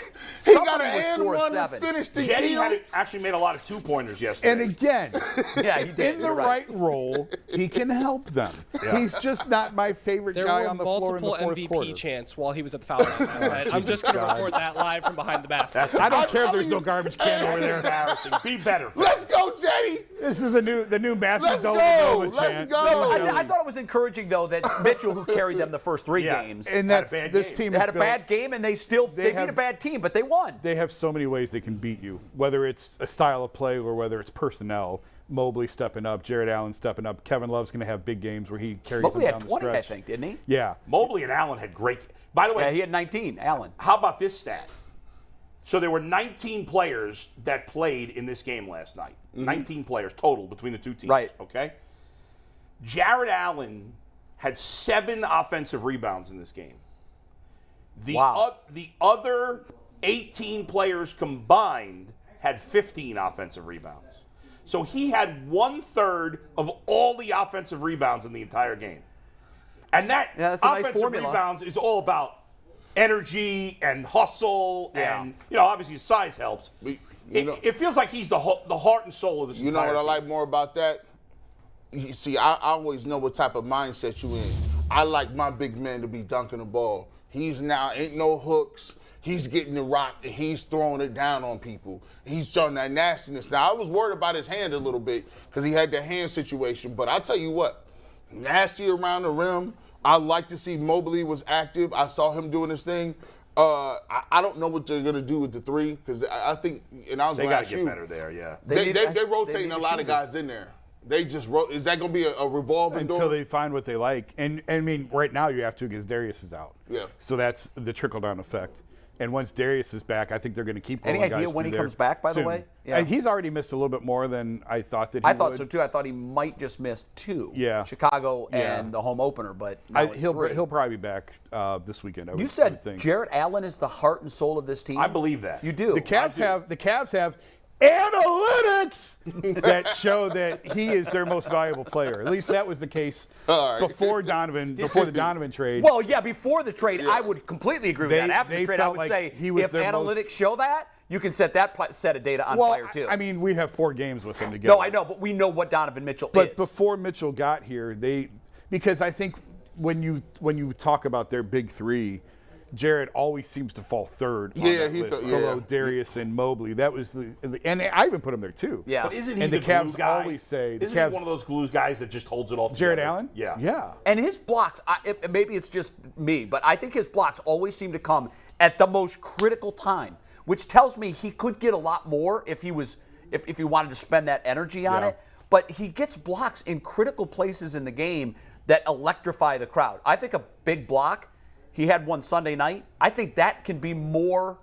He got Somebody an was and 4 of one to 7. finish the Jetty deal. actually made a lot of two-pointers yesterday. And again, Yeah, he did. in the You're right role, he can help them. He's just not my favorite There guy were on the floor in the multiple fourth MVP quarter. chants while he was at the foul line last night. I'm just going to report that live from behind the basket. I don't care if there's no garbage can over there. Embarrassing. Be better. Let's go, Jetty. This is the new Matthew Let's go. Dellavedova Let's chant. go. I thought it was encouraging, though, that Mitchell, who carried them the first 3 games, And Had a that's bad this game. team they is had a built- bad game, and they beat have- a bad team, but they won. They have so many ways they can beat you, whether it's a style of play or whether it's personnel. Mobley stepping up, Jarrett Allen stepping up. Kevin Love's going to have big games where he carries Mobley them had down 20, the I stretch. think, didn't he? Yeah. Mobley and Allen had great. By the way, Yeah, he had 19, Allen. how about this stat? So there were 19 players that played in this game last night. 19 players total between the two teams. Right. Okay. Jarrett Allen had 7 offensive rebounds in this game. The other 18 players combined had 15 offensive rebounds. So he had 1/3 of all the offensive rebounds in the entire game. And that that's a nice offensive formula. rebounds is all about energy and hustle, Yeah. and obviously his size helps. It feels like he's the heart and soul of this. You know what I team. like more about that? You see, I always know what type of mindset you in. I like my big man to be dunking the ball. He's now ain't no hooks. He's getting the rock and he's throwing it down on people. He's showing that nastiness. Now, I was worried about his hand a little bit because he had the hand situation, but I'll tell you what, nasty around the rim. I like to see Mobley was active. I saw him doing his thing. I don't know what they're going to do with the 3 because I think, and I was They going to got ask to you. get better there, yeah. They're rotating need a a lot of shooter. guys in there. They just is that going to be a revolving Until door? they find what they like. And I mean, right now you have to because Darius is out. Yeah. So that's the trickle-down effect. And once Darius is back, I think they're going to keep rolling Any guys idea when through he there comes back, by the soon. way? Yeah. He's already missed a little bit more than I thought that he would. I thought so, too. I thought he might just miss 2. Yeah. Chicago Yeah. and the home opener, but now it's 3. He'll probably be back this weekend. I You would said think. Jarrett Allen is the heart and soul of this team? I believe that. You do. The Cavs have analytics that show that he is their most valuable player. At least that was the case before the Donovan trade. Well, yeah, before the trade, I would completely agree with that. After they the trade, I felt would like say he was if their analytics most- show that, you can set that set of data on fire, too. I mean, we have 4 games with him together. No, I know, but we know what Donovan Mitchell But is. before Mitchell got here, because I think when you talk about their big 3, Jarrett always seems to fall 3rd on that list, below Darius and Mobley. That was and I even put him there too. Yeah. But isn't he And the the Cavs glue guy? always say the Isn't Cavs. he one of those glue guys that just holds it all together? Jarrett Allen? Yeah. Yeah. And his blocks, maybe it's just me, but I think his blocks always seem to come at the most critical time, which tells me he could get a lot more if he wanted to spend that energy on it. But he gets blocks in critical places in the game that electrify the crowd. I think a big block, he had one Sunday night. I think that can be more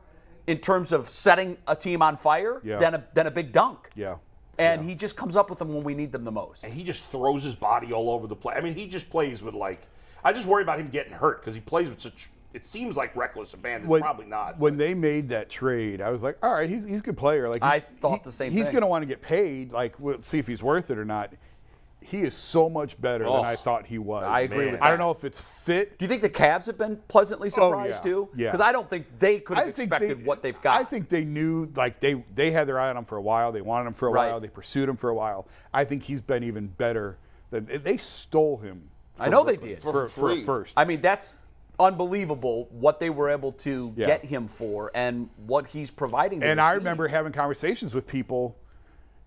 in terms of setting a team on fire than a big dunk. Yeah. And he just comes up with them when we need them the most. And he just throws his body all over the place. I mean, he just plays with I just worry about him getting hurt because he plays with such, it seems like reckless abandon. Probably not. When they made that trade, I was like, all right, he's a good player. Like I thought the same He's thing. going to want to get paid. Like, we'll see if he's worth it or not. He is so much better than I thought he was. I agree with I that. don't know if it's fit. Do you think the Cavs have been pleasantly surprised too? Yeah. Because I don't think they could have expected what they've got. I think they knew, like, they had their eye on him for a while. They wanted him for a while. They pursued him for a while. I think he's been even better. They stole him. I know they did. For a first. I mean, that's unbelievable what they were able to get him for and what he's providing. And I remember having conversations with people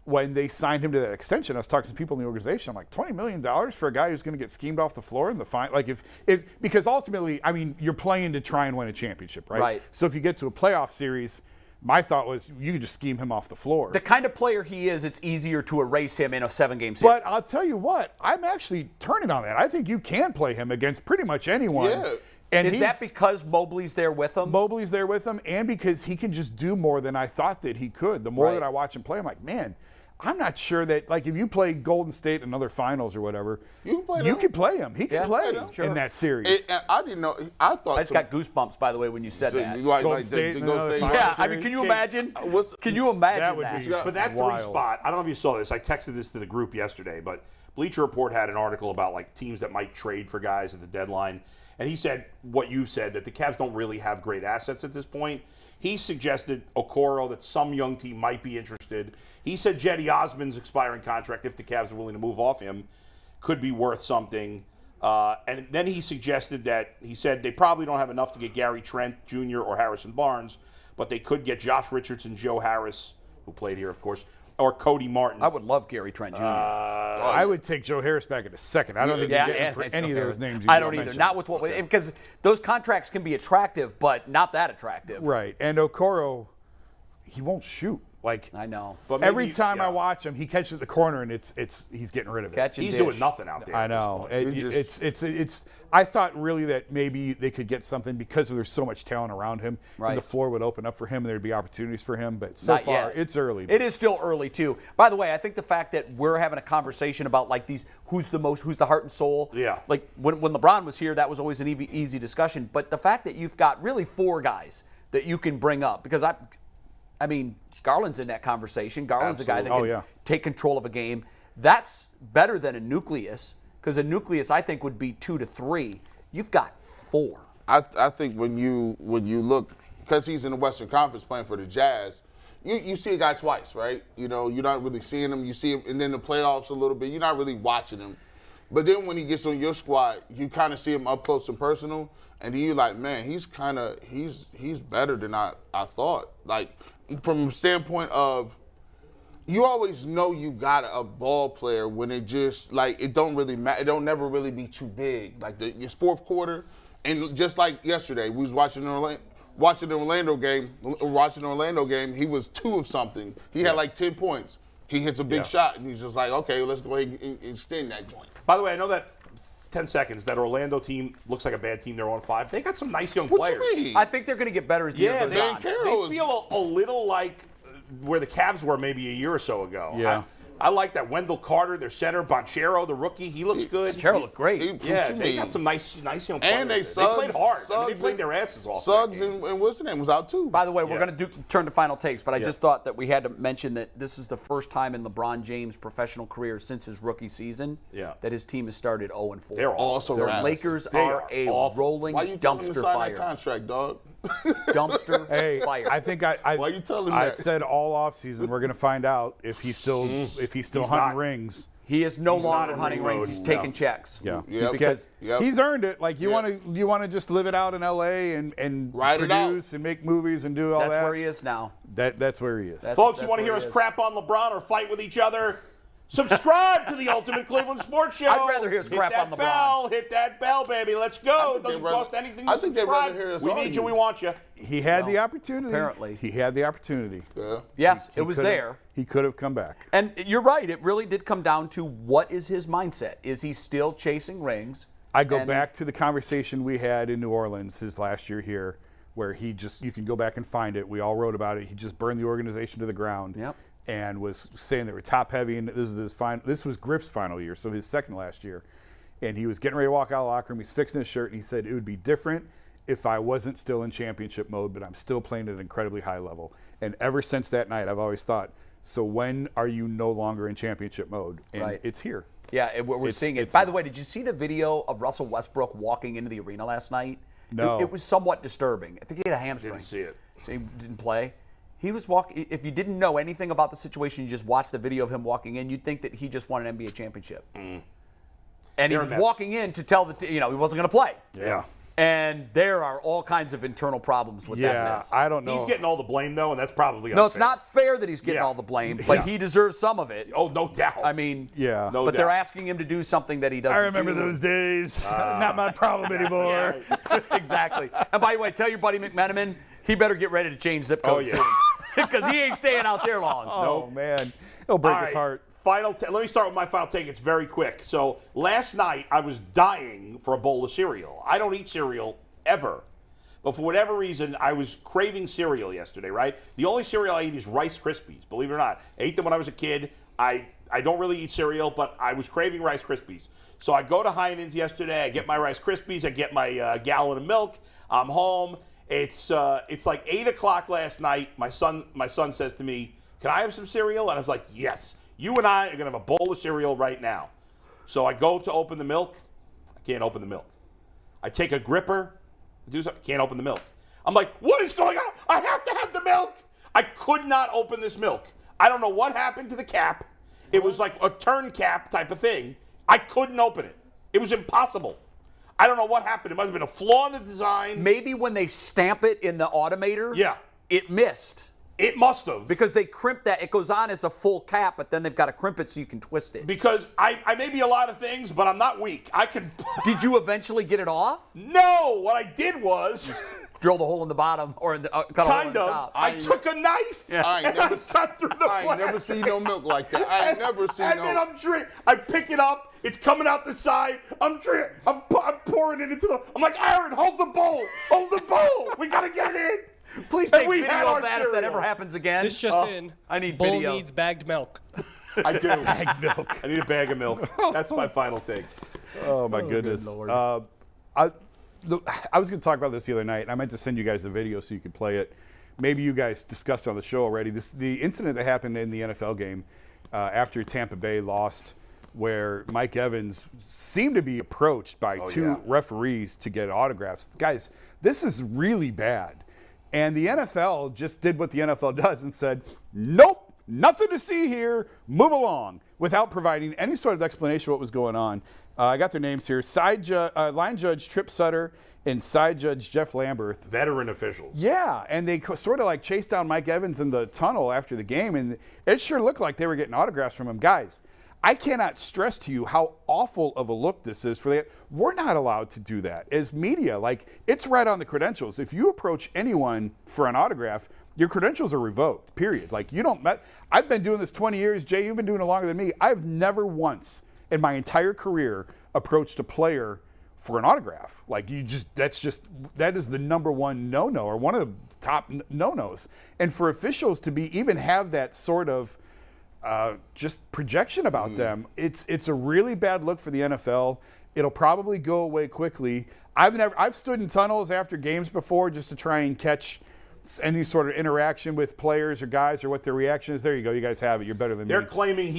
when they signed him to that extension. I was talking to people in the organization. I'm like, $20 million for a guy who's going to get schemed off the floor in the final. Like, because ultimately, I mean, you're playing to try and win a championship, right? Right. So if you get to a playoff series, my thought was you could just scheme him off the floor. The kind of player he is, it's easier to erase him in a 7-game series. But I'll tell you what, I'm actually turning on that. I think you can play him against pretty much anyone. Yeah. And is that because Mobley's there with him? Mobley's there with him, and because he can just do more than I thought that he could. The more that I watch him play, I'm like, man, I'm not sure that, like, if you play Golden State in another finals or whatever, You could play him. He can play in that series. I didn't know. I thought. I just got goosebumps, by the way, when you said that. Golden State in another finals Yeah, I series. mean, can you imagine? Can you imagine That would that? be For that wild. 3 spot, I don't know if you saw this. I texted this to the group yesterday, but Bleacher Report had an article about like teams that might trade for guys at the deadline. And he said what you said, that the Cavs don't really have great assets at this point. He suggested Okoro, that some young team might be interested. He said Jetty Osman's expiring contract, if the Cavs are willing to move off him, could be worth something. And then he suggested that, he said they probably don't have enough to get Gary Trent Jr. or Harrison Barnes, but they could get Josh Richardson, Joe Harris, who played here, of course, or Cody Martin. I would love Gary Trent Jr. I would take Joe Harris back in a second. I don't think Yeah, you get him and for Joe any of Harris. those names. I don't either. Not with what, because those contracts can be attractive, but not that attractive. Right. And Okoro, he won't shoot. Like, I know. But maybe, every time I watch him, he catches the corner and he's getting rid of it. Catch and he's dish. doing nothing out there. I at this know. point. It's. I thought really that maybe they could get something because there's so much talent around him. Right. And the floor would open up for him and there'd be opportunities for him. But so Not far, yet. it's early. It is still early too. By the way, I think the fact that we're having a conversation about like these, who's the heart and soul. Yeah. Like when LeBron was here, that was always an easy discussion. But the fact that you've got really 4 guys that you can bring up, because I mean, Garland's in that conversation. Garland's a guy that can take control of a game. That's better than a nucleus, because a nucleus I think would be 2 to 3. You've got 4. I think when you look, because he's in the Western Conference playing for the Jazz, you see a guy twice, right? You know, you're not really seeing him. You see him, and then the playoffs a little bit. You're not really watching him. But then when he gets on your squad, you kind of see him up close and personal, and you're like, man, he's better than I thought. Like, from a standpoint of, you always know you got a ball player when it just, like, it don't really matter. It don't never really be too big. Like, it's fourth quarter, and just like yesterday, we was watching the Orlando game, he was 2 of something. He had like 10 points. He hits a big shot, and he's just like, okay, let's go ahead and extend that joint. By the way, I know that 10 seconds, that Orlando team looks like a bad team. They're on 5. They got some nice young players. What you mean? I think they're going to get better as the year goes on. They feel a little like where the Cavs were maybe a year or so ago. Yeah. I like that. Wendell Carter, their center, Bonchero, the rookie, he looks good. Bonchero looked great. They got some nice young players. And they played hard. They played their asses off. Suggs and what's the name was out too. By the way, we're going to turn to final takes, but I just thought that we had to mention that this is the first time in LeBron James' professional career since his rookie season that his team has started 0-4. They're also The rats. Lakers They are are a awful. rolling Why you telling him to dumpster sign fire. that contract, dog? Dumpster fire. I think Why you telling him I that? said all offseason we're going to find out if he's still hunting not. rings. He is no He's longer not in hunting ring rings. mode. He's taking checks. Yeah. Yep. Because He's earned it. Like you want to just live it out in LA and Ride it out. produce and make movies and do all that. that's where he is now. That's where he is. Folks, you that's want to hear where us it is. crap on LeBron or fight with each other? Subscribe to the Ultimate Cleveland Sports Show. I'd rather hear us crap on LeBron. Hit that bell, baby. Let's go. It doesn't cost anything to I think they'd subscribe. rather hear us We need argue. you. We want you. He had the opportunity. apparently. He had the opportunity. Yeah. Yes, He it was could've- there. He could have come back. And you're right. It really did come down to what is his mindset? Is he still chasing rings? I go And- back to the conversation we had in New Orleans his last year here, where you can go back and find it. We all wrote about it. He just burned the organization to the ground. Yep. And was saying they were top heavy, and this was Griff's final year, so his second last year. And he was getting ready to walk out of the locker room. He's fixing his shirt, and he said, it would be different if I wasn't still in championship mode, but I'm still playing at an incredibly high level. And ever since that night, I've always thought, so when are you no longer in championship mode? And Right. it's here. Yeah, we're seeing it. By the way, did you see the video of Russell Westbrook walking into the arena last night? No. It was somewhat disturbing. I think he had a hamstring. Didn't see it. So he didn't play. He was walking. If you didn't know anything about the situation, you just watched the video of him walking in, you'd think that he just won an NBA championship. And he They're a was mess. walking in to tell he wasn't going to play. Yeah. And there are all kinds of internal problems with that Yeah, mess. I don't know. He's getting all the blame, though, and that's probably No, it's unfair. not fair that he's getting Yeah. all the blame, but Yeah. he deserves some of it. Oh, no doubt. I mean, Yeah. No but they're doubt. asking him to do something that he doesn't I remember do. those days. Not my problem anymore. Exactly. And by the way, tell your buddy McMenamin, he better get ready to change zip code soon. Because he ain't staying out there long. Oh, man. It'll break All his right, heart. Let me start with my final take. It's very quick. So last night I was dying for a bowl of cereal. I don't eat cereal ever. But for whatever reason, I was craving cereal yesterday, right? The only cereal I eat is Rice Krispies, believe it or not. I ate them when I was a kid. I don't really eat cereal, but I was craving Rice Krispies. So I go to Heinen's yesterday. I get my Rice Krispies. I get my gallon of milk. I'm home. It's like 8 o'clock last night. My son says to me, "Can I have some cereal?" And I was like, "Yes. You and I are gonna have a bowl of cereal right now." So I go to open the milk. I can't open the milk. I take a gripper. Can't open the milk. I'm like, "What is going on? I have to have the milk." I could not open this milk. I don't know what happened to the cap. It was like a turn cap type of thing. I couldn't open it. It was impossible. I don't know what happened. It must have been a flaw in the design. Maybe when they stamp it in the automator, it missed. It must have. Because they crimp that. It goes on as a full cap, but then they've got to crimp it so you can twist it. Because I may be a lot of things, but I'm not weak. I can. Did you eventually get it off? No. What I did was drill the hole in the bottom or in the cut a hole in the top. I took a knife. Yeah. I ain't never seen no milk like that. I ain't never seen no. And then I pick it up. It's coming out the side. I'm pouring it into the. I'm like, Aaron, hold the bowl. Hold the bowl. We gotta get it in. Please take video of that if that ever happens again. This just in. I need Bull video. needs bagged milk. I do. Bagged milk. I need a bag of milk. That's my final take. Oh my goodness. I was going to talk about this the other night, and I meant to send you guys the video so you could play it. Maybe you guys discussed it on the show already. The incident that happened in the NFL game after Tampa Bay lost, where Mike Evans seemed to be approached by two referees to get autographs. Guys, this is really bad. And the NFL just did what the NFL does and said, nope, nothing to see here, move along, without providing any sort of explanation of what was going on. I got their names here. Line Judge Trip Sutter and Side Judge Jeff Lamberth. Veteran officials. Yeah, and they sort of like chased down Mike Evans in the tunnel after the game, and it sure looked like they were getting autographs from him. Guys, I cannot stress to you how awful of a look this is for the. We're not allowed to do that as media. Like, it's right on the credentials. If you approach anyone for an autograph, your credentials are revoked, period. Like, you don't. I've been doing this 20 years. Jay, you've been doing it longer than me. I've never once in my entire career approached a player for an autograph. Like, that is the number one no-no, or one of the top no-nos. And for officials to even have that sort of just projection about them, it's a really bad look for the NFL. It'll probably go away quickly. I've stood in tunnels after games before just to try and catch any sort of interaction with players or guys or what their reaction is. There you go. You guys have it. You're better than me. They're claiming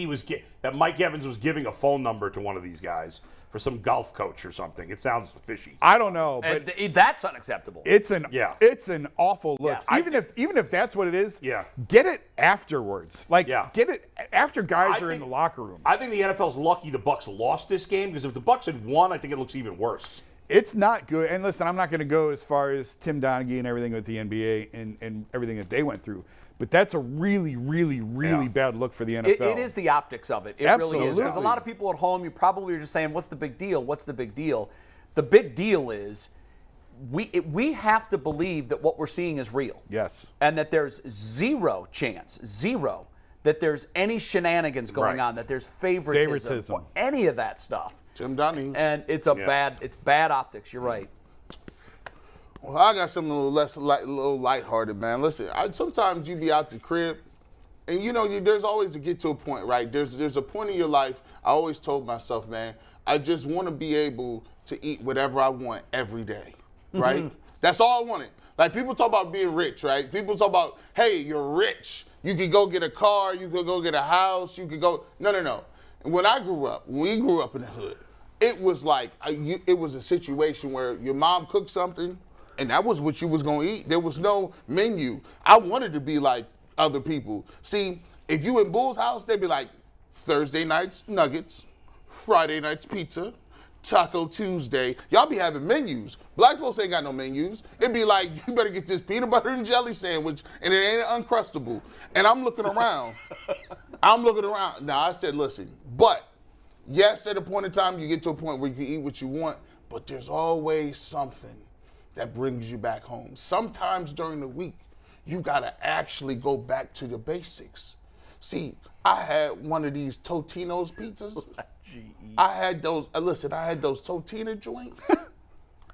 that Mike Evans was giving a phone number to one of these guys for some golf coach or something. It sounds fishy. I don't know, but that's unacceptable. It's an awful look. Yes. Even if that's what it is, Yeah. get it afterwards. Like, get it after guys are in the locker room. I think the NFL's lucky the Bucs lost this game, because if the Bucs had won, I think it looks even worse. It's not good. And listen, I'm not going to go as far as Tim Donaghy and everything with the NBA and everything that they went through. But that's a really, really, really bad look for the NFL. It is the optics of it. It really is. Because a lot of people at home, you probably are just saying, what's the big deal? What's the big deal? The big deal is we have to believe that what we're seeing is real. Yes. And that there's zero chance, that there's any shenanigans going on, that there's favoritism. Or any of that stuff. Tim Donaghy. And it's bad optics. You're right. Well, I got something a little lighthearted, man. Listen, sometimes you be out the crib, and there's always to get to a point, right? There's a point in your life. I always told myself, man, I just want to be able to eat whatever I want every day, right? That's all I wanted. Like, people talk about being rich, right? People talk about, hey, you're rich. You could go get a car. You could go get a house. You could go. No. When we grew up in the hood, it was like it was a situation where your mom cooked something, and that was what you was going to eat. There was no menu. I wanted to be like other people. See, if you in Bull's house, they'd be like, Thursday nights, nuggets, Friday nights, pizza, Taco Tuesday. Y'all be having menus. Black folks ain't got no menus. It'd be like, you better get this peanut butter and jelly sandwich, and it ain't Uncrustable. And I'm looking around. Now, I said, listen, but yes, at a point in time, you get to a point where you can eat what you want, but there's always something that brings you back home. Sometimes during the week, you got to actually go back to the basics. See, I had one of these Totino's pizzas. I had those Totina joints.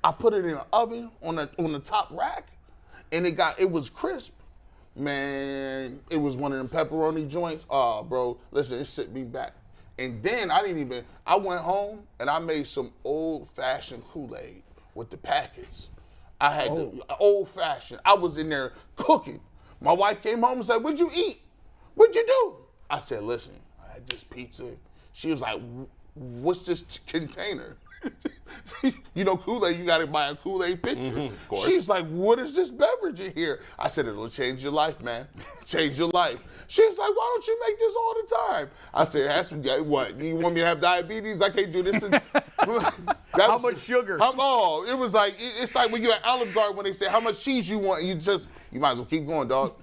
I put it in an oven on the top rack, and it was crisp, Man, it was one of them pepperoni joints. Oh, bro, listen, it set me back. And then I went home and I made some old-fashioned Kool-Aid with the packets. I had the old-fashioned. I was in there cooking. My wife came home and said, "What'd you eat? What'd you do?" I said, "Listen, I had this pizza." She was like, "What's this container?" You know, Kool-Aid, you got to buy a Kool-Aid pitcher. Of course. She's like, "What is this beverage in here?" I said, "It'll change your life, man. Change your life." She's like, "Why don't you make this all the time?" I said, "What? You want me to have diabetes? I can't do this." How much sugar? It was like, it's like when you're at Olive Garden when they say, "How much cheese you want?" You might as well keep going, dog.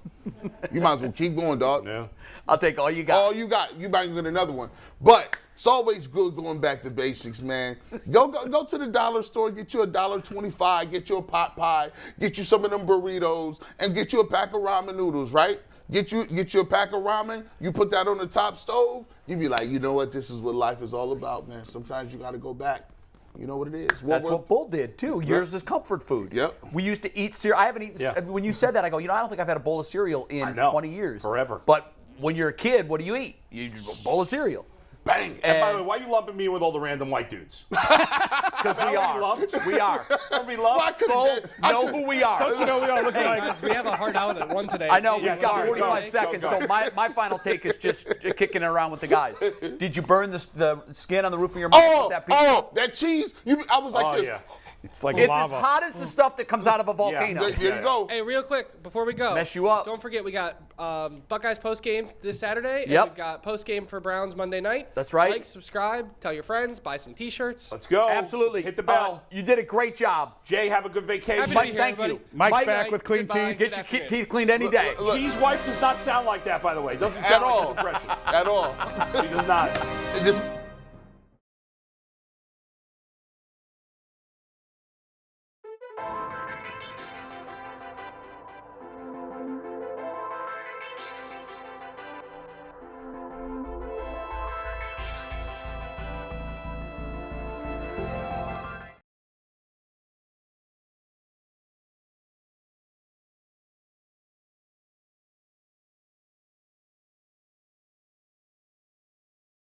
You might as well keep going, dog. Yeah. I'll take all you got. All you got. You might get another one. But it's always good going back to basics, man. Go to the dollar store, get you $1.25, get you a pot pie, get you some of them burritos, and get you a pack of ramen noodles, right? Get you a pack of ramen, you put that on the top stove, you be like, you know what, this is what life is all about, man. Sometimes you got to go back. You know what it is. That's what Bull did, too. Yours is comfort food. Yep. We used to eat cereal. I haven't eaten, when you said that, I go, I don't think I've had a bowl of cereal in 20 years. Forever. But when you're a kid, what do you eat? You eat a bowl of cereal. Bang. And by the way, why are you lumping me in with all the random white dudes? Because we are. We are. Don't be lumped. Bull, know who we are. Don't you know we all look like Guys, we have a hard out at 1 today. I know, Yeah, we've got sorry. 45 seconds, so my final take is just kicking it around with the guys. Did you burn the skin on the roof of your mouth with that pizza? That cheese. I was like this. Yeah. it's like It's lava. as hot as the stuff that comes out of a volcano. There you go. Hey, real quick, before we go. Mess you up. Don't forget, we got Buckeyes post-game this Saturday. And Yep. we've got post-game for Browns Monday night. That's right. Like, subscribe, tell your friends, buy some T-shirts. Let's go. Absolutely. Hit the bell. You did a great job. Jay, have a good vacation. Happy to Mike, be here, thank everybody. you. Mike's Mike, back with clean goodbye. teeth. Good Get your afternoon. teeth cleaned any day. G's wife does not sound like that, by the way. Doesn't At sound all. like his impression. At all. She does not. It just